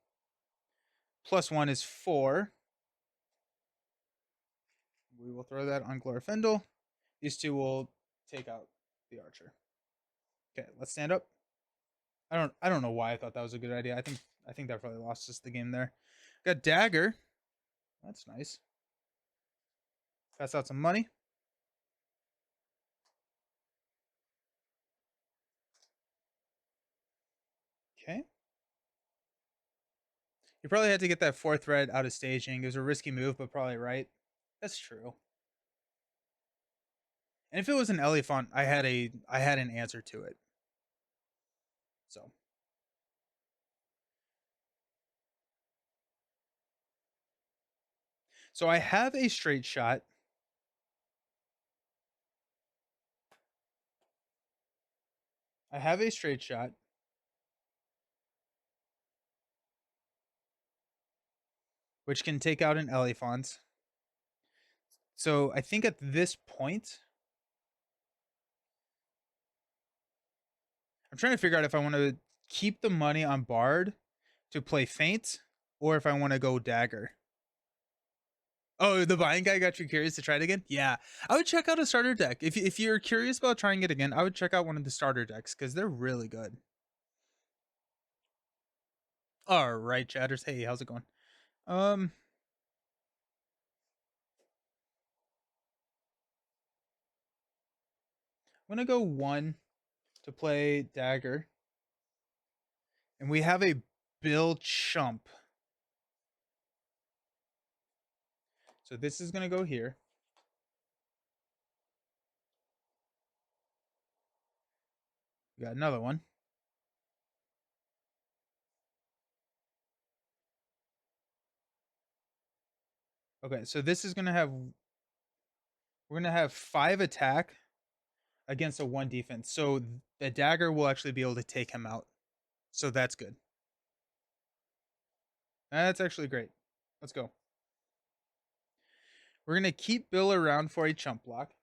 +1 is 4. We will throw that on Glorfindel. These 2 will take out the archer. Okay, let's stand up. I don't know why I thought that was a good idea. I think that probably lost us the game there. Got dagger. That's nice. Pass out some money. Okay. You probably had to get that 4th red out of staging. It was a risky move, but probably right. That's true. And if it was an Elephant, I had an answer to it. So I have a straight shot. Which can take out an Elephant. So I think at this point, I'm trying to figure out if I want to keep the money on Bard to play Feint, or if I want to go Dagger. Oh, the buying guy got you curious to try it again? Yeah, I would check out a starter deck. If you're curious about trying it again, I would check out one of the starter decks because they're really good. All right, chatters. Hey, how's it going? I'm gonna go 1 to play Dagger, and we have a Bill Chump. So this is gonna go here. We got another one. Okay, so this is gonna have we're gonna have 5 attack against a 1 defense. So the dagger will actually be able to take him out. So that's good. That's actually great. Let's go. We're gonna keep Bill around for a chump block.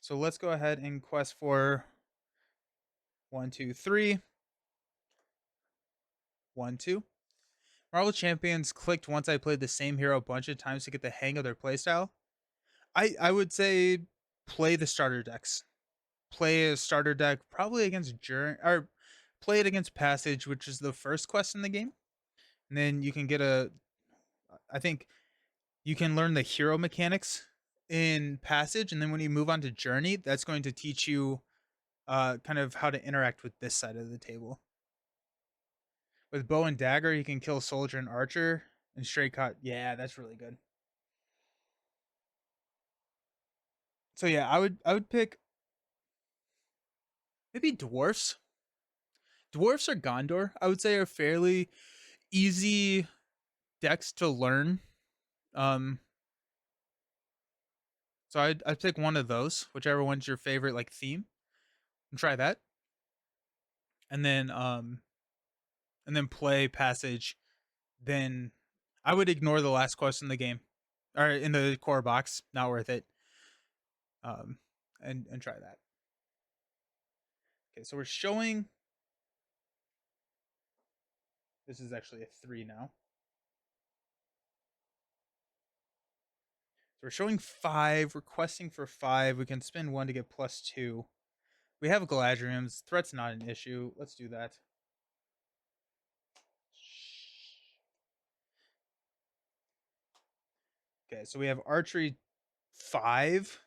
So let's go ahead and quest for 1, 2, 3. 1, 2. Marvel Champions clicked once I played the same hero a bunch of times to get the hang of their playstyle. I would say play the starter decks. Play a starter deck probably against or play it against Passage, which is the first quest in the game. And then you can get I think you can learn the hero mechanics in Passage, and then when you move on to Journey, that's going to teach you kind of how to interact with this side of the table. With Bow and Dagger, you can kill Soldier and Archer, and Straight Cut. Yeah, that's really good. So yeah, I would pick maybe Dwarfs. Dwarfs or Gondor, I would say, are fairly easy decks to learn. Um, so I'd pick one of those, whichever one's your favorite like theme, and try that. And then play Passage. Then I would ignore the last quest in the game, or in the core box. Not worth it. Um, and try that. Okay, so we're showing. This is actually a 3 now. So we're showing 5, requesting for 5. We can spend 1 to get +2. We have Galadriel's. Threat's not an issue. Let's do that. Okay, so we have Archery 5.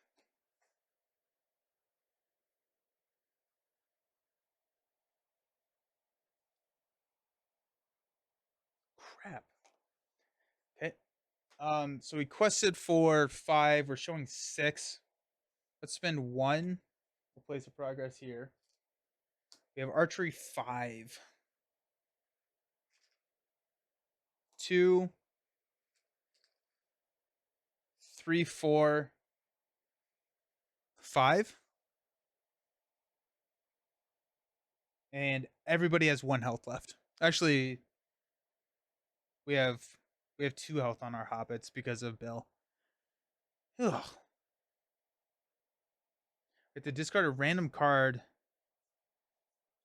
Crap. Okay. So we quested for 5. We're showing 6. Let's spend 1. We'll place a progress here. We have Archery 5. 2, 3, 4, 5. And everybody has 1 health left. Actually, we have 2 health on our hobbits because of Bill. Ugh. We have to discard a random card.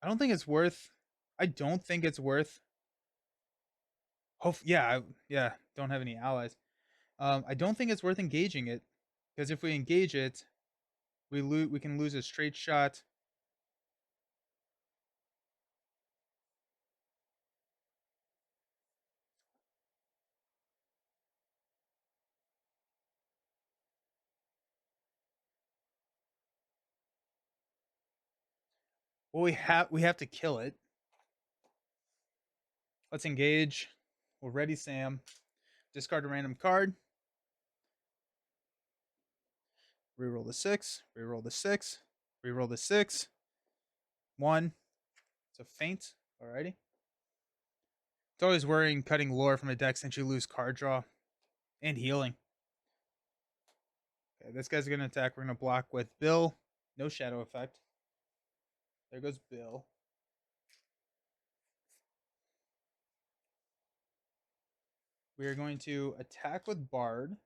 I don't think it's worth. I don't think it's worth. Yeah. Don't have any allies. I don't think it's worth engaging it, because if we engage it, we can lose a straight shot. Well, we have to kill it. Let's engage. We're ready, Sam. Discard a random card. Reroll the 6. Reroll the 6. Reroll the 6. 1. It's a feint. Alrighty. It's always worrying cutting lore from a deck since you lose card draw and healing. Okay, this guy's gonna attack. We're gonna block with Bill. No shadow effect. There goes Bill. We are going to attack with Bard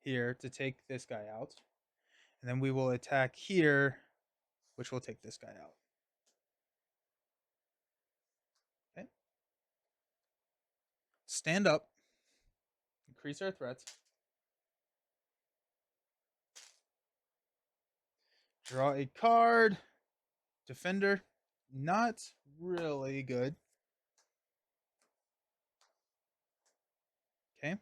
here to take this guy out. And then we will attack here, which will take this guy out. Okay. Stand up. Increase our threats. Draw a card. Defender. Not really good. Okay.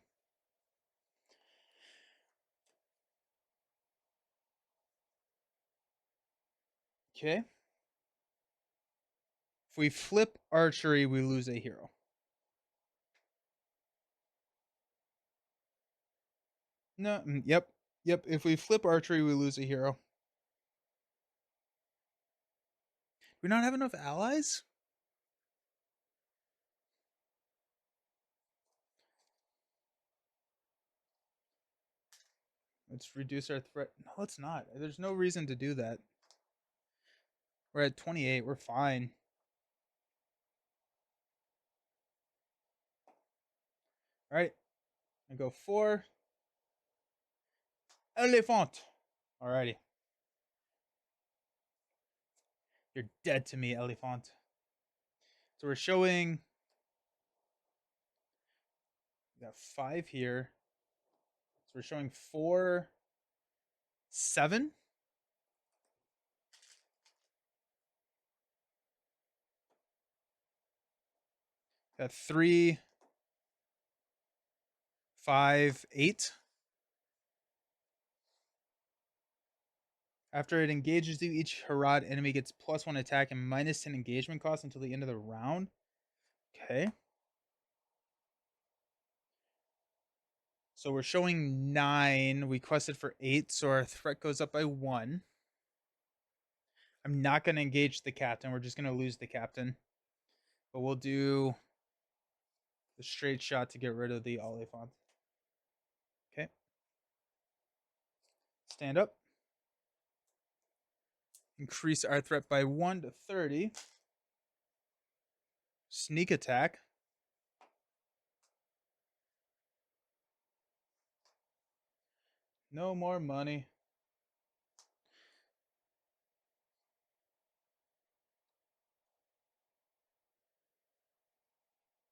Okay. If we flip archery, we lose a hero. No, yep. If we flip archery, we lose a hero. Do we not have enough allies? Let's reduce our threat. No, it's not. There's no reason to do that. We're at 28. We're fine. All right. I go 4. Elephant. Alrighty. You're dead to me, Elephant. So we're showing. We got 5 here. So we're showing 4, 7. Got 3, 5, 8. After it engages you, each Harad enemy gets +1 attack and -10 engagement cost until the end of the round. Okay. So we're showing 9. We quested for 8, so our threat goes up by 1. I'm not going to engage the captain. We're just going to lose the captain. But we'll do the straight shot to get rid of the Oliphant. Okay. Stand up. Increase our threat by 1 to 30. Sneak attack. No more money.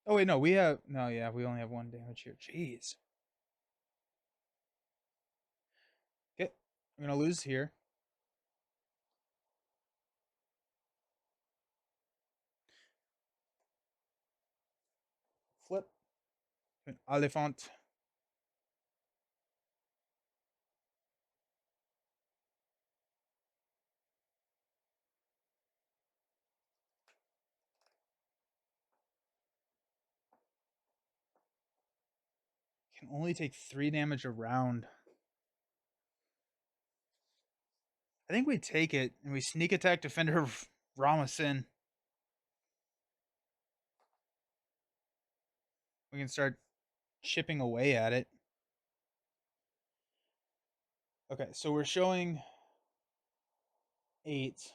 Oh, wait, no, we have... No, yeah, we only have 1 damage here. Jeez. Okay, I'm going to lose here. Flip. An Oliphant. Can only take 3 damage a round. I think we take it and we sneak attack Defender Ramasin. We can start chipping away at it. Okay, so we're showing 8.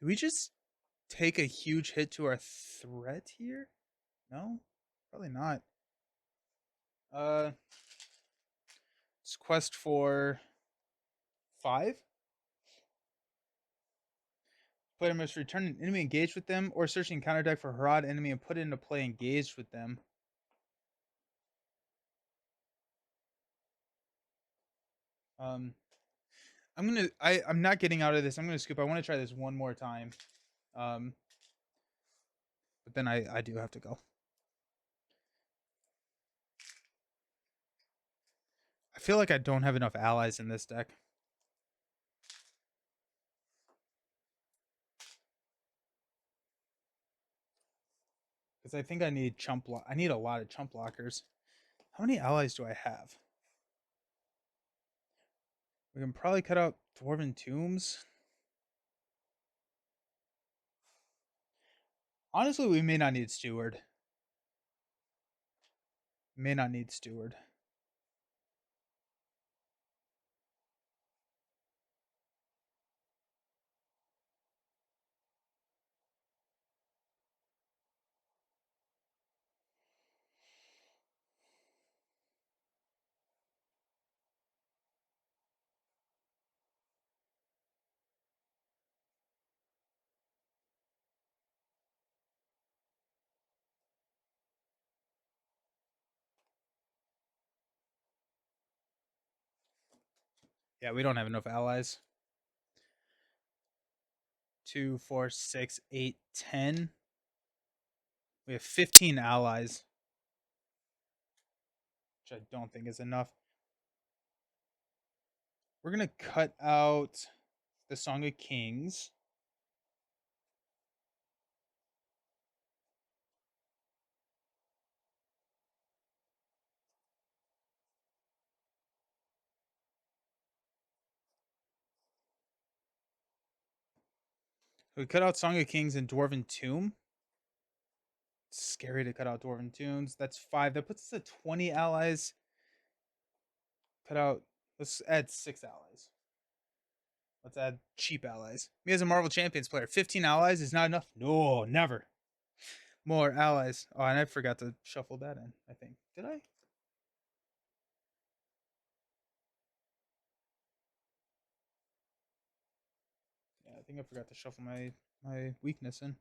Do we just take a huge hit to our threat here? No? Probably not. It's quest for 5. Player must return an enemy engaged with them or search and counter deck for Harad enemy and put it into play engaged with them. I'm not getting out of this. I'm gonna scoop. I want to try this one more time. But then I do have to go. I feel like I don't have enough allies in this deck. Because I think I need I need a lot of chump blockers. How many allies do I have? We can probably cut out Dwarven Tombs. Honestly, we may not need Steward. May not need Steward. Yeah, we don't have enough allies. 2, 4, 6, 8, 10. We have 15 allies, which I don't think is enough. We're going to cut out the Song of Kings. We cut out Song of Kings and Dwarven Tomb. It's scary to cut out Dwarven Tombs. That's 5. That puts us at 20 allies. Cut out. Let's add 6 allies. Let's add cheap allies. Me as a Marvel Champions player, 15 allies is not enough. No, never. More allies. Oh, and I forgot to shuffle that in, I think. Did I? Yeah, I think I forgot to shuffle my weakness in.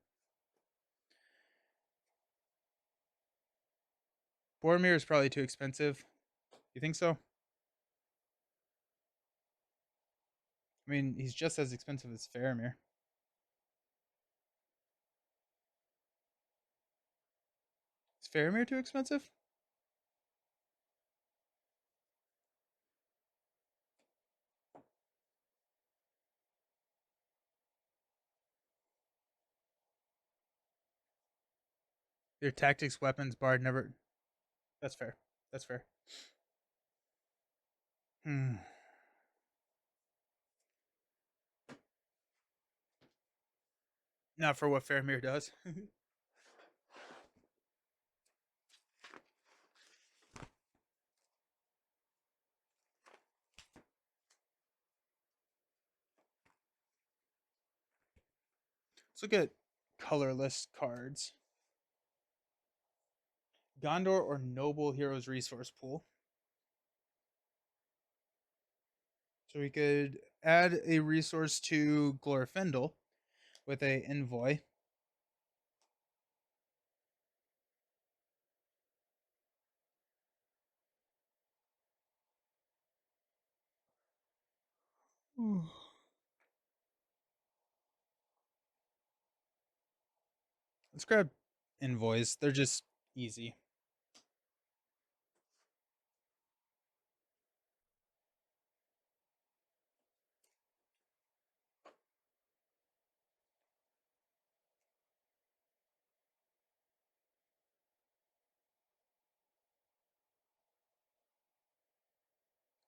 Boromir is probably too expensive. You think so? I mean, he's just as expensive as Faramir. Faramir too expensive? Your tactics, weapons, bard never. That's fair. That's fair. Hmm. Not for what Faramir does. Let's look at colorless cards. Gondor or Noble Heroes Resource Pool. So we could add a resource to Glorfindel with a envoy. Let's grab envoys. They're just easy.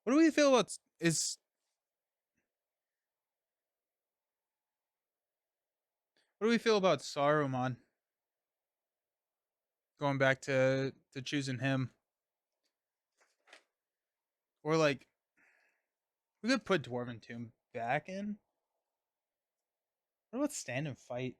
What do we feel about is what do we feel about Saruman? Going back to choosing him. Or like we could put Dwarven Tomb back in. What about stand and fight?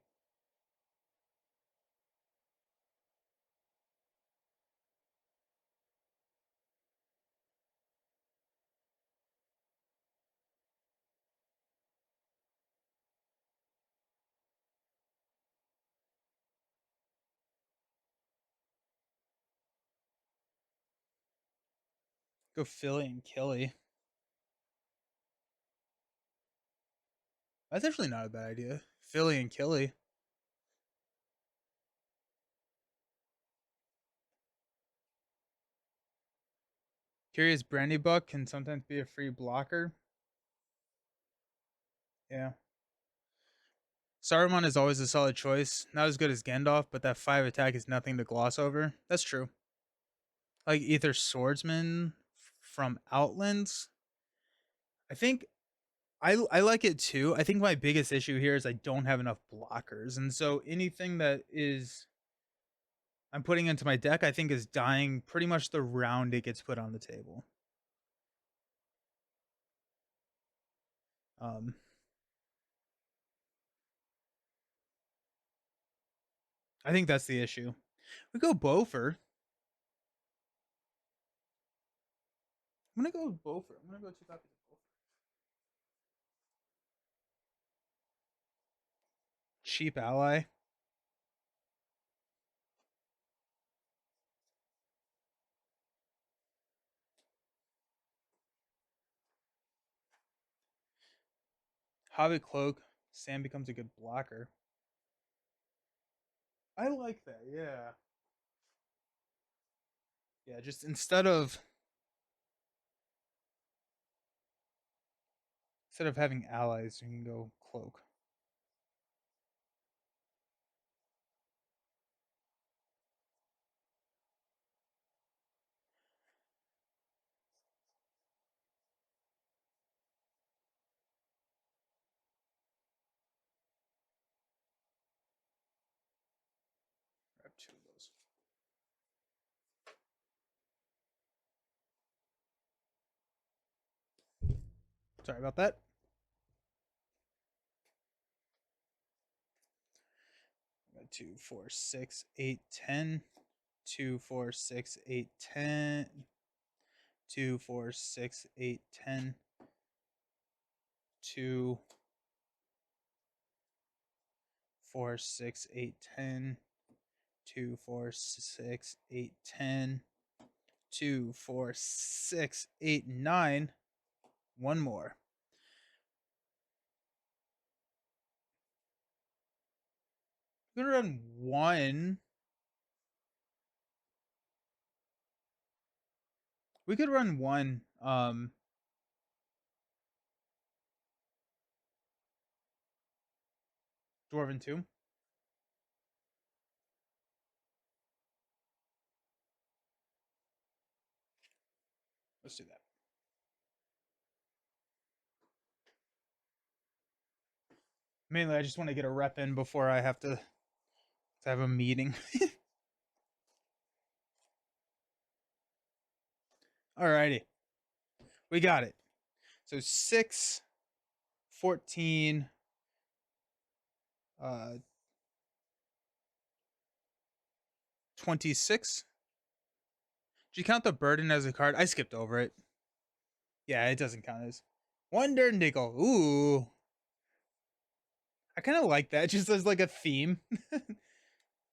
Go Philly and Killy. That's actually not a bad idea. Philly and Killy. Curious Brandybuck can sometimes be a free blocker. Yeah. Saruman is always a solid choice. Not as good as Gandalf, but that 5 attack is nothing to gloss over. That's true. Like either Swordsman from Outlands. I think I like it too. I think my biggest issue here is I don't have enough blockers. And so anything that is I'm putting into my deck, I think is dying pretty much the round it gets put on the table. Um I think that's the issue. We go Bofer. I'm gonna go Bofer. I'm gonna go 2 copies of Bofer. Cheap ally. Hobbit Cloak. Sam becomes a good blocker. I like that, yeah. Yeah, just instead of having allies, you can go Cloak. Grab 2 of those. Sorry about that. 2, 4, 6, 8, 10. 2, 4, 6, 8, 10. 2, 4, 6, 8, 10. 2, 4, 6, 8, 10. 2, 4, 6, 8, 10. 2, 4, 6, 8, 9. One more. I'm gonna run one. We could run one. Dwarven Tomb. Let's do that. Mainly, I just want to get a rep in before I have to have a meeting. Alrighty. We got it. So 6, 14, 26. Did you count the burden as a card? I skipped over it. Yeah, it doesn't count as one Dirndingle. Ooh. I kind of like that, just as like a theme.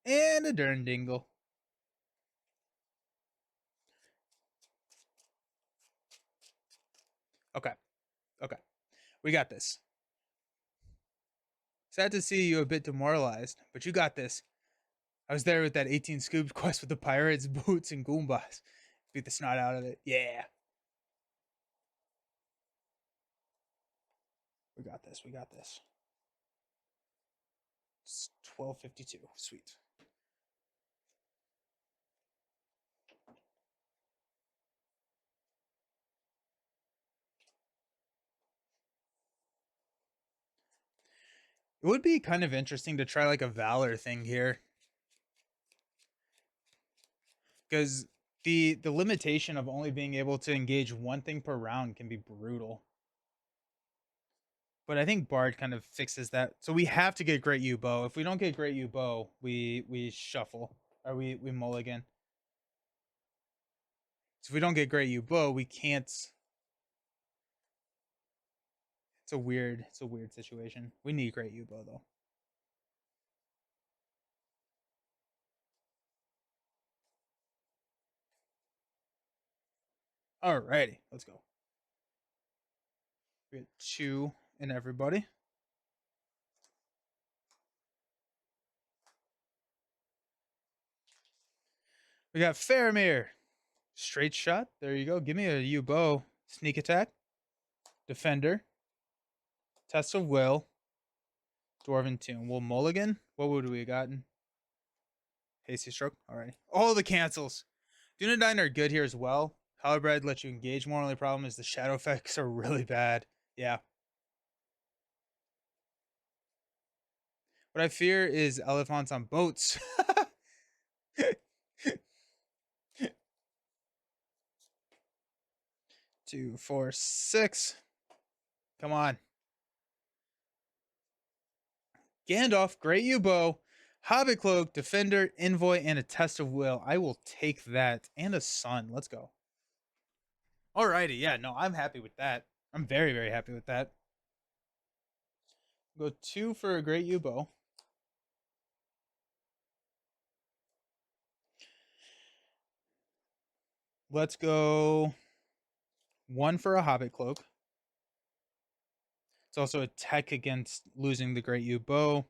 And a Dirndingle. Okay. Okay. We got this. Sad to see you a bit demoralized, but you got this. I was there with that 18 Scoops quest with the pirates, boots, and Goombas. Beat the snot out of it. Yeah. We got this. We got this. It's 12:52. Sweet. It would be kind of interesting to try like a Valor thing here. Because the limitation of only being able to engage one thing per round can be brutal. But I think Bard kind of fixes that. So we have to get Great Yew Bow. If we don't get Great Yew Bow, we shuffle. Or we mulligan. So if we don't get Great Yew Bow, we can't. It's a weird situation. We need Great Yew Bow though. Alrighty, let's go. We get 2 in everybody. We got Faramir. Straight shot. There you go. Give me a Yew Bow. Sneak attack. Defender. Test of Will. Dwarven Tomb. Will mulligan. What would we have gotten? Hasty Stroke. Alrighty. All the cancels. Dunedain are good here as well. Halberd lets you engage more. Only problem is the shadow effects are really bad. Yeah. What I fear is elephants on boats. 2, 4, 6. Come on. Gandalf, Great Yew Bow, Hobbit Cloak, Defender, Envoy, and a Test of Will. I will take that. And a Sun. Let's go. Alrighty. Yeah, no, I'm happy with that. I'm very, very happy with that. Go 2 for a Great Yew Bow. Let's go 1 for a Hobbit Cloak. It's also a tech against losing the Great Yew Bow.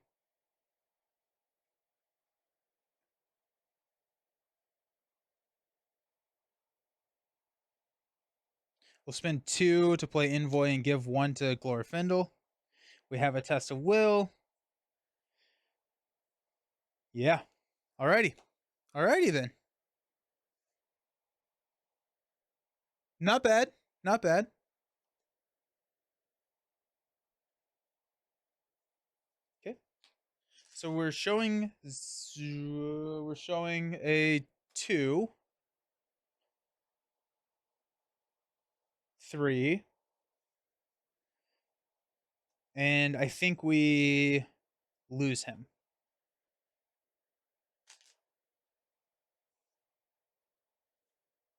We'll spend 2 to play Envoy and give 1 to Glorfindel. We have a Test of Will. Yeah. Alrighty. Alrighty then. Not bad. Not bad. Okay. So we're showing a 2, 3, and I think we lose him.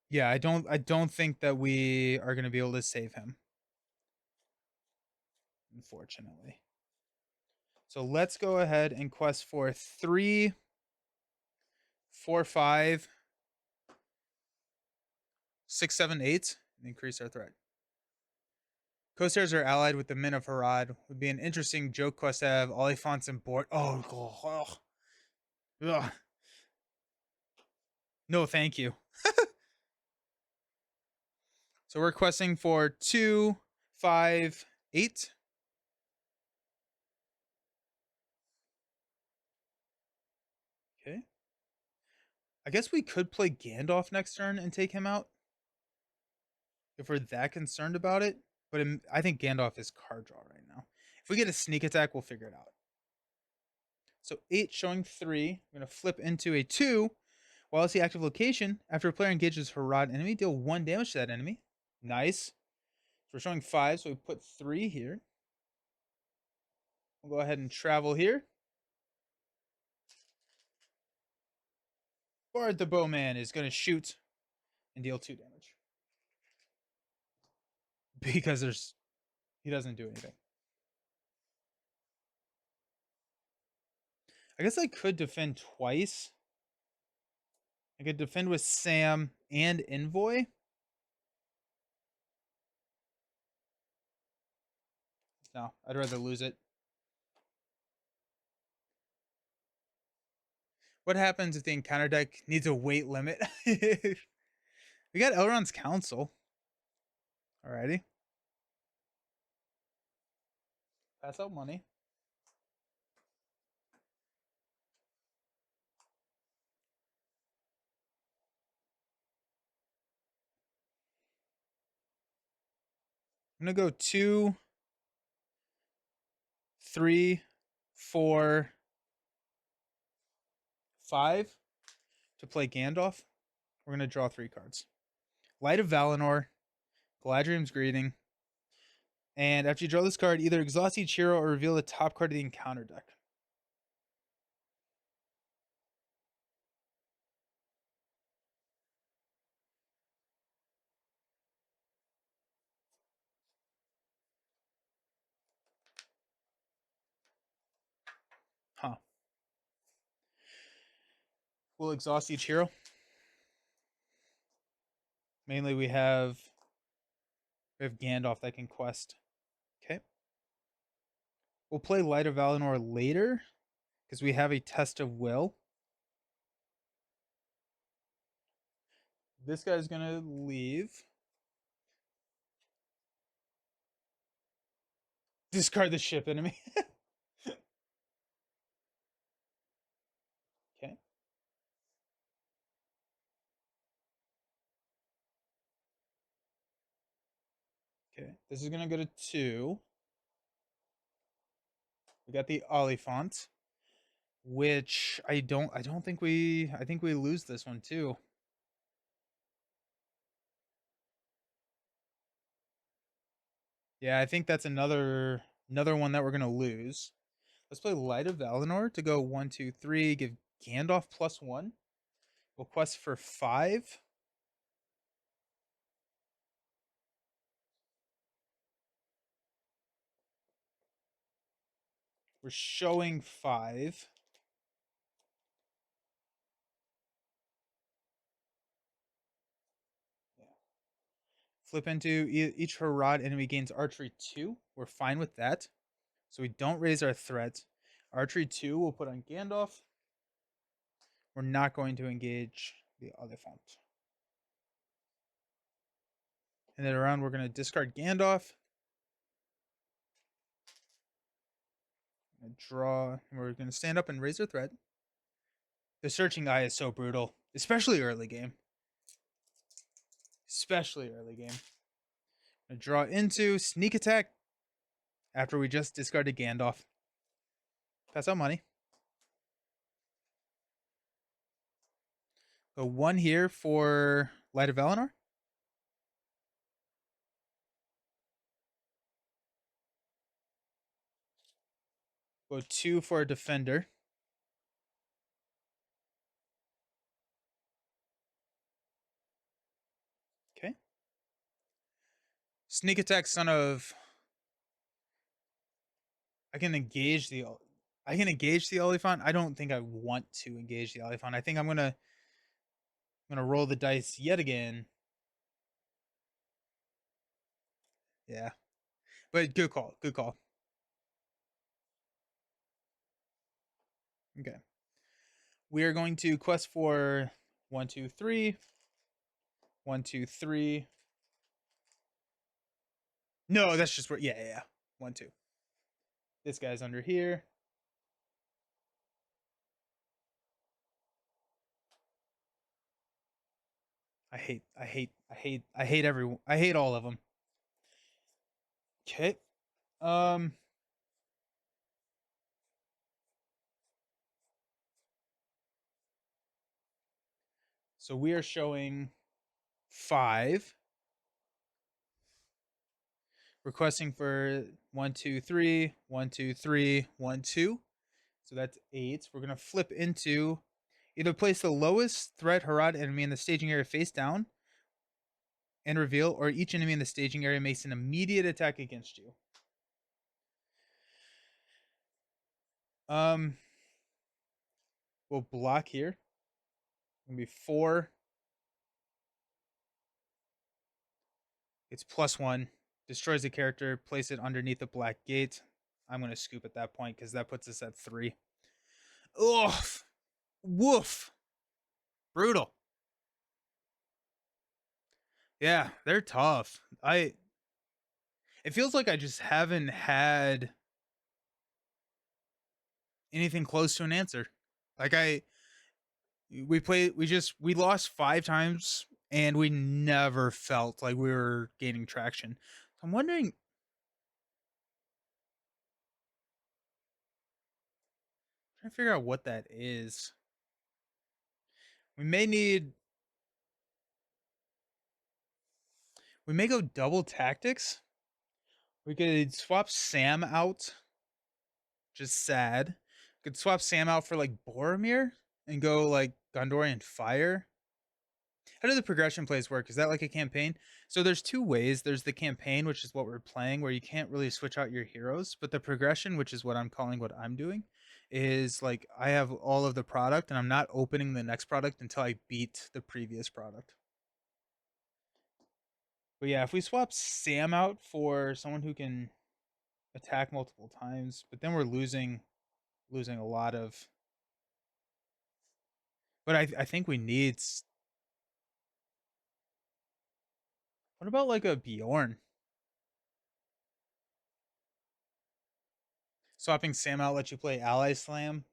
Yeah, I don't think that we are going to be able to save him. Unfortunately. So let's go ahead and quest for 3, 4, 5, 6, 7, 8, and increase our threat. Coasters are allied with the men of Harad. Would be an interesting joke quest to have Oliphants and board. Oh. Ugh. No, thank you. So we're questing for 2, 5, 8. Okay. I guess we could play Gandalf next turn and take him out if we're that concerned about it. But I think Gandalf is card draw right now. If we get a sneak attack, we'll figure it out. So 8 showing 3. I'm going to flip into a 2. While it's the active location, after a player engages Harad enemy, deal 1 damage to that enemy. Nice. So we're showing 5, so we put 3 here. We'll go ahead and travel here. Bard the Bowman is going to shoot and deal 2 damage. Because he doesn't do anything. I guess I could defend twice. I could defend with Sam and Envoy. No, I'd rather lose it. What happens if the encounter deck needs a weight limit? We got Elrond's Council. Alrighty. Pass out money. I'm going to go 2, 3, 4, 5 to play Gandalf. We're going to draw 3 cards. Light of Valinor, Galadriel's Greeting, and after you draw this card, either exhaust each hero or reveal the top card of the encounter deck. Huh. We'll exhaust each hero. Mainly we have Gandalf that can quest. Okay. We'll play Light of Valinor later because we have a Test of Will. This guy's going to leave. Discard the ship enemy. Okay. Okay. This is going to go to 2. We got the Oliphant, which I think we lose this one too. Yeah, I think that's another one that we're gonna lose. Let's play Light of Valinor to go 1, 2, 3. Give Gandalf +1. We'll quest for 5. We're showing 5. Yeah. Flip into each Harad enemy gains archery 2. We're fine with that. So we don't raise our threat. Archery 2 we'll put on Gandalf. We're not going to engage the Oliphant. And then around we're going to discard Gandalf. Draw. We're going to stand up and raise our threat. The Searching Eye is so brutal, especially early game. Especially early game. Gonna draw into Sneak Attack after we just discarded Gandalf. Pass out money. Go 1 here for Light of Valinor. Go 2 for a Defender. Okay. Sneak Attack, Son of... I can engage the Oliphant. I don't think I want to engage the Oliphant. I think I'm gonna roll the dice yet again. Yeah. But good call. Good call. Okay. We are going to quest for 1, 2, 3. 1, 2, 3. No, that's just where. Yeah. 1, 2. This guy's under here. I hate all of them. Okay. Um. So we are showing 5. Requesting for 1, 2, 3, 1, 2, 3, 1, 2. So that's 8. We're gonna flip into either place the lowest threat Harad enemy in the staging area face down and reveal, or each enemy in the staging area makes an immediate attack against you. We'll block here. Gonna be 4. It's +1. Destroys the character. Place it underneath the black gate. I'm gonna scoop at that point because that puts us at 3. Ugh. Woof. Brutal. Yeah, they're tough. It feels like I just haven't had anything close to an answer. Like we lost 5 times and we never felt like we were gaining traction. So I'm wondering, trying to figure out what that is. We may go double tactics. We could swap Sam out. Just sad. Could swap Sam out for like Boromir and go like Gondorian Fire. How do the progression plays work? Is that like a campaign? So there's 2 ways. There's the campaign, which is what we're playing, where you can't really switch out your heroes. But the progression, which is what I'm calling what I'm doing, is like I have all of the product and I'm not opening the next product until I beat the previous product. But yeah, if we swap Sam out for someone who can attack multiple times, but then we're losing a lot of. But I think we need. What about like a Bjorn? Swapping Sam out lets you play Ally Slam.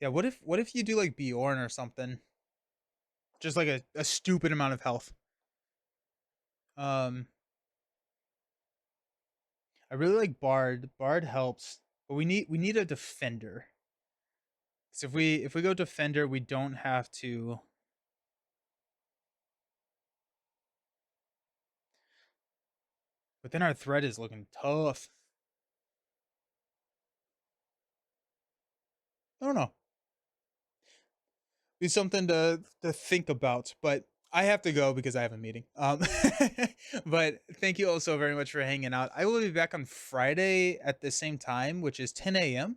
Yeah, what if you do like Bjorn or something? Just like a stupid amount of health. I really like Bard. Bard helps, but we need a defender. So if we go defender, we don't have to. But then our threat is looking tough. I don't know. Be something to think about, but I have to go because I have a meeting. But thank you all so very much for hanging out. I will be back on Friday at the same time, which is 10 a.m.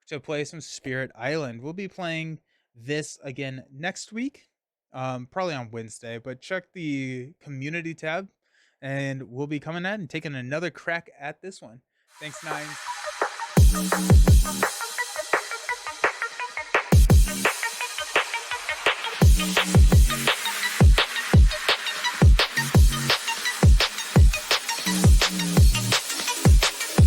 to play some Spirit Island. We'll be playing this again next week, probably on Wednesday. But check the community tab, and we'll be coming at and taking another crack at this one. Thanks, Nine.